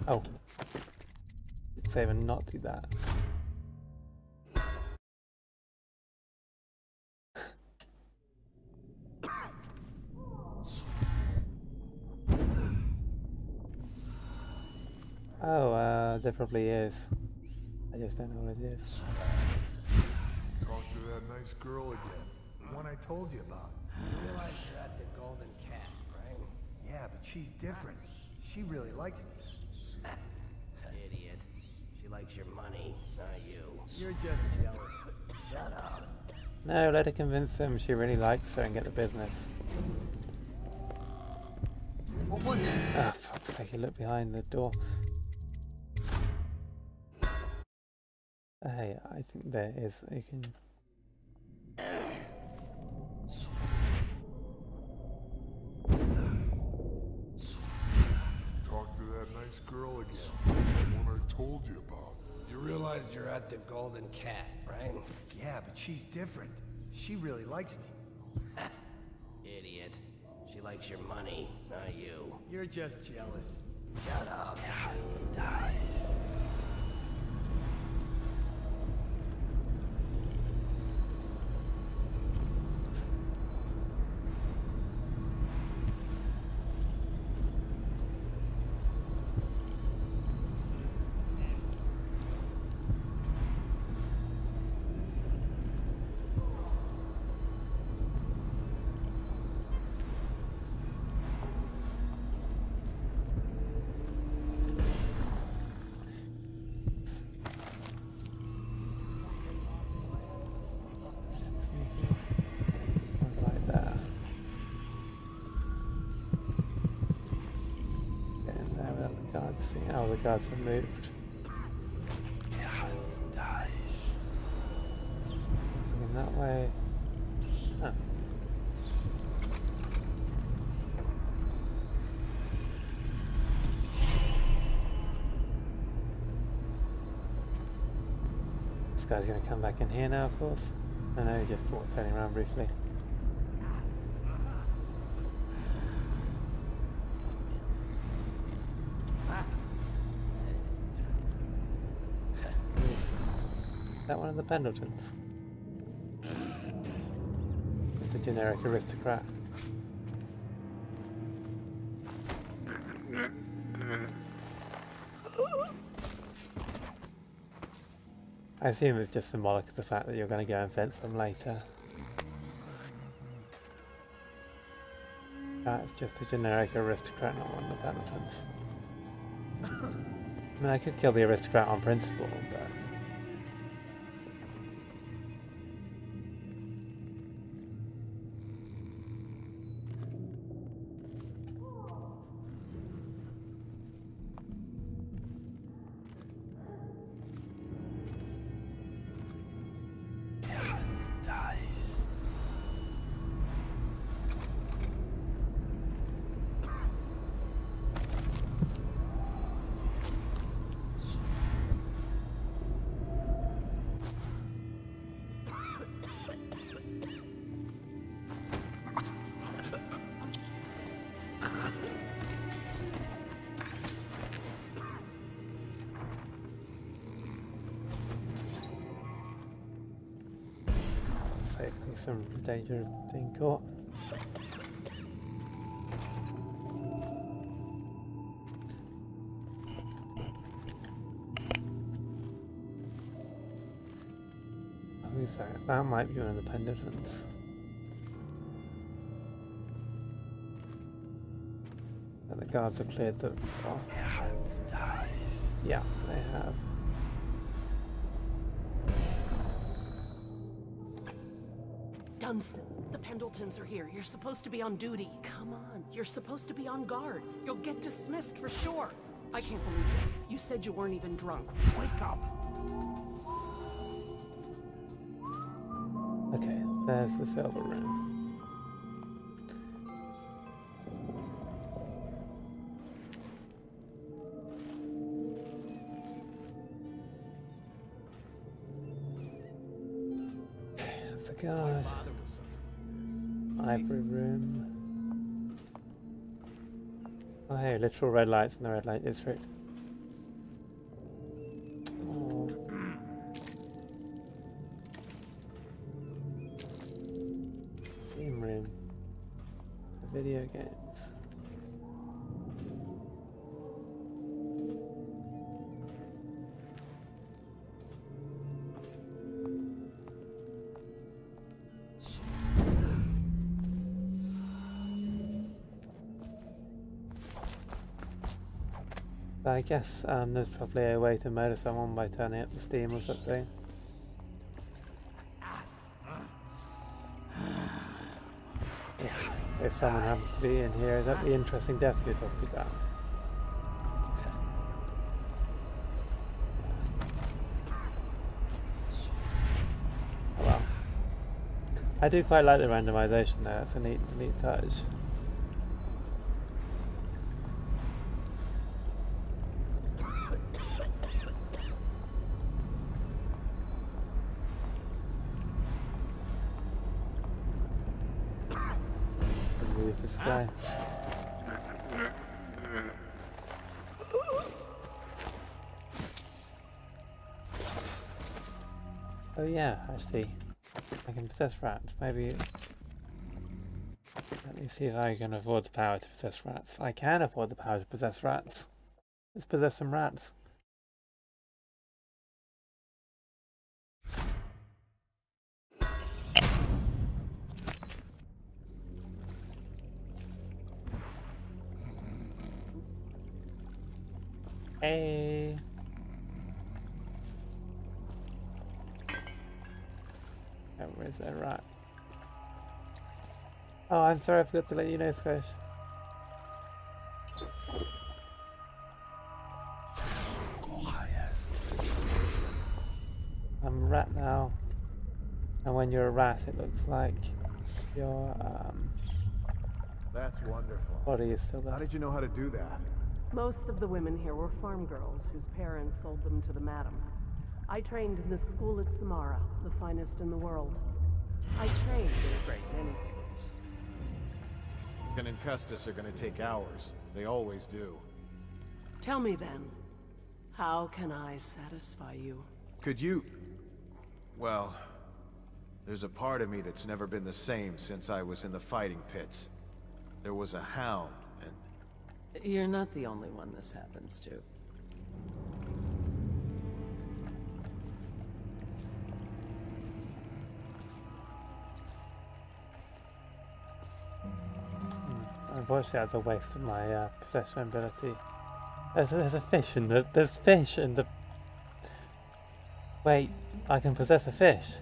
Speaker 1: Oh. Quick save and not do that. Oh, there probably is. I just don't know what it is.
Speaker 16: Talk to that nice girl again. The one I told you about.
Speaker 17: You realize you're at the Golden Cat, right?
Speaker 18: Yeah, but she's different. She really likes me.
Speaker 17: Idiot. She likes your money, not you.
Speaker 18: You're just jealous.
Speaker 17: Shut up.
Speaker 1: No, let her convince him she really likes her and get the business.
Speaker 17: What was it?
Speaker 1: Ah, fuck's sake, you look behind the door. Hey, I think there is. You can.
Speaker 16: Talk to that nice girl again. The one I told you about.
Speaker 17: You realize you're at the Golden Cat, right?
Speaker 18: Yeah, but she's different. She really likes me.
Speaker 17: Idiot. She likes your money, not you.
Speaker 18: You're just jealous.
Speaker 17: Shut up.
Speaker 1: It's nice. Oh, the guards have moved. Yeah, it's nice. Looking that way. Huh. This guy's going to come back in here now, of course. I know he just thought turning around briefly. Is that one of the Pendletons? Just a generic aristocrat. I assume it's just symbolic of the fact that you're going to go and fence them later. That's just a generic aristocrat, not one of the Pendletons. I mean, I could kill the aristocrat on principle, but... some danger of being caught. Who's that? That might be one of the Pendletons. And the guards have cleared the... Oh. Yeah, they have.
Speaker 13: Dunstan, the Pendletons are here. You're supposed to be on duty. Come on, you're supposed to be on guard. You'll get dismissed for sure. I can't believe this. You said you weren't even drunk. Wake up.
Speaker 1: Okay, there's the silver room. Okay, that's the guard. Ivory room. Oh hey, literal red lights in the red light district. Oh. Game room. The video games. I guess there's probably a way to murder someone by turning up the steam or something. If someone happens to be in here, is that the interesting death you're talking about? Oh well. I do quite like the randomization there, it's a neat touch. This guy. Oh yeah, actually, I can possess rats. Maybe. Let me see if I can afford the power to possess rats. I can afford the power to possess rats. Let's possess some rats. Hey. Oh, where's that rat? Oh, I'm sorry, I forgot to let you know, Squish. I'm a rat now. And when you're a rat, it looks like your
Speaker 16: That's wonderful.
Speaker 1: body is still there.
Speaker 16: How did you know how to do that?
Speaker 13: Most of the women here were farm girls whose parents sold them to the madam. I trained in the school at Samara, the finest in the world. I trained in a great many things.
Speaker 2: Morgan and Custis are gonna take hours. They always do.
Speaker 13: Tell me then, how can I satisfy you?
Speaker 2: Could you... Well... There's a part of me that's never been the same since I was in the fighting pits. There was a hound, and...
Speaker 13: You're not the only one this happens to.
Speaker 1: Unfortunately, that's a waste of my possession ability. There's a fish in the... There's fish in the... Wait, I can possess a fish.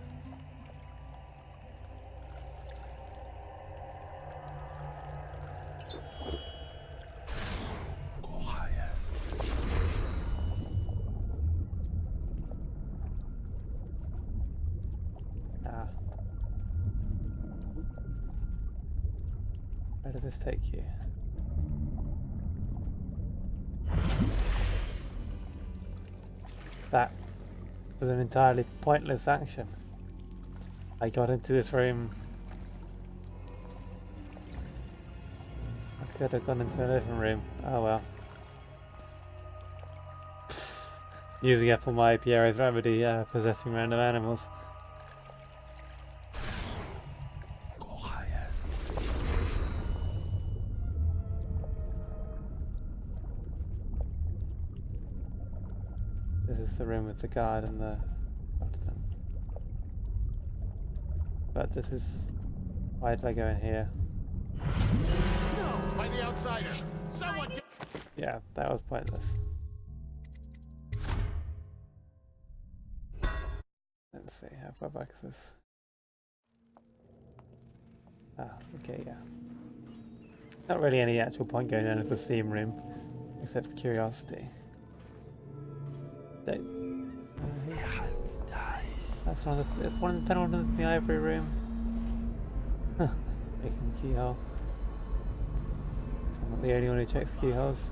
Speaker 1: Where does this take you? That was an entirely pointless action. I got into this room. I could have gone into the living room. Oh well. Using up all my Piero's remedy, possessing random animals. the room with the guard and the Protestant. But this is... Why did I go in here?
Speaker 20: No, by the outsider. Someone get...
Speaker 1: Yeah, that was pointless. Let's see, how far back is this? Ah, okay, yeah. Not really any actual point going into the steam room, except curiosity. That's one of the Pendletons in the ivory room. Huh, making the keyhole. I'm not the only one who checks keyholes.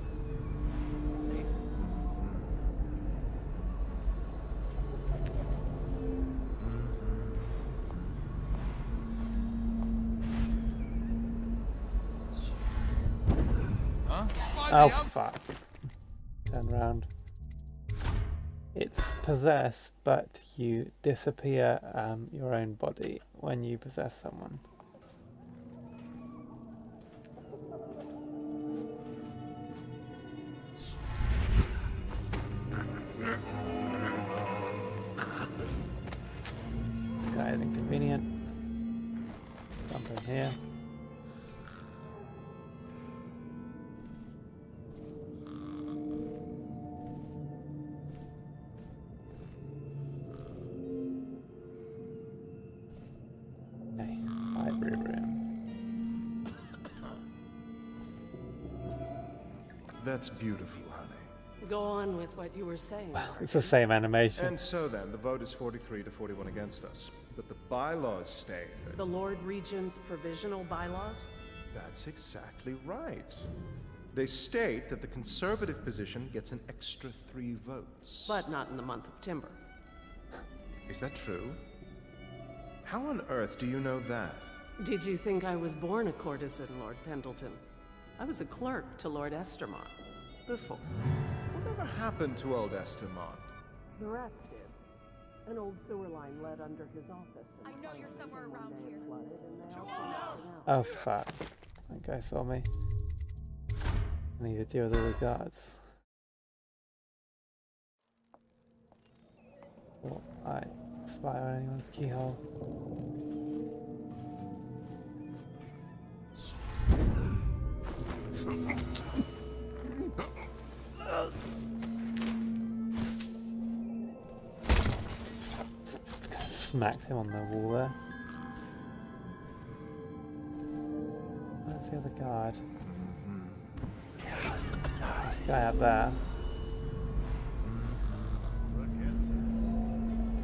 Speaker 1: Oh fuck. Turn around. It's possessed, but you disappear your own body when you possess someone. This guy is inconvenient. Jump in here.
Speaker 10: That's beautiful, honey.
Speaker 13: Go on with what you were saying.
Speaker 1: It's the same animation.
Speaker 10: And so then, the vote is 43 to 41 against us. But the bylaws state that...
Speaker 13: The Lord Regent's provisional bylaws?
Speaker 10: That's exactly right. They state that the conservative position gets an extra 3 votes.
Speaker 13: But not in the month of timber.
Speaker 10: Is that true? How on earth do you know that?
Speaker 13: Did you think I was born a courtesan, Lord Pendleton? I was a clerk to Lord Estermont before.
Speaker 10: Whatever happened to old Estermont?
Speaker 13: The rats did. An old sewer line led under his office. I know you're somewhere around here.
Speaker 1: Oh fuck. That guy saw me. I need to deal with all the guards. Will I spy on anyone's keyhole? Smacked him on the wall there. Where's the other guard? This guy up there.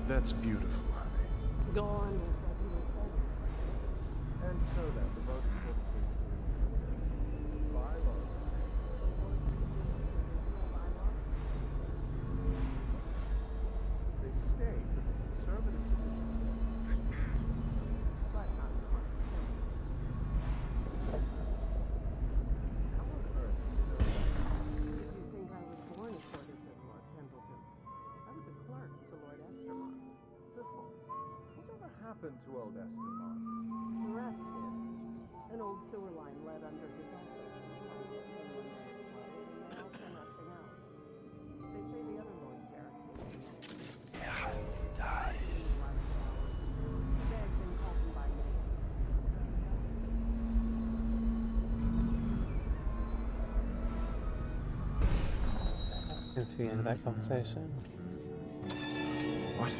Speaker 10: That's beautiful, honey.
Speaker 13: Go on with what you were saying.
Speaker 10: And so then, the vote is 43. The bylaws. They state that the conservative position... But not the month of timber. How on earth do you know that?
Speaker 13: Did you think I was born a courtesan, Lord Pendleton? I was a clerk to Lord Estermont before.
Speaker 10: Whatever happened to old Estermont?
Speaker 13: The rats did. An old sewer line led under his office. They all came nothing else. They say the other Lord Garrett.
Speaker 15: Dice.
Speaker 13: Begged and called him by name.
Speaker 1: Seems to be the end of that conversation.
Speaker 10: What?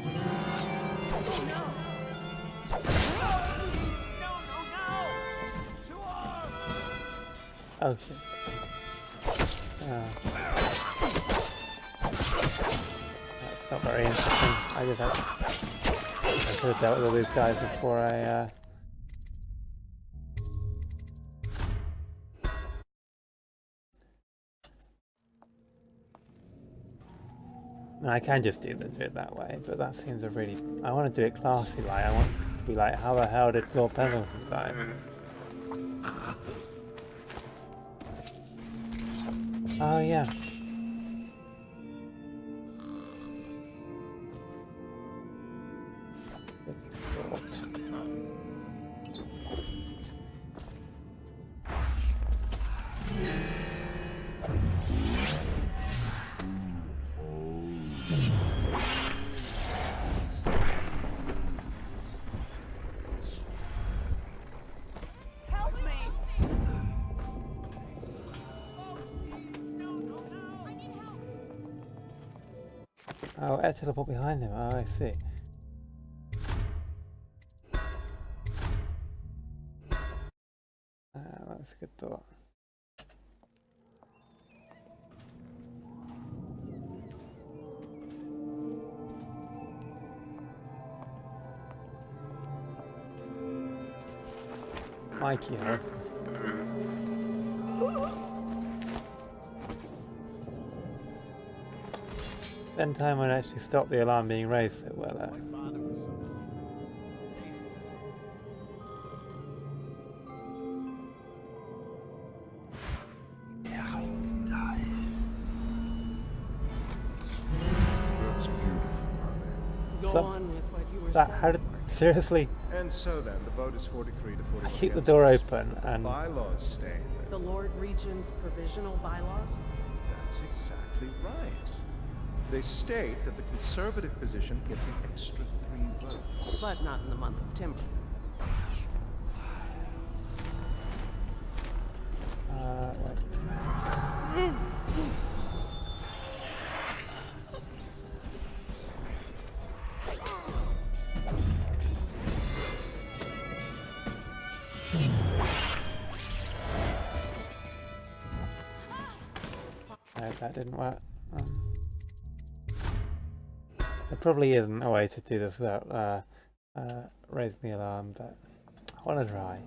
Speaker 1: Oh shit. That's not very interesting. I should have dealt with all these guys before I I can just do it that way, but that seems a really... I want to do it classy, like I want to be like, how the hell did Lord Pendleton die? Oh yeah. Oh, air teleport behind him. Oh, I see. That's a good thought. Mikey, huh? Then time would actually stop the alarm being raised so well.
Speaker 2: That's beautiful, honey.
Speaker 13: Go on with what you were
Speaker 1: That
Speaker 13: saying.
Speaker 1: how did, seriously?
Speaker 2: And so then, the vote is 43 to 41.
Speaker 1: I keep the door open and
Speaker 2: Bylaws state that.
Speaker 13: The Lord Regent's provisional bylaws?
Speaker 2: That's exactly right. They state that the conservative position gets an extra 3 votes.
Speaker 13: But not in the month of timber.
Speaker 1: wait. No, that didn't work. There probably isn't a way to do this without raising the alarm, but I want to try.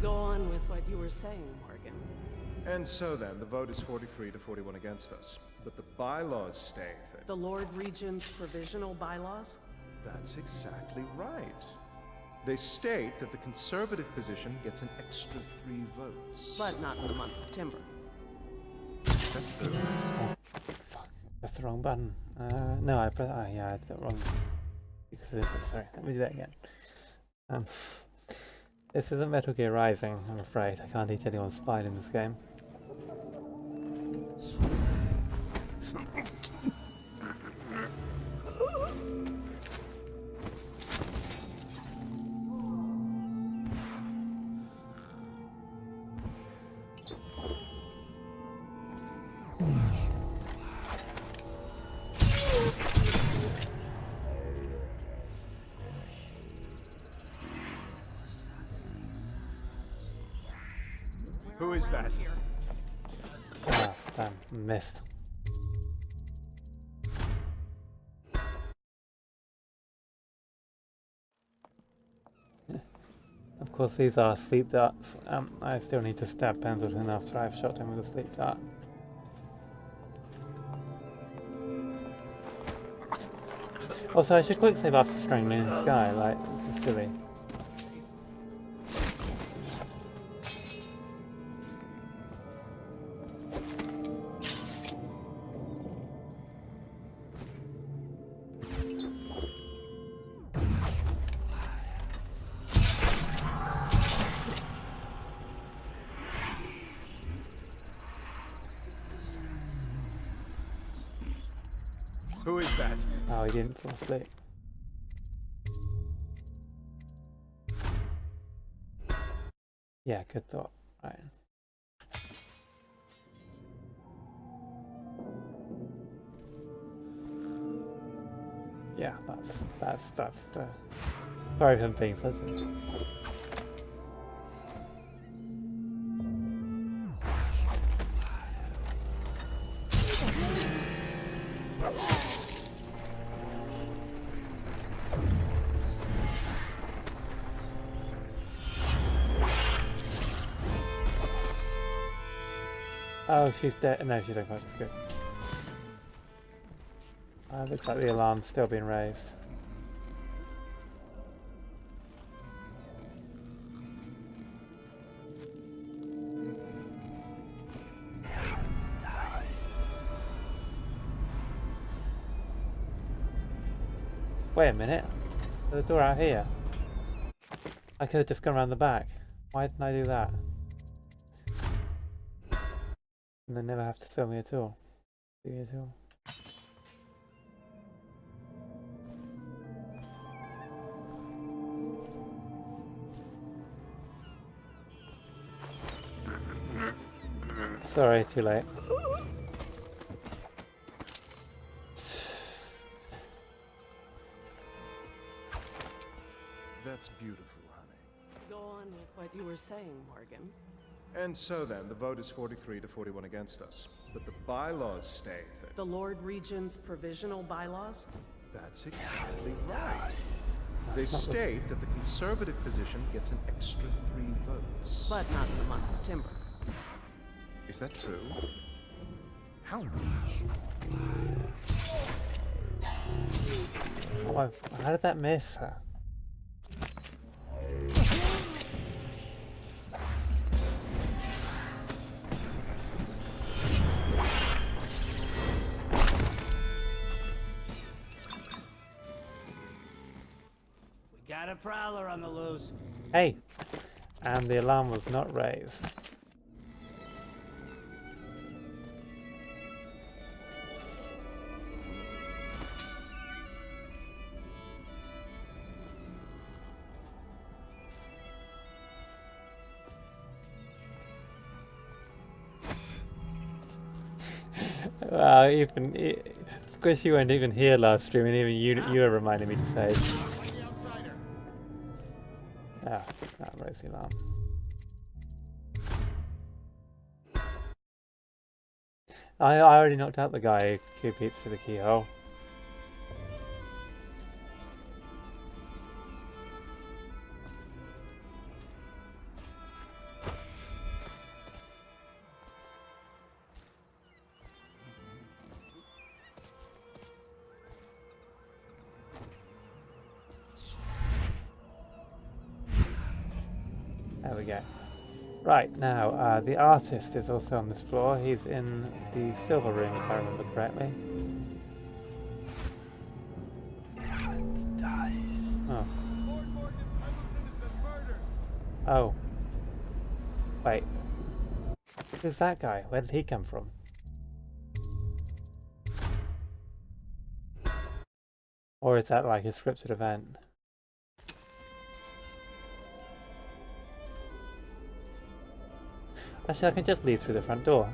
Speaker 13: Go on with what you were saying, Morgan.
Speaker 2: And so then, the vote is 43 to 41 against us. But the bylaws state that.
Speaker 13: The Lord Regent's provisional bylaws?
Speaker 2: That's exactly right. They state that the conservative position gets an extra 3 votes.
Speaker 13: But not in the month of timber.
Speaker 2: That's the.
Speaker 1: Oh, fuck. Pressed the wrong button. No, I pressed. Oh, yeah, I did that wrong. Because of this. Sorry, let me do that again. This isn't Metal Gear Rising, I'm afraid. I can't eat anyone's spine in this game.
Speaker 2: Who is that?
Speaker 1: Ah, damn, missed. Of course, these are sleep darts. I still need to stab Pendleton after I've shot him with a sleep dart. Also, I should quick save after strangling this guy. Like, this is silly.
Speaker 2: Who is that?
Speaker 1: Oh, he didn't fall asleep. Yeah, good thought. Right. Yeah, that's sorry for him being such a. Oh, she's dead. No, she's unconscious. Good. Looks like the alarm's still being raised. Wait a minute. There's a door out here. I could have just gone around the back. Why didn't I do that? And they never have to sell me at all. See me at all. Sorry, too late.
Speaker 2: That's beautiful, honey.
Speaker 13: Go on with what you were saying, Morgan.
Speaker 2: And so then, the vote is 43 to 41 against us. But the bylaws state that...
Speaker 13: The Lord Regent's provisional bylaws?
Speaker 2: That's exactly right. They state that the conservative position gets an extra 3 votes.
Speaker 13: But not in the month of timber.
Speaker 2: Is that true? How much?
Speaker 1: Oh, how did that miss her?
Speaker 7: Got a prowler on the loose.
Speaker 1: Hey! And the alarm was not raised. Wow, even of course you weren't even here last stream, and even you were reminding me to say. Ah, that raised the alarm. I already knocked out the guy who peeped through the keyhole. There we go. Right, now, the artist is also on this floor. He's in the silver room, if I remember correctly. Oh. Oh. Wait. Who's that guy? Where did he come from? Or is that like a scripted event? Actually, I can just leave through the front door.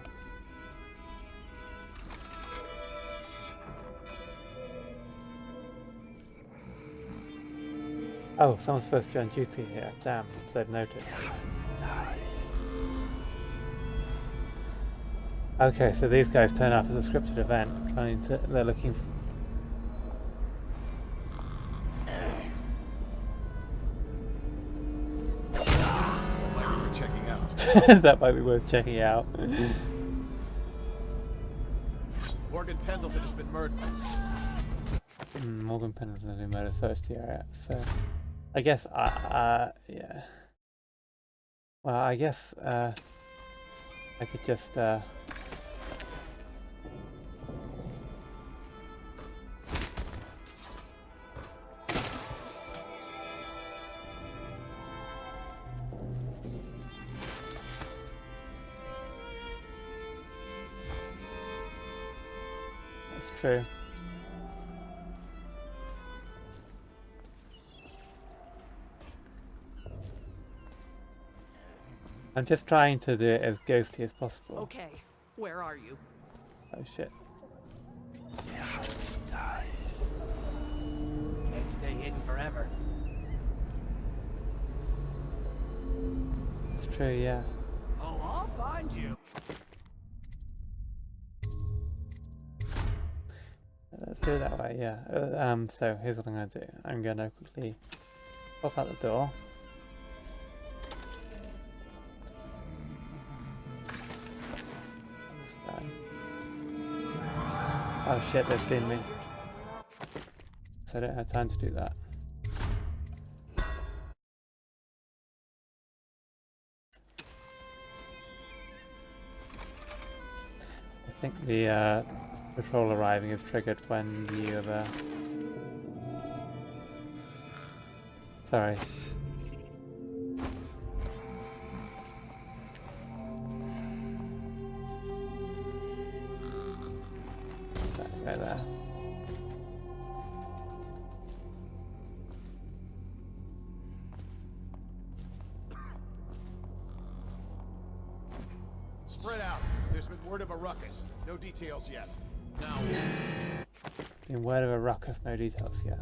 Speaker 1: Oh, someone's supposed to be on duty here. Damn, so they've noticed. Okay, so these guys turn up as a scripted event. They're looking for... That might be worth checking out.
Speaker 2: Morgan Pendleton has been murdered.
Speaker 1: Morgan Pendleton has been murdered, so it's the area. So, I guess, yeah. Well, I guess, I could just, true. I'm just trying to do it as ghosty as possible.
Speaker 13: Okay, where are you?
Speaker 1: Oh shit.
Speaker 7: Nice. Can't stay hidden forever.
Speaker 1: It's true, yeah.
Speaker 7: Oh, I'll find you.
Speaker 1: Let's do it that way, yeah. So here's what I'm going to do. I'm going to quickly pop out the door. This guy. Oh shit, they've seen me. So I don't have time to do that. I think the patrol arriving is triggered when the other Sorry. Right there.
Speaker 20: Spread out. There's been word of a ruckus. No details yet. Now.
Speaker 1: Been word of a ruckus, no details yet.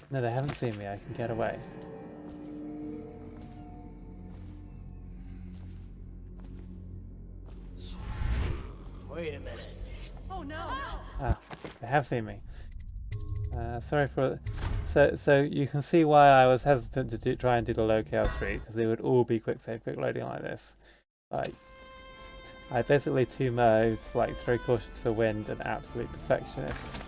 Speaker 1: No, they haven't seen me. I can get away.
Speaker 7: Wait a minute.
Speaker 13: Oh no!
Speaker 1: Ah, they have seen me. Sorry for. So you can see why I was hesitant to try and do the low chaos route, because they would all be quick save, quick loading like this. Like, I basically 2 modes, like throw caution to the wind and absolute perfectionist.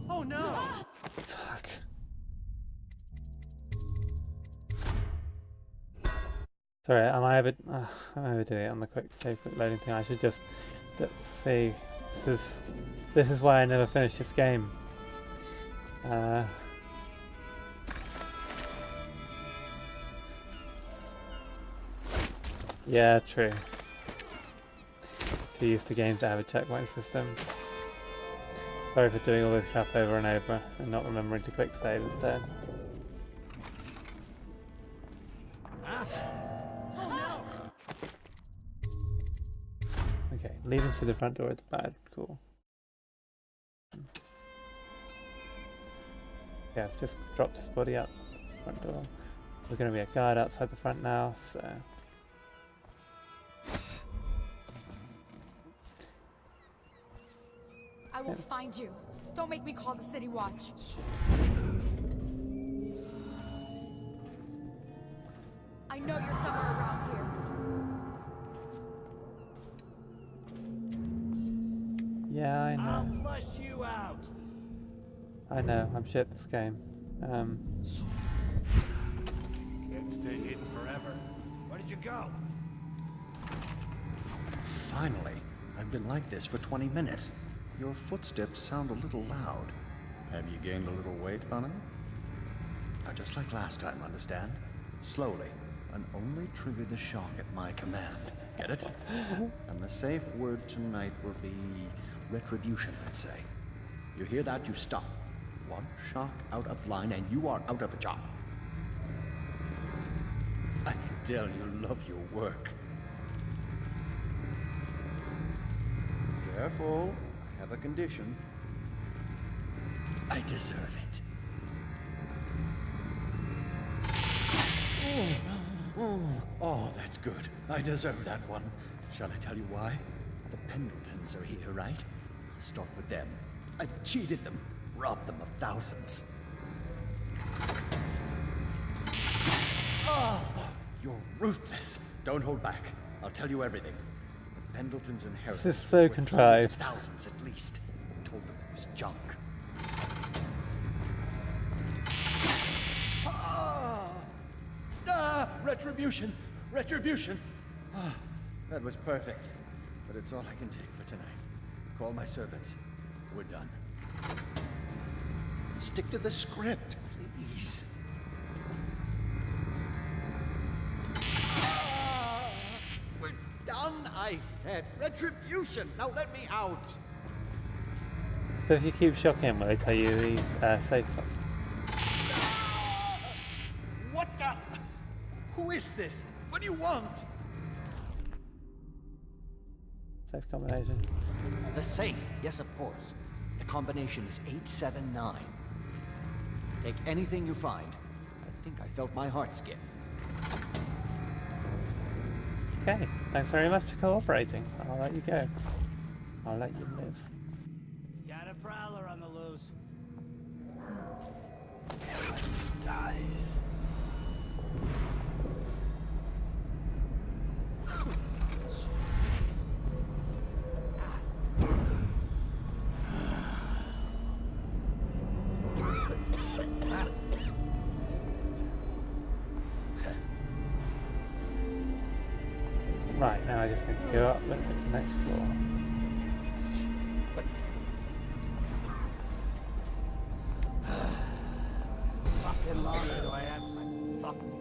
Speaker 13: Oh no!
Speaker 1: Fuck. Sorry, am I I'm overdoing it on the quick save, quick loading thing. I should just, let's see. This is why I never finished this game. Yeah, true. Too used to games that have a checkpoint system. Sorry for doing all this crap over and over and not remembering to quick save instead. Okay, leaving through the front door is bad. Cool. Yeah, I've just dropped his body out the front door. There's going to be a guard outside the front now, so...
Speaker 9: I will find you. Don't make me call the City Watch. I know you're somewhere around here.
Speaker 1: Yeah, I know.
Speaker 7: I'll flush you out.
Speaker 1: I know, I'm shit at this game.
Speaker 14: Can't stay hidden forever.
Speaker 7: Where did you go?
Speaker 2: Finally. I've been like this for 20 minutes. Your footsteps sound a little loud. Have you gained a little weight, honey? Now, just like last time, understand? Slowly, and only trigger the shock at my command. Get it? And the safe word tonight will be retribution, let's say. You hear that? You stop. One shock out of line and you are out of a job. I can tell you love your work. Careful. I have a condition. I deserve it. Oh, that's good. I deserve that one. Shall I tell you why? The Pendletons are here, right? I'll start with them. I've cheated them, robbed them of thousands. Oh, you're ruthless. Don't hold back. I'll tell you everything. The Pendletons inherited.
Speaker 1: This is so contrived.
Speaker 2: Thousands at least. Told them it was junk. Retribution! Retribution! Ah, that was perfect. But it's all I can take for tonight. Call my servants. We're done. Stick to the script, please. We're done, I said. Retribution! Now let me out!
Speaker 1: So if you keep shocking him, will they tell you the safe code?
Speaker 2: What the? Who is this? What do you want?
Speaker 1: Safe combination.
Speaker 12: The safe, yes, of course. The combination is 879. Take anything you find. I think I felt my heart skip.
Speaker 1: Okay, thanks very much for cooperating. I'll let you go. I'll let you live.
Speaker 7: Got a
Speaker 17: prowler on the loose.
Speaker 1: Nice. Right, now I just need to go up and it's the next floor.
Speaker 17: Fucking longer do I have my fucking...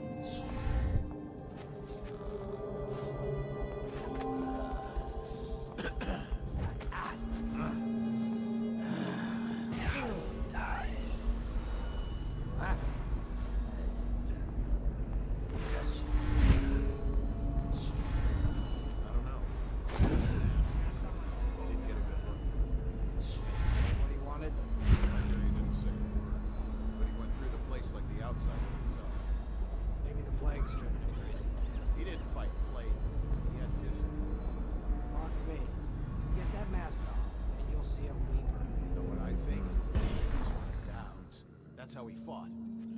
Speaker 2: That's how he fought,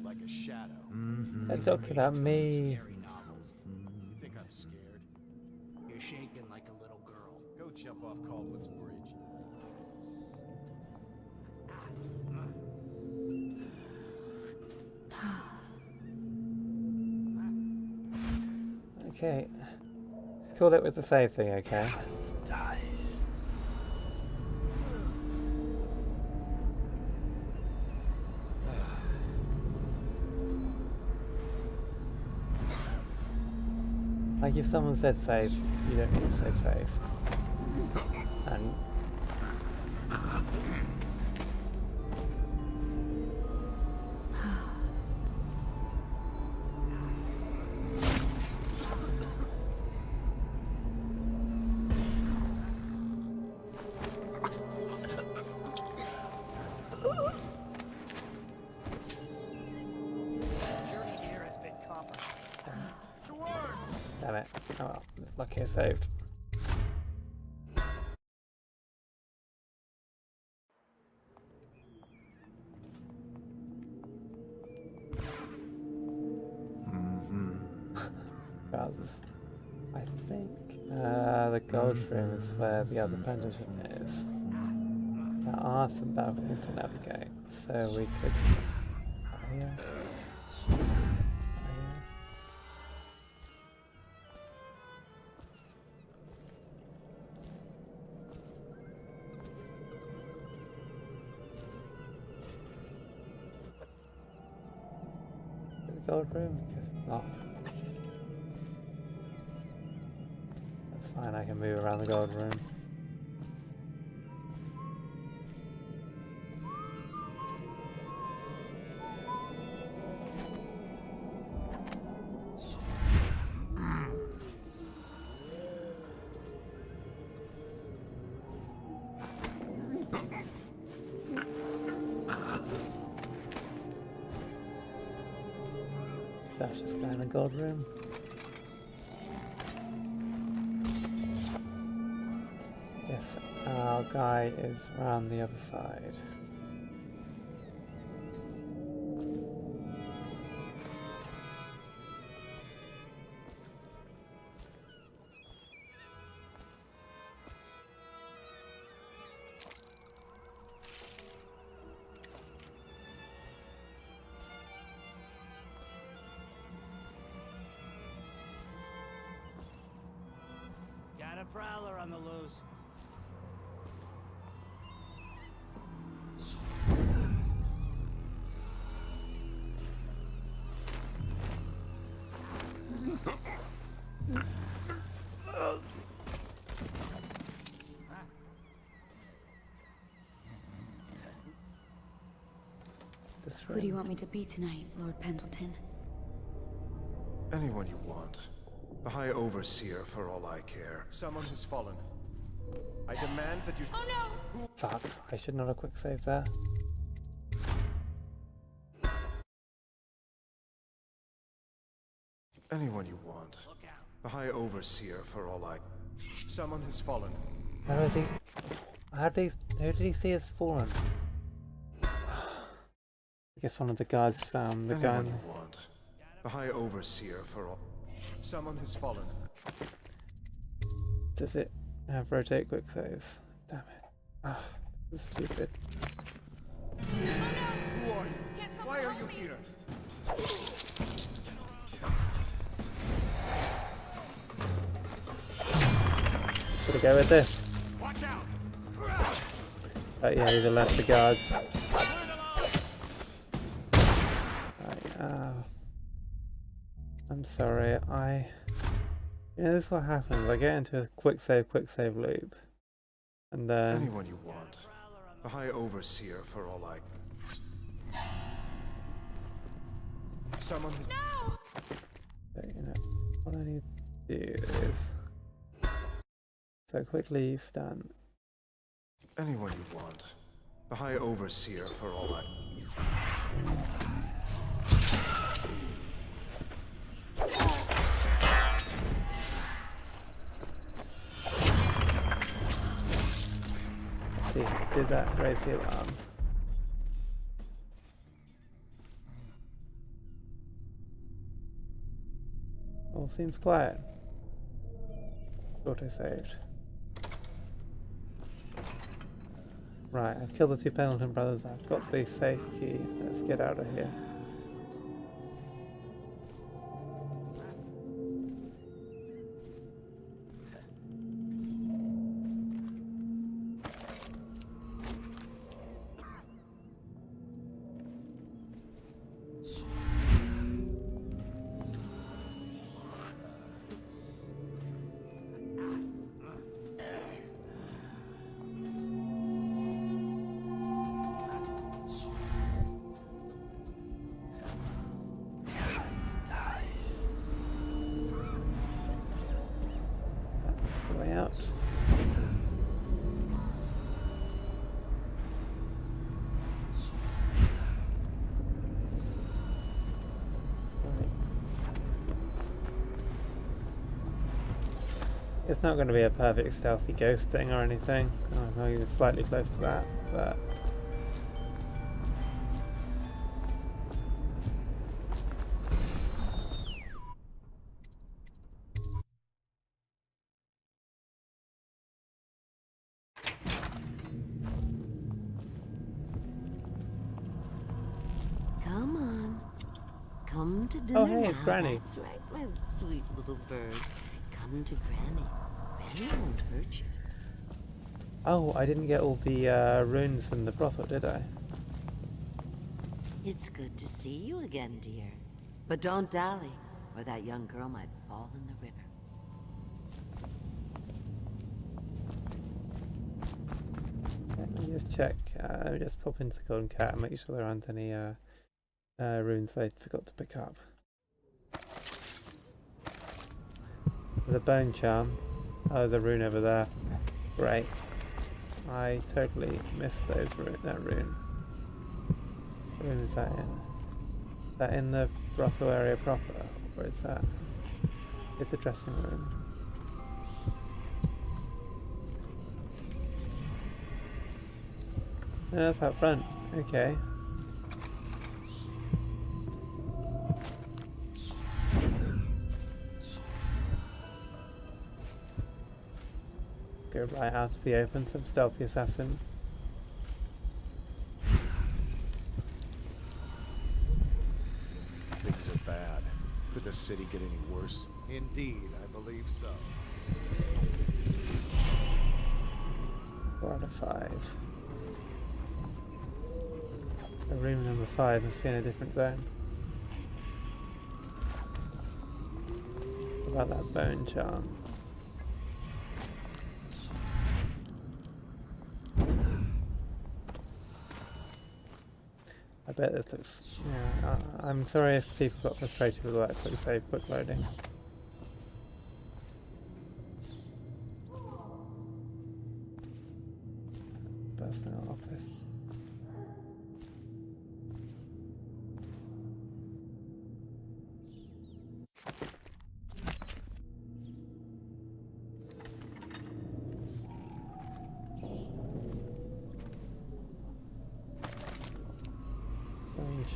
Speaker 2: like a shadow.
Speaker 1: They're talking about me.
Speaker 2: You think I'm scared?
Speaker 17: You're shaking like a little girl.
Speaker 2: Go jump off Caldwell's bridge.
Speaker 1: Okay. Call it with the save thing, okay? Nice. Like if someone said save, you don't need to say save. And damn it. Oh well, it's lucky I saved. Trousers. I think the gold room is where the other pendulum is. There are some balconies to navigate, so we could just... Oh, yeah. Oh, yeah. The gold room? I guess not. That's fine, I can move around the gold room. That's just going in the gold room. Yes, our guy is around the other side.
Speaker 17: Got a prowler on the loose.
Speaker 11: Who do you want me to be tonight, Lord Pendleton?
Speaker 3: Anyone you want. The High Overseer, for all I care.
Speaker 2: Someone has fallen. I demand that you...
Speaker 9: Oh no!
Speaker 1: Fuck, I should not have quick saved there.
Speaker 3: Anyone you want. The High Overseer, for all I...
Speaker 2: Someone has fallen.
Speaker 1: Where is he? Who did he see as fallen? I guess one of the guards found the
Speaker 3: Anyone
Speaker 1: gun.
Speaker 3: you want. The High Overseer for all. Someone has fallen.
Speaker 1: Does it have rotate quick saves? Damn it. Ah, this is stupid.
Speaker 2: Who are you? Why are you here?
Speaker 1: Gotta go with this.
Speaker 20: Watch out!
Speaker 1: Oh yeah, either left the guards. Right, I'm sorry, you know, this is what happens. I get into a quick save loop. And then...
Speaker 3: Anyone you want. The High Overseer for all I... Someone has...
Speaker 22: No!
Speaker 1: So, you know, what I need to do is... So quickly stun.
Speaker 3: Anyone you want. The High Overseer for all I...
Speaker 1: See, did that raise the alarm? All seems quiet. Auto-saved. Right, I've killed the two Pendleton brothers, I've got the safe key. Let's get out of here. Way out. It's not going to be a perfect stealthy ghost thing or anything. I'm only slightly close to that, but
Speaker 21: Come on. Come to dinner.
Speaker 1: oh hey, it's
Speaker 21: now.
Speaker 1: Granny.
Speaker 21: That's right, my sweet little birds. Come to Granny. Granny won't hurt you.
Speaker 1: Oh, I didn't get all the runes in the brothel, did I?
Speaker 21: It's good to see you again, dear. But don't dally, or that young girl might fall in the river.
Speaker 1: Let me just check. Let me just pop into the Golden Cat and make sure there aren't any runes I forgot to pick up. There's a bone charm. Oh, there's a rune over there. Great. I totally missed that rune. What room is that in? Is that in the brothel area proper? Or is that? It's a dressing room. No, that's out front. Okay. Go right out to the open, some stealthy assassin.
Speaker 2: Things are bad. Could the city get any worse?
Speaker 17: Indeed, I believe so.
Speaker 1: 4 out of 5. So room number 5 must be in a different zone. What about that bone charm? I bet this looks... Yeah, I'm sorry if people got frustrated with that quick save, quick loading. Personal office.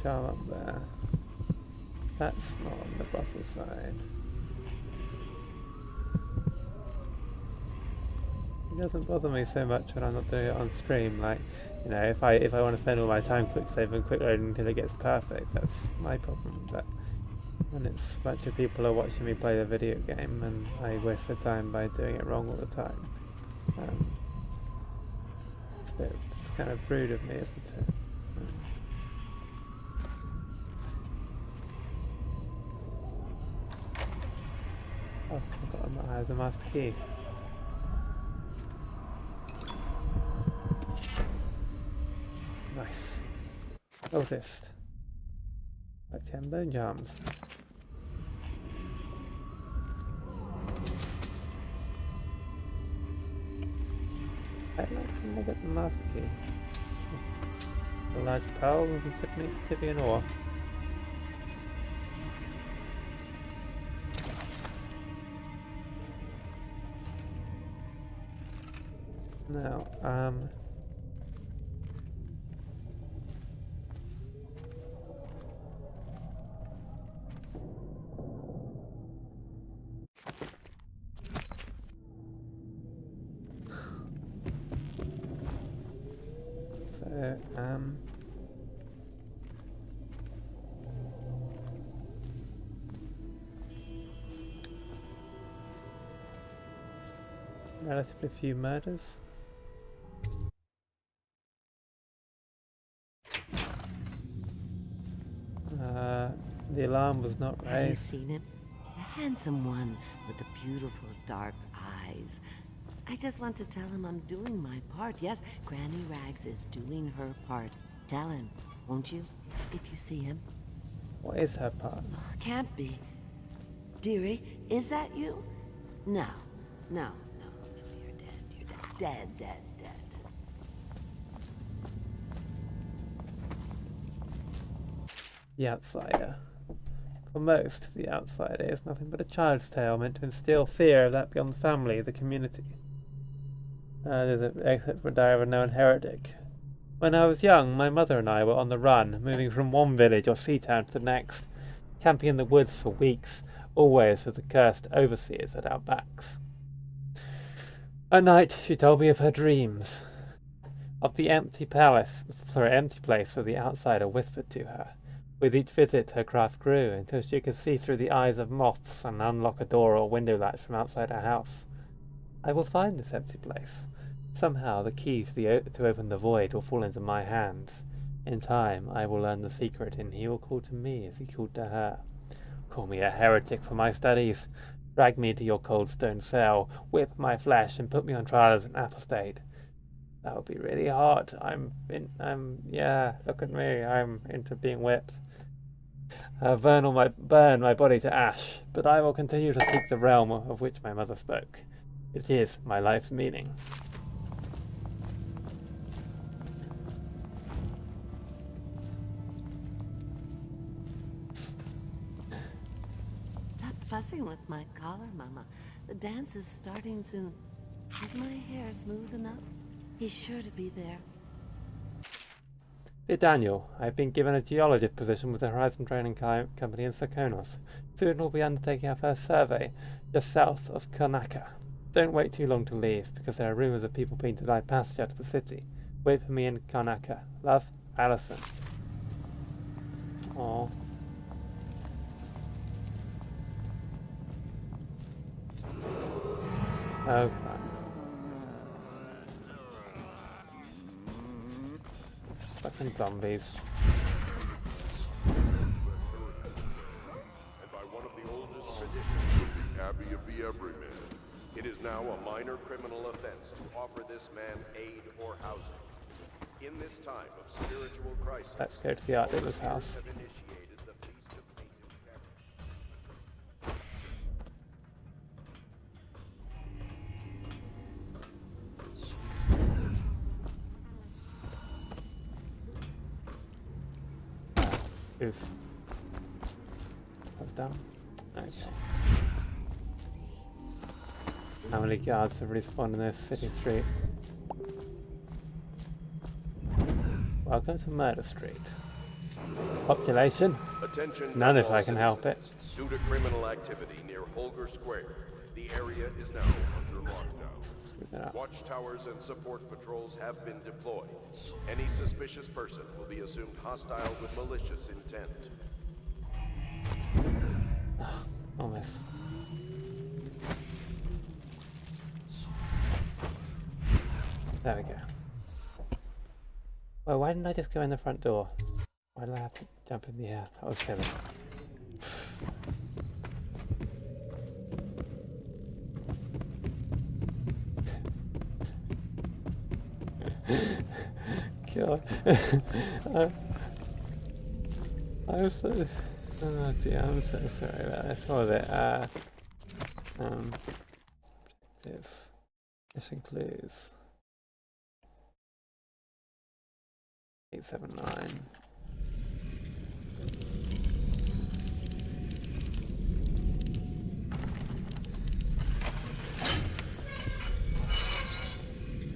Speaker 1: charm up there. That's not on the brothel side. It doesn't bother me so much when I'm not doing it on stream. Like, you know, if I want to spend all my time quick saving and quick loading until it gets perfect, that's my problem. But when it's a bunch of people are watching me play the video game and I waste their time by doing it wrong all the time, it's kind of rude of me, isn't it? Oh, I have the master key. Nice. Noticed. Like 10 bone jams. I'd like to look at the master key. A large pearl with some Tibian ore. Now, relatively few murders. The alarm was not raised.
Speaker 21: Have you seen him? The handsome one with the beautiful dark eyes. I just want to tell him I'm doing my part. Yes, Granny Rags is doing her part. Tell him, won't you? If you see him.
Speaker 1: What is her part?
Speaker 21: Can't be. Dearie, is that you? No, no, no, no, you're dead. You're dead. Dead, dead, dead.
Speaker 1: The outsider. For most, the outsider is nothing but a child's tale meant to instill fear of that beyond the family, the community. There's an excerpt from a diary of a known heretic. When I was young, my mother and I were on the run, moving from one village or sea town to the next, camping in the woods for weeks, always with the cursed overseers at our backs. At night, she told me of her dreams, of the empty place where the outsider whispered to her. With each visit, her craft grew until she could see through the eyes of moths and unlock a door or window latch from outside her house. I will find this empty place. Somehow, the key to open the void will fall into my hands. In time, I will learn the secret, and he will call to me as he called to her. Call me a heretic for my studies. Drag me to your cold stone cell, whip my flesh, and put me on trial as an apostate. That would be really hard. Yeah, look at me. I'm into being whipped. Burn my body to ash, but I will continue to seek the realm of which my mother spoke. It is my life's meaning.
Speaker 21: Stop fussing with my collar, Mama. The dance is starting soon. Is my hair smooth enough? He's sure to be there.
Speaker 1: Dear Daniel, I have been given a geologist position with the Horizon Training Company in Sarkonos. Soon we'll be undertaking our first survey, just south of Karnaka. Don't wait too long to leave, because there are rumours of people being denied passage out of the city. Wait for me in Karnaka. Love, Alison. Aww. Oh, crap. Fucking zombies.
Speaker 4: And by one of the oldest traditions of the Abbey of the Everyman, it is now a minor criminal offense to offer this man aid or housing. In this time of spiritual crisis,
Speaker 1: Let's go to the art dealer's house.
Speaker 4: have initiated the Feast of Painted
Speaker 1: Oof. That's done. Okay. How many guards have respawned in this city street? Welcome to Murder Street. Population?
Speaker 4: Attention,
Speaker 1: None if
Speaker 4: all
Speaker 1: I can help it.
Speaker 4: citizens. Due to criminal activity near Holger Square, the area is now under lockdown. Watchtowers and support patrols have been deployed. Any suspicious person will be assumed hostile with malicious intent.
Speaker 1: Almost. There we go. Well, why didn't I just go in the front door? Why did I have to jump in the air? That was silly. God. I'm so... Oh dear, I'm so sorry about this. What was it? Objectives. Mission clues. 879.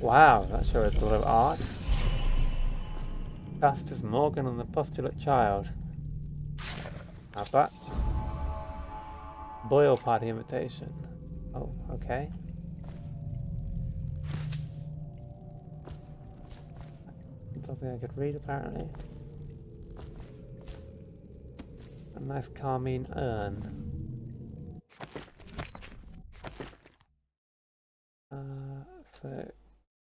Speaker 1: Wow, that sure is a lot of art. Cast Morgan and the Postulate Child. Have that. Boyle Party Invitation. Oh, okay. Something I could read apparently. A nice carmine urn. So,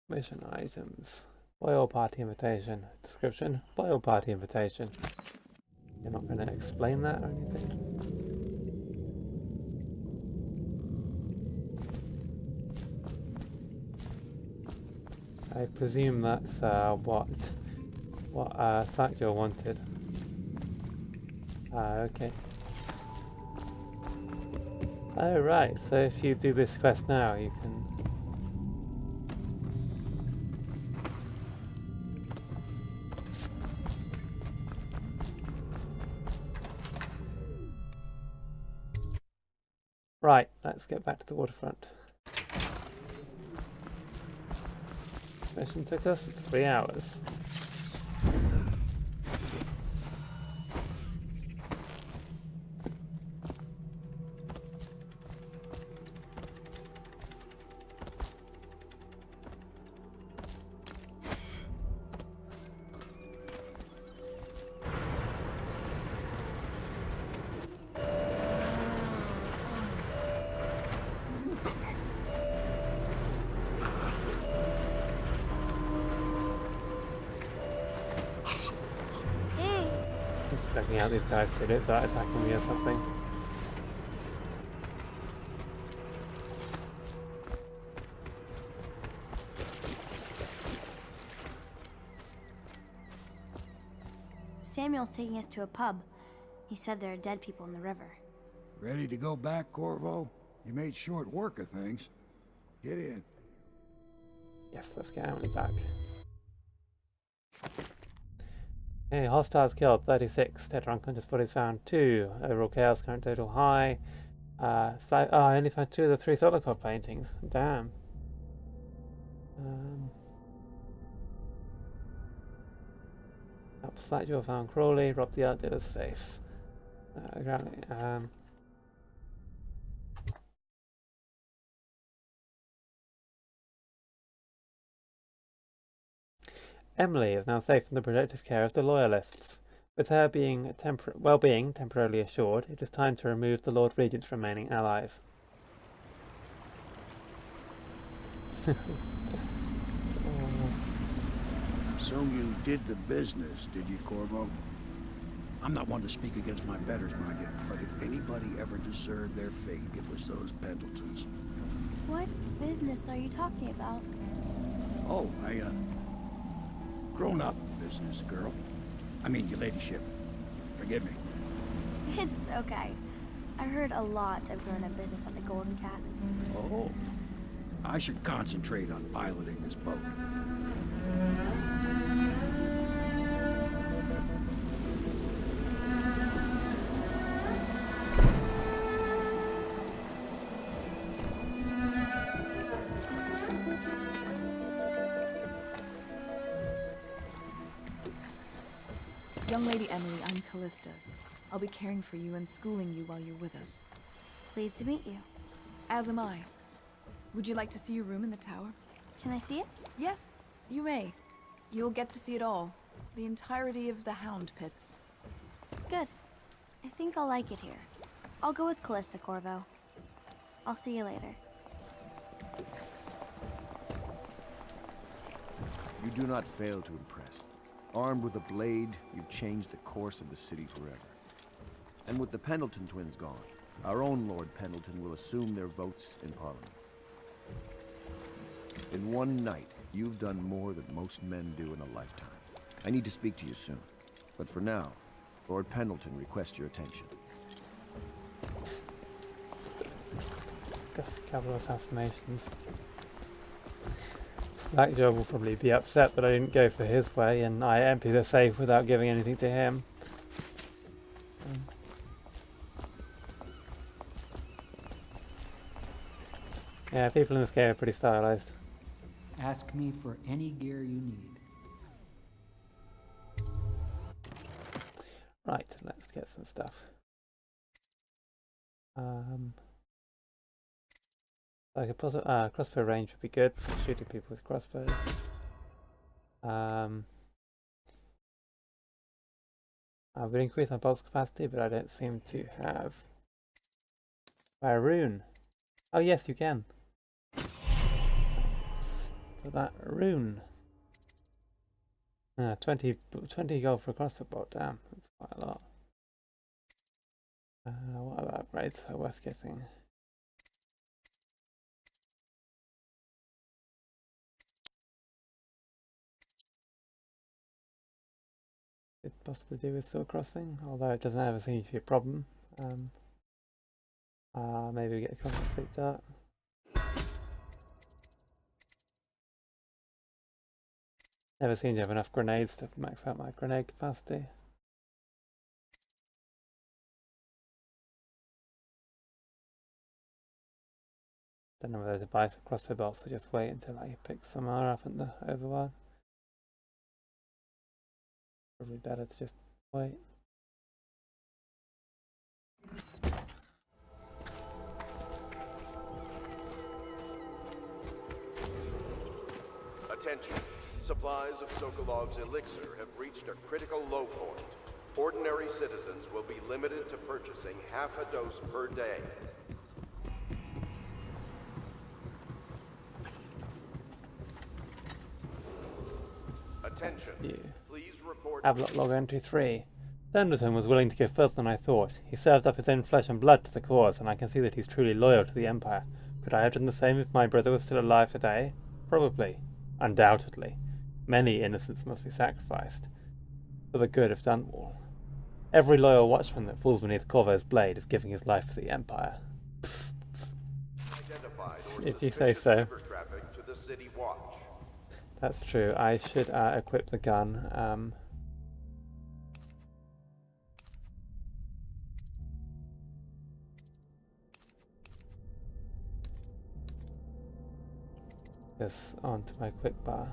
Speaker 1: mission items. Boyle Party Invitation. Description. Boyle Party Invitation. You're not going to explain that or anything? I presume that's what Slackjaw wanted. Okay. Oh right, so if you do this quest now, you can... Right, let's get back to the waterfront. Mission took us 3 hours. Expecting out these guys to start attacking me or something.
Speaker 22: Samuel's taking us to a pub. He said there are dead people in the river.
Speaker 6: Ready to go back, Corvo? You made short work of things. Get in.
Speaker 1: Yes, let's get Emily back. Okay, hostiles killed 36, dead or unconscious bodies found 2, overall chaos current total high. I only found 2 of the 3 Solikov paintings. Damn. Slackjaw found Crawley, robbed the art dealer's safe. Emily is now safe in the protective care of the Loyalists. With her being well-being temporarily assured, it is time to remove the Lord Regent's remaining allies.
Speaker 6: So you did the business, did you, Corvo? I'm not one to speak against my betters, mind you, but if anybody ever deserved their fate, it was those Pendletons.
Speaker 22: What business are you talking about?
Speaker 6: Oh, grown-up business, girl. I mean, your ladyship. Forgive me.
Speaker 22: It's okay. I heard a lot of grown-up business on the Golden Cat.
Speaker 6: Oh. I should concentrate on piloting this boat.
Speaker 8: Young Lady Emily, I'm Callista. I'll be caring for you and schooling you while you're with us.
Speaker 22: Pleased to meet you.
Speaker 8: As am I. Would you like to see your room in the tower?
Speaker 22: Can I see it?
Speaker 8: Yes, you may. You'll get to see it all. The entirety of the Hound Pits.
Speaker 22: Good. I think I'll like it here. I'll go with Callista, Corvo. I'll see you later.
Speaker 2: You do not fail to impress. Armed with a blade, you've changed the course of the city forever. And with the Pendleton twins gone, our own Lord Pendleton will assume their votes in Parliament. In one night, you've done more than most men do in a lifetime. I need to speak to you soon. But for now, Lord Pendleton requests your attention.
Speaker 1: Just a couple of assassinations. Slackjaw will probably be upset that I didn't go for his way and I empty the safe without giving anything to him. Yeah, people in this game are pretty stylized.
Speaker 19: Ask me for any gear you need.
Speaker 1: Right, let's get some stuff. I could possibly crossbow range would be good for shooting people with crossbows. I would increase my bolts capacity, but I don't seem to have a rune. Oh yes, you can. Thanks for that rune. 20 gold for a crossbow bolt. Damn, that's quite a lot. What other upgrades are worth getting? Could possibly do with sword crossing, although it doesn't ever seem to be a problem. Maybe we get a combat sleep dart. Never seem to have enough grenades to max out my grenade capacity. Don't know whether to buy some crossbow bolts or just wait until I pick some more up at the overworld. Probably better to just wait.
Speaker 4: Attention. Supplies of Sokolov's elixir have reached a critical low point. Ordinary citizens will be limited to purchasing half a dose per day. Attention. Please report.
Speaker 1: Avalok log entry 3. Pendleton was willing to go further than I thought. He served up his own flesh and blood to the cause, and I can see that he's truly loyal to the Empire. Could I have done the same if my brother was still alive today? Probably. Undoubtedly. Many innocents must be sacrificed for the good of Dunwall. Every loyal watchman that falls beneath Corvo's blade is giving his life for the Empire. If you say so. That's true. I should equip the gun. This onto my quick bar.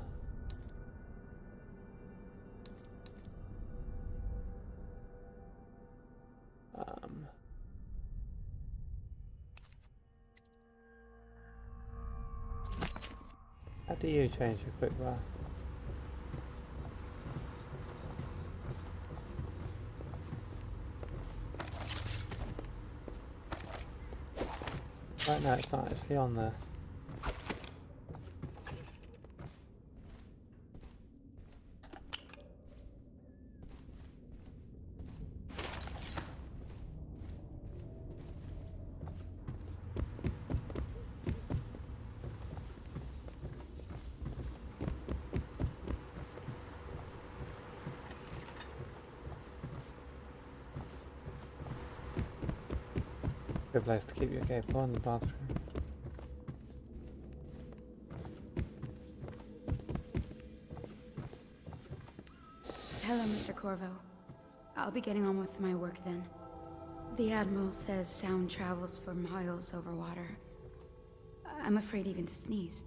Speaker 1: How do you change your quick bar? Right now it's not actually on there. Good place to keep your cable in the bathroom.
Speaker 11: Hello, Mr. Corvo. I'll be getting on with my work then. The Admiral says sound travels for miles over water. I'm afraid even to sneeze.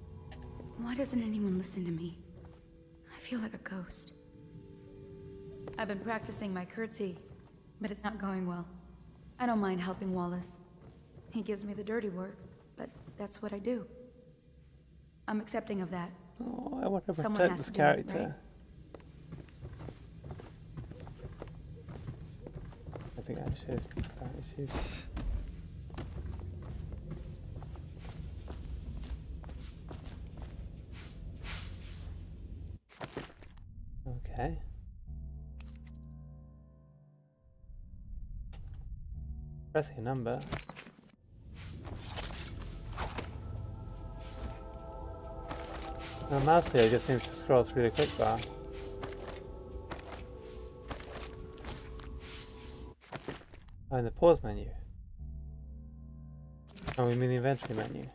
Speaker 11: Why doesn't anyone listen to me? I feel like a ghost. I've been practicing my curtsy, but it's not going well. I don't mind helping Wallace. He gives me the dirty work, but that's what I do. I'm accepting of that.
Speaker 1: Oh, I want to
Speaker 11: Someone
Speaker 1: protect
Speaker 11: has
Speaker 1: this
Speaker 11: to do it,
Speaker 1: character.
Speaker 11: right?
Speaker 1: I think I should. Okay. Pressing a number. The mouse here just seems to scroll through the quick bar. Oh, in the pause menu. Oh, we mean the inventory menu.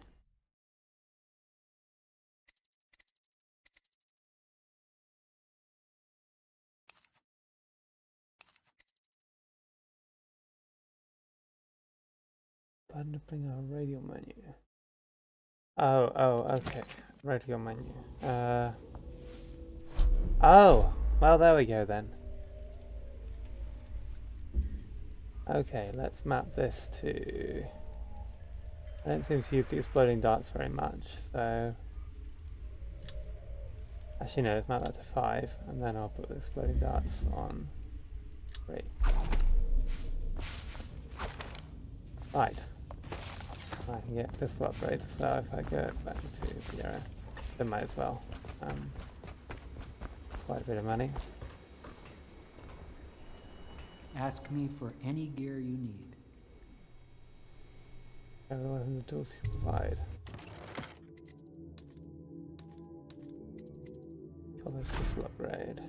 Speaker 1: Button to bring our radial menu. Oh, okay. Radial menu. Oh, well, there we go then. Okay, let's map this to... I don't seem to use the exploding darts very much, so... Actually no, let's map that to 5, and then I'll put the exploding darts on 3. Right. I can get pistol upgrades as well if I go back to the era. Then might as well. Quite a bit of money.
Speaker 19: Ask me for any gear you need.
Speaker 1: Everyone and the tools you provide. Colors pistol upgrade.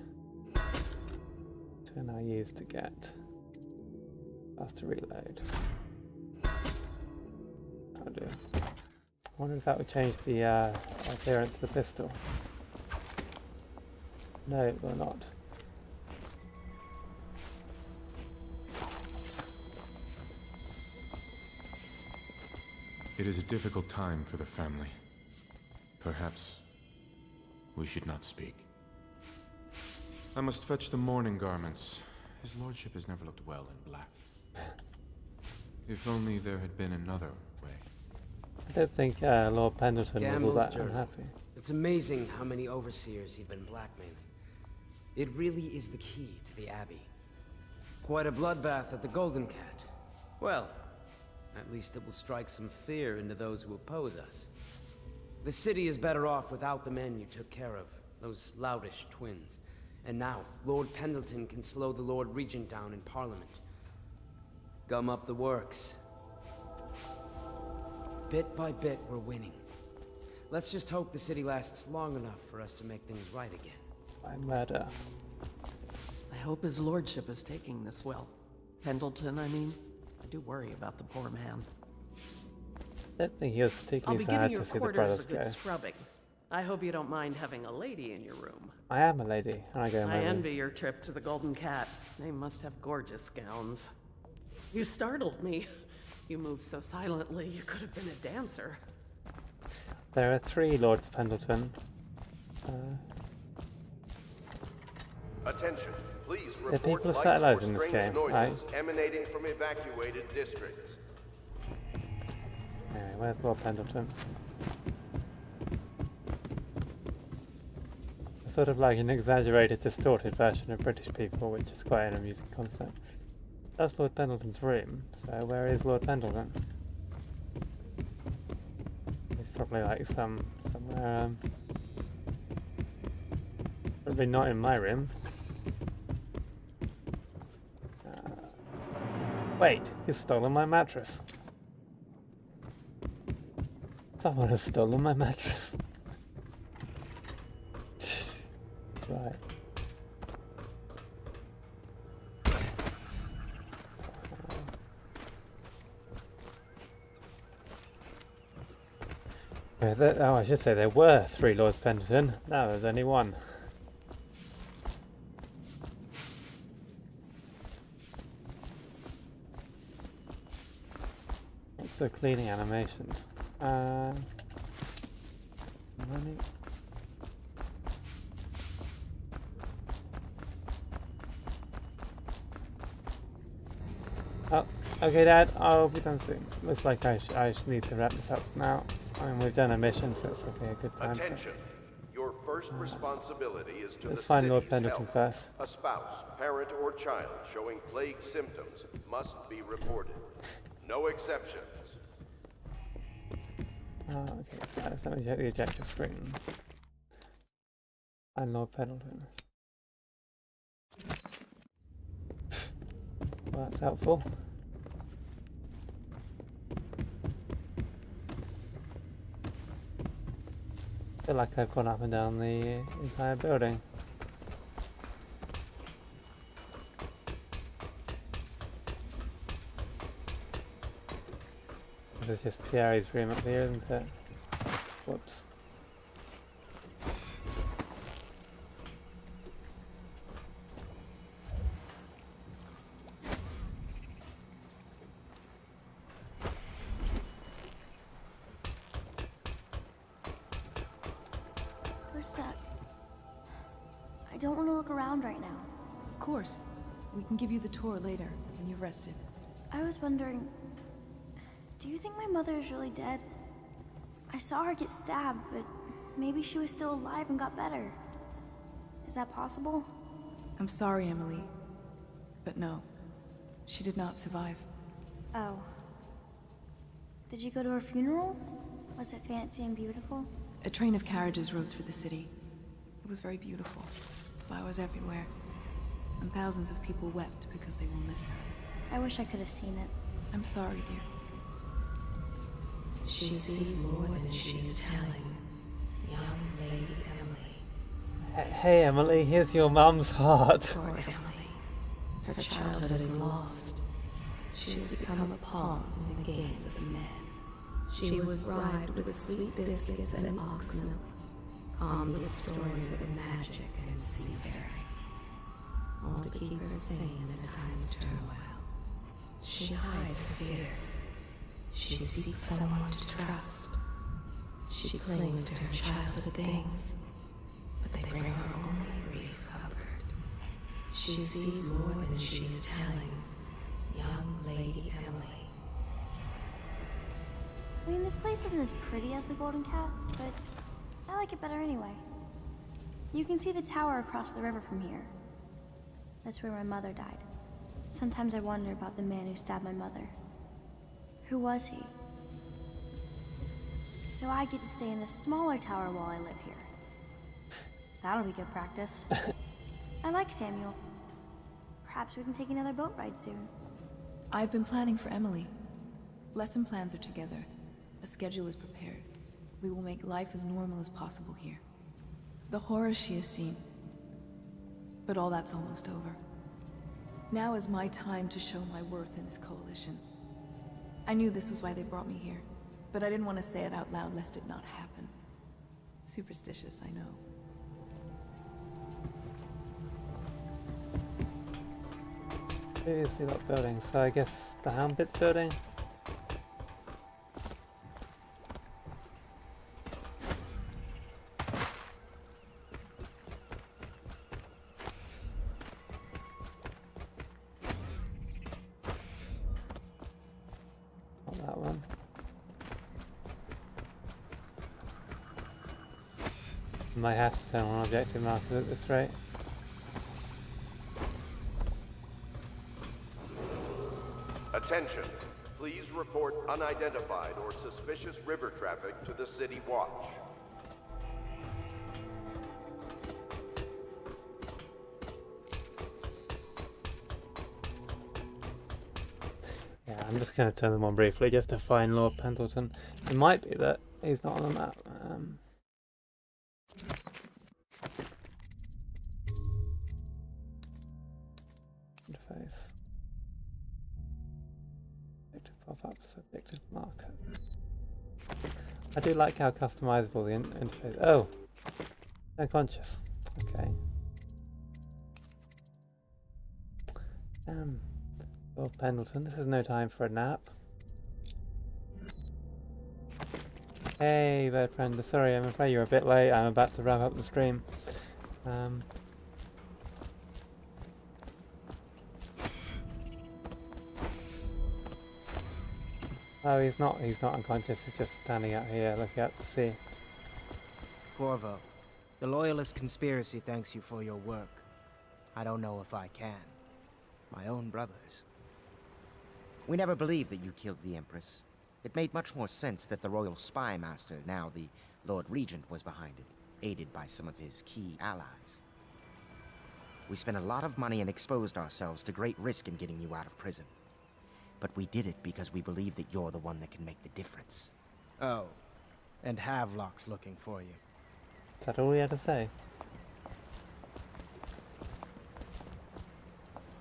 Speaker 1: Which I now use to get faster reload. That'll do. I wonder if that would change the appearance of the pistol. No, it will not.
Speaker 3: It is a difficult time for the family. Perhaps we should not speak. I must fetch the mourning garments. His lordship has never looked well in black. If only there had been another way.
Speaker 1: I don't think Lord Pendleton was all that
Speaker 5: journal.
Speaker 1: unhappy.
Speaker 5: It's amazing how many overseers he'd been blackmailing. It really is the key to the Abbey. Quite a bloodbath at the Golden Cat. Well, at least it will strike some fear into those who oppose us. The city is better off without the men you took care of, those loutish twins. And now, Lord Pendleton can slow the Lord Regent down in Parliament. Gum up the works. Bit by bit, we're winning. Let's just hope the city lasts long enough for us to make things right again.
Speaker 1: By murder.
Speaker 13: I hope his lordship is taking this well. Pendleton, I mean. I do worry about the poor man.
Speaker 1: I don't think he was particularly sad to see the brothers go.
Speaker 13: Scrubbing. I hope you don't mind having a lady in your room.
Speaker 1: I am a lady, and I go in my
Speaker 13: I
Speaker 1: room.
Speaker 13: envy your trip to the Golden Cat. They must have gorgeous gowns. You startled me. You moved so silently, you could have been a dancer.
Speaker 1: There are 3 Lords Pendleton.
Speaker 4: Attention, please
Speaker 1: Yeah,
Speaker 4: report
Speaker 1: people are
Speaker 4: lights
Speaker 1: starting
Speaker 4: or
Speaker 1: those in this
Speaker 4: strange
Speaker 1: game, right?
Speaker 4: noises emanating from evacuated districts.
Speaker 1: Anyway, where's Lord Pendleton? It's sort of like an exaggerated, distorted version of British people, which is quite an amusing concept. That's Lord Pendleton's room, so where is Lord Pendleton? He's probably like somewhere, probably not in my room. Wait, he's stolen my mattress. Someone has stolen my mattress. Right. Oh, I should say there were 3 Lords Pendleton. Now there's only 1. What's the cleaning animations? Money. Okay, Dad, I'll be done soon. Looks like I need to wrap this up now. I mean, we've done a mission, so it's probably a good time.
Speaker 4: Attention. Your first responsibility is to
Speaker 1: Let's
Speaker 4: the
Speaker 1: find Lord
Speaker 4: city's
Speaker 1: Pendleton
Speaker 4: health.
Speaker 1: first.
Speaker 4: A spouse, parent, or child showing plague symptoms must be reported. No exceptions.
Speaker 1: Okay, so let me check the objective screen. Find Lord Pendleton. Well, that's helpful. I feel like I've gone up and down the entire building. This is just Pierre's room up here, isn't it? Whoops.
Speaker 22: Krista, I don't want to look around right now.
Speaker 8: Of course. We can give you the tour later, when you've rested.
Speaker 22: I was wondering, do you think my mother is really dead? I saw her get stabbed, but maybe she was still alive and got better. Is that possible?
Speaker 8: I'm sorry, Emily. But no. She did not survive.
Speaker 22: Oh. Did you go to her funeral? Was it fancy and beautiful?
Speaker 8: A train of carriages rode through the city. It was very beautiful. Flowers everywhere. And thousands of people wept because they will miss her.
Speaker 22: I wish I could have seen it.
Speaker 8: I'm sorry, dear.
Speaker 16: She sees more than she is telling. Young Lady Emily.
Speaker 1: Hey Emily, here's your mum's heart.
Speaker 16: Poor Emily. Her childhood is lost. She has become a pawn in the games of men. She was bribed with sweet biscuits and ox milk, calmed with stories of magic and seafaring, all to keep her sane in a time of turmoil. She hides her fears. She seeks someone to trust. She clings to her childhood things, but they bring her only brief comfort. She sees more than she is telling. Young Lady Emily.
Speaker 22: I mean, this place isn't as pretty as the Golden Cat, but I like it better anyway. You can see the tower across the river from here. That's where my mother died. Sometimes I wonder about the man who stabbed my mother. Who was he? So I get to stay in this smaller tower while I live here. That'll be good practice. I like Samuel. Perhaps we can take another boat ride soon.
Speaker 8: I've been planning for Emily. Lesson plans are together. A schedule is prepared. We will make life as normal as possible here. The horror she has seen. But all that's almost over. Now is my time to show my worth in this coalition. I knew this was why they brought me here, but I didn't want to say it out loud lest it not happen. Superstitious, I know.
Speaker 1: Previously locked building, so I guess the Hound Pits building? Not that one. Might have to turn on objective markers at this rate.
Speaker 4: Attention. Please report unidentified or suspicious river traffic to the City Watch.
Speaker 1: Yeah, I'm just going to turn them on briefly just to find Lord Pendleton. It might be that he's not on the map. Interface. Objective pop-ups, objective marker. I do like how customizable the interface. Oh, unconscious. Okay. Lord Pendleton, this is no time for a nap. Hey, bird friend. Sorry, I'm afraid you're a bit late. I'm about to wrap up the stream. Oh, he's not unconscious, he's just standing out here looking out to sea.
Speaker 15: Corvo, the Loyalist conspiracy thanks you for your work. I don't know if I can. My own brothers.
Speaker 18: We never believed that you killed the Empress. It made much more sense that the Royal Spy Master, now the Lord Regent, was behind it, aided by some of his key allies. We spent a lot of money and exposed ourselves to great risk in getting you out of prison. But we did it because we believe that you're the one that can make the difference.
Speaker 15: Oh, and Havelock's looking for you.
Speaker 1: Is that all he had to say?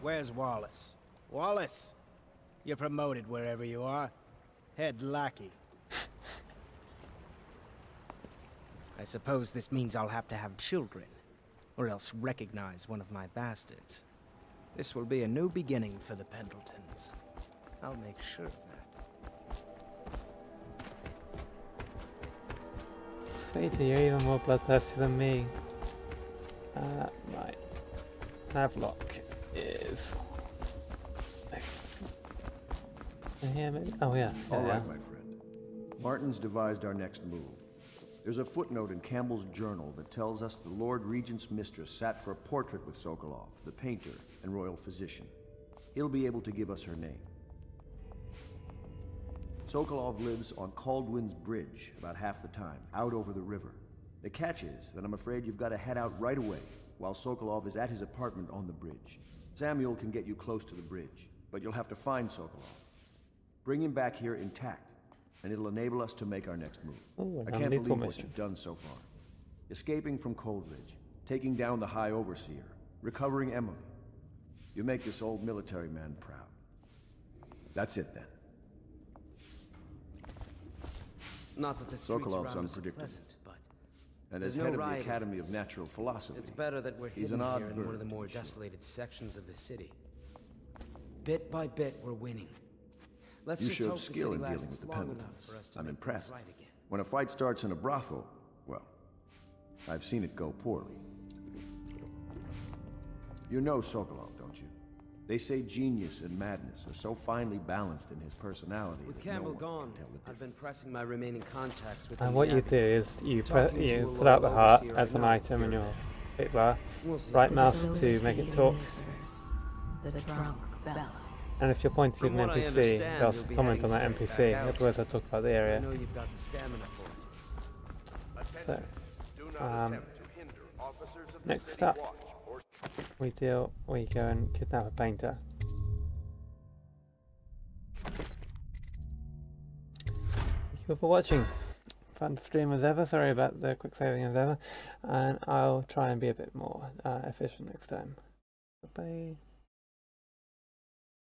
Speaker 15: Where's Wallace? Wallace! You're promoted wherever you are. Head lackey. I suppose this means I'll have to have children, or else recognize one of my bastards. This will be a new beginning for the Pendletons. I'll make sure of that.
Speaker 1: Sweetie, you're even more bloodthirsty than me. Right. Havelock is... here maybe? Oh yeah.
Speaker 2: All right, my friend. Martin's devised our next move. There's a footnote in Campbell's journal that tells us the Lord Regent's mistress sat for a portrait with Sokolov, the painter and royal physician. He'll be able to give us her name. Sokolov lives on Caldwin's Bridge about half the time, out over the river. The catch is that I'm afraid you've got to head out right away, while Sokolov is at his apartment on the bridge. Samuel can get you close to the bridge, but you'll have to find Sokolov. Bring him back here intact, and it'll enable us to make our next move.
Speaker 1: Ooh,
Speaker 2: I can't believe what you've done so far. Escaping from Coldridge, taking down the High Overseer, recovering Emily. You make this old military man proud. That's it, then.
Speaker 5: Not that the streets
Speaker 2: Sokolov's
Speaker 5: around us are
Speaker 2: unpredictable.
Speaker 5: pleasant, but
Speaker 2: And as
Speaker 5: there's
Speaker 2: head
Speaker 5: no
Speaker 2: of the
Speaker 5: rioting.
Speaker 2: Academy of Natural Philosophy,
Speaker 5: It's better that we're
Speaker 2: he's
Speaker 5: hidden
Speaker 2: an odd
Speaker 5: here in one of the
Speaker 2: bird,
Speaker 5: more
Speaker 2: to be sure.
Speaker 5: desolated sections of the city. Bit by bit, we're winning. Let's
Speaker 2: You
Speaker 5: just
Speaker 2: showed
Speaker 5: hope the
Speaker 2: skill
Speaker 5: city
Speaker 2: in dealing
Speaker 5: lasts
Speaker 2: with the
Speaker 5: long enough
Speaker 2: Pendletons.
Speaker 5: for us to
Speaker 2: I'm
Speaker 5: make
Speaker 2: impressed.
Speaker 5: things right again.
Speaker 2: When a fight starts in a brothel, well, I've seen it go poorly. You know Sokolov, don't you? They say genius and madness are so finely balanced in his personality
Speaker 5: With
Speaker 2: that no
Speaker 5: Campbell
Speaker 2: one
Speaker 5: gone,
Speaker 2: can tell the
Speaker 5: I've been pressing my remaining contacts with
Speaker 1: And what you do is you put out the heart as an item in your hit bar, right mouse to make it talk,
Speaker 16: The drunk bell.
Speaker 1: and if you're pointing
Speaker 5: From
Speaker 1: at an
Speaker 5: what I
Speaker 1: NPC,
Speaker 5: understand,
Speaker 1: they'll
Speaker 5: you'll be
Speaker 1: comment on that
Speaker 5: heading
Speaker 1: NPC,
Speaker 5: straight back out.
Speaker 1: otherwise I'll talk about the
Speaker 5: I
Speaker 1: area.
Speaker 5: know you've got the stamina for it.
Speaker 1: So,
Speaker 4: Do not attempt to hinder officers of the
Speaker 1: next
Speaker 4: City
Speaker 1: up,
Speaker 4: Watch or
Speaker 1: we go and kidnap a painter. Thank you for watching. Fun stream as ever, sorry about the quick saving as ever, and I'll try and be a bit more efficient next time. Bye.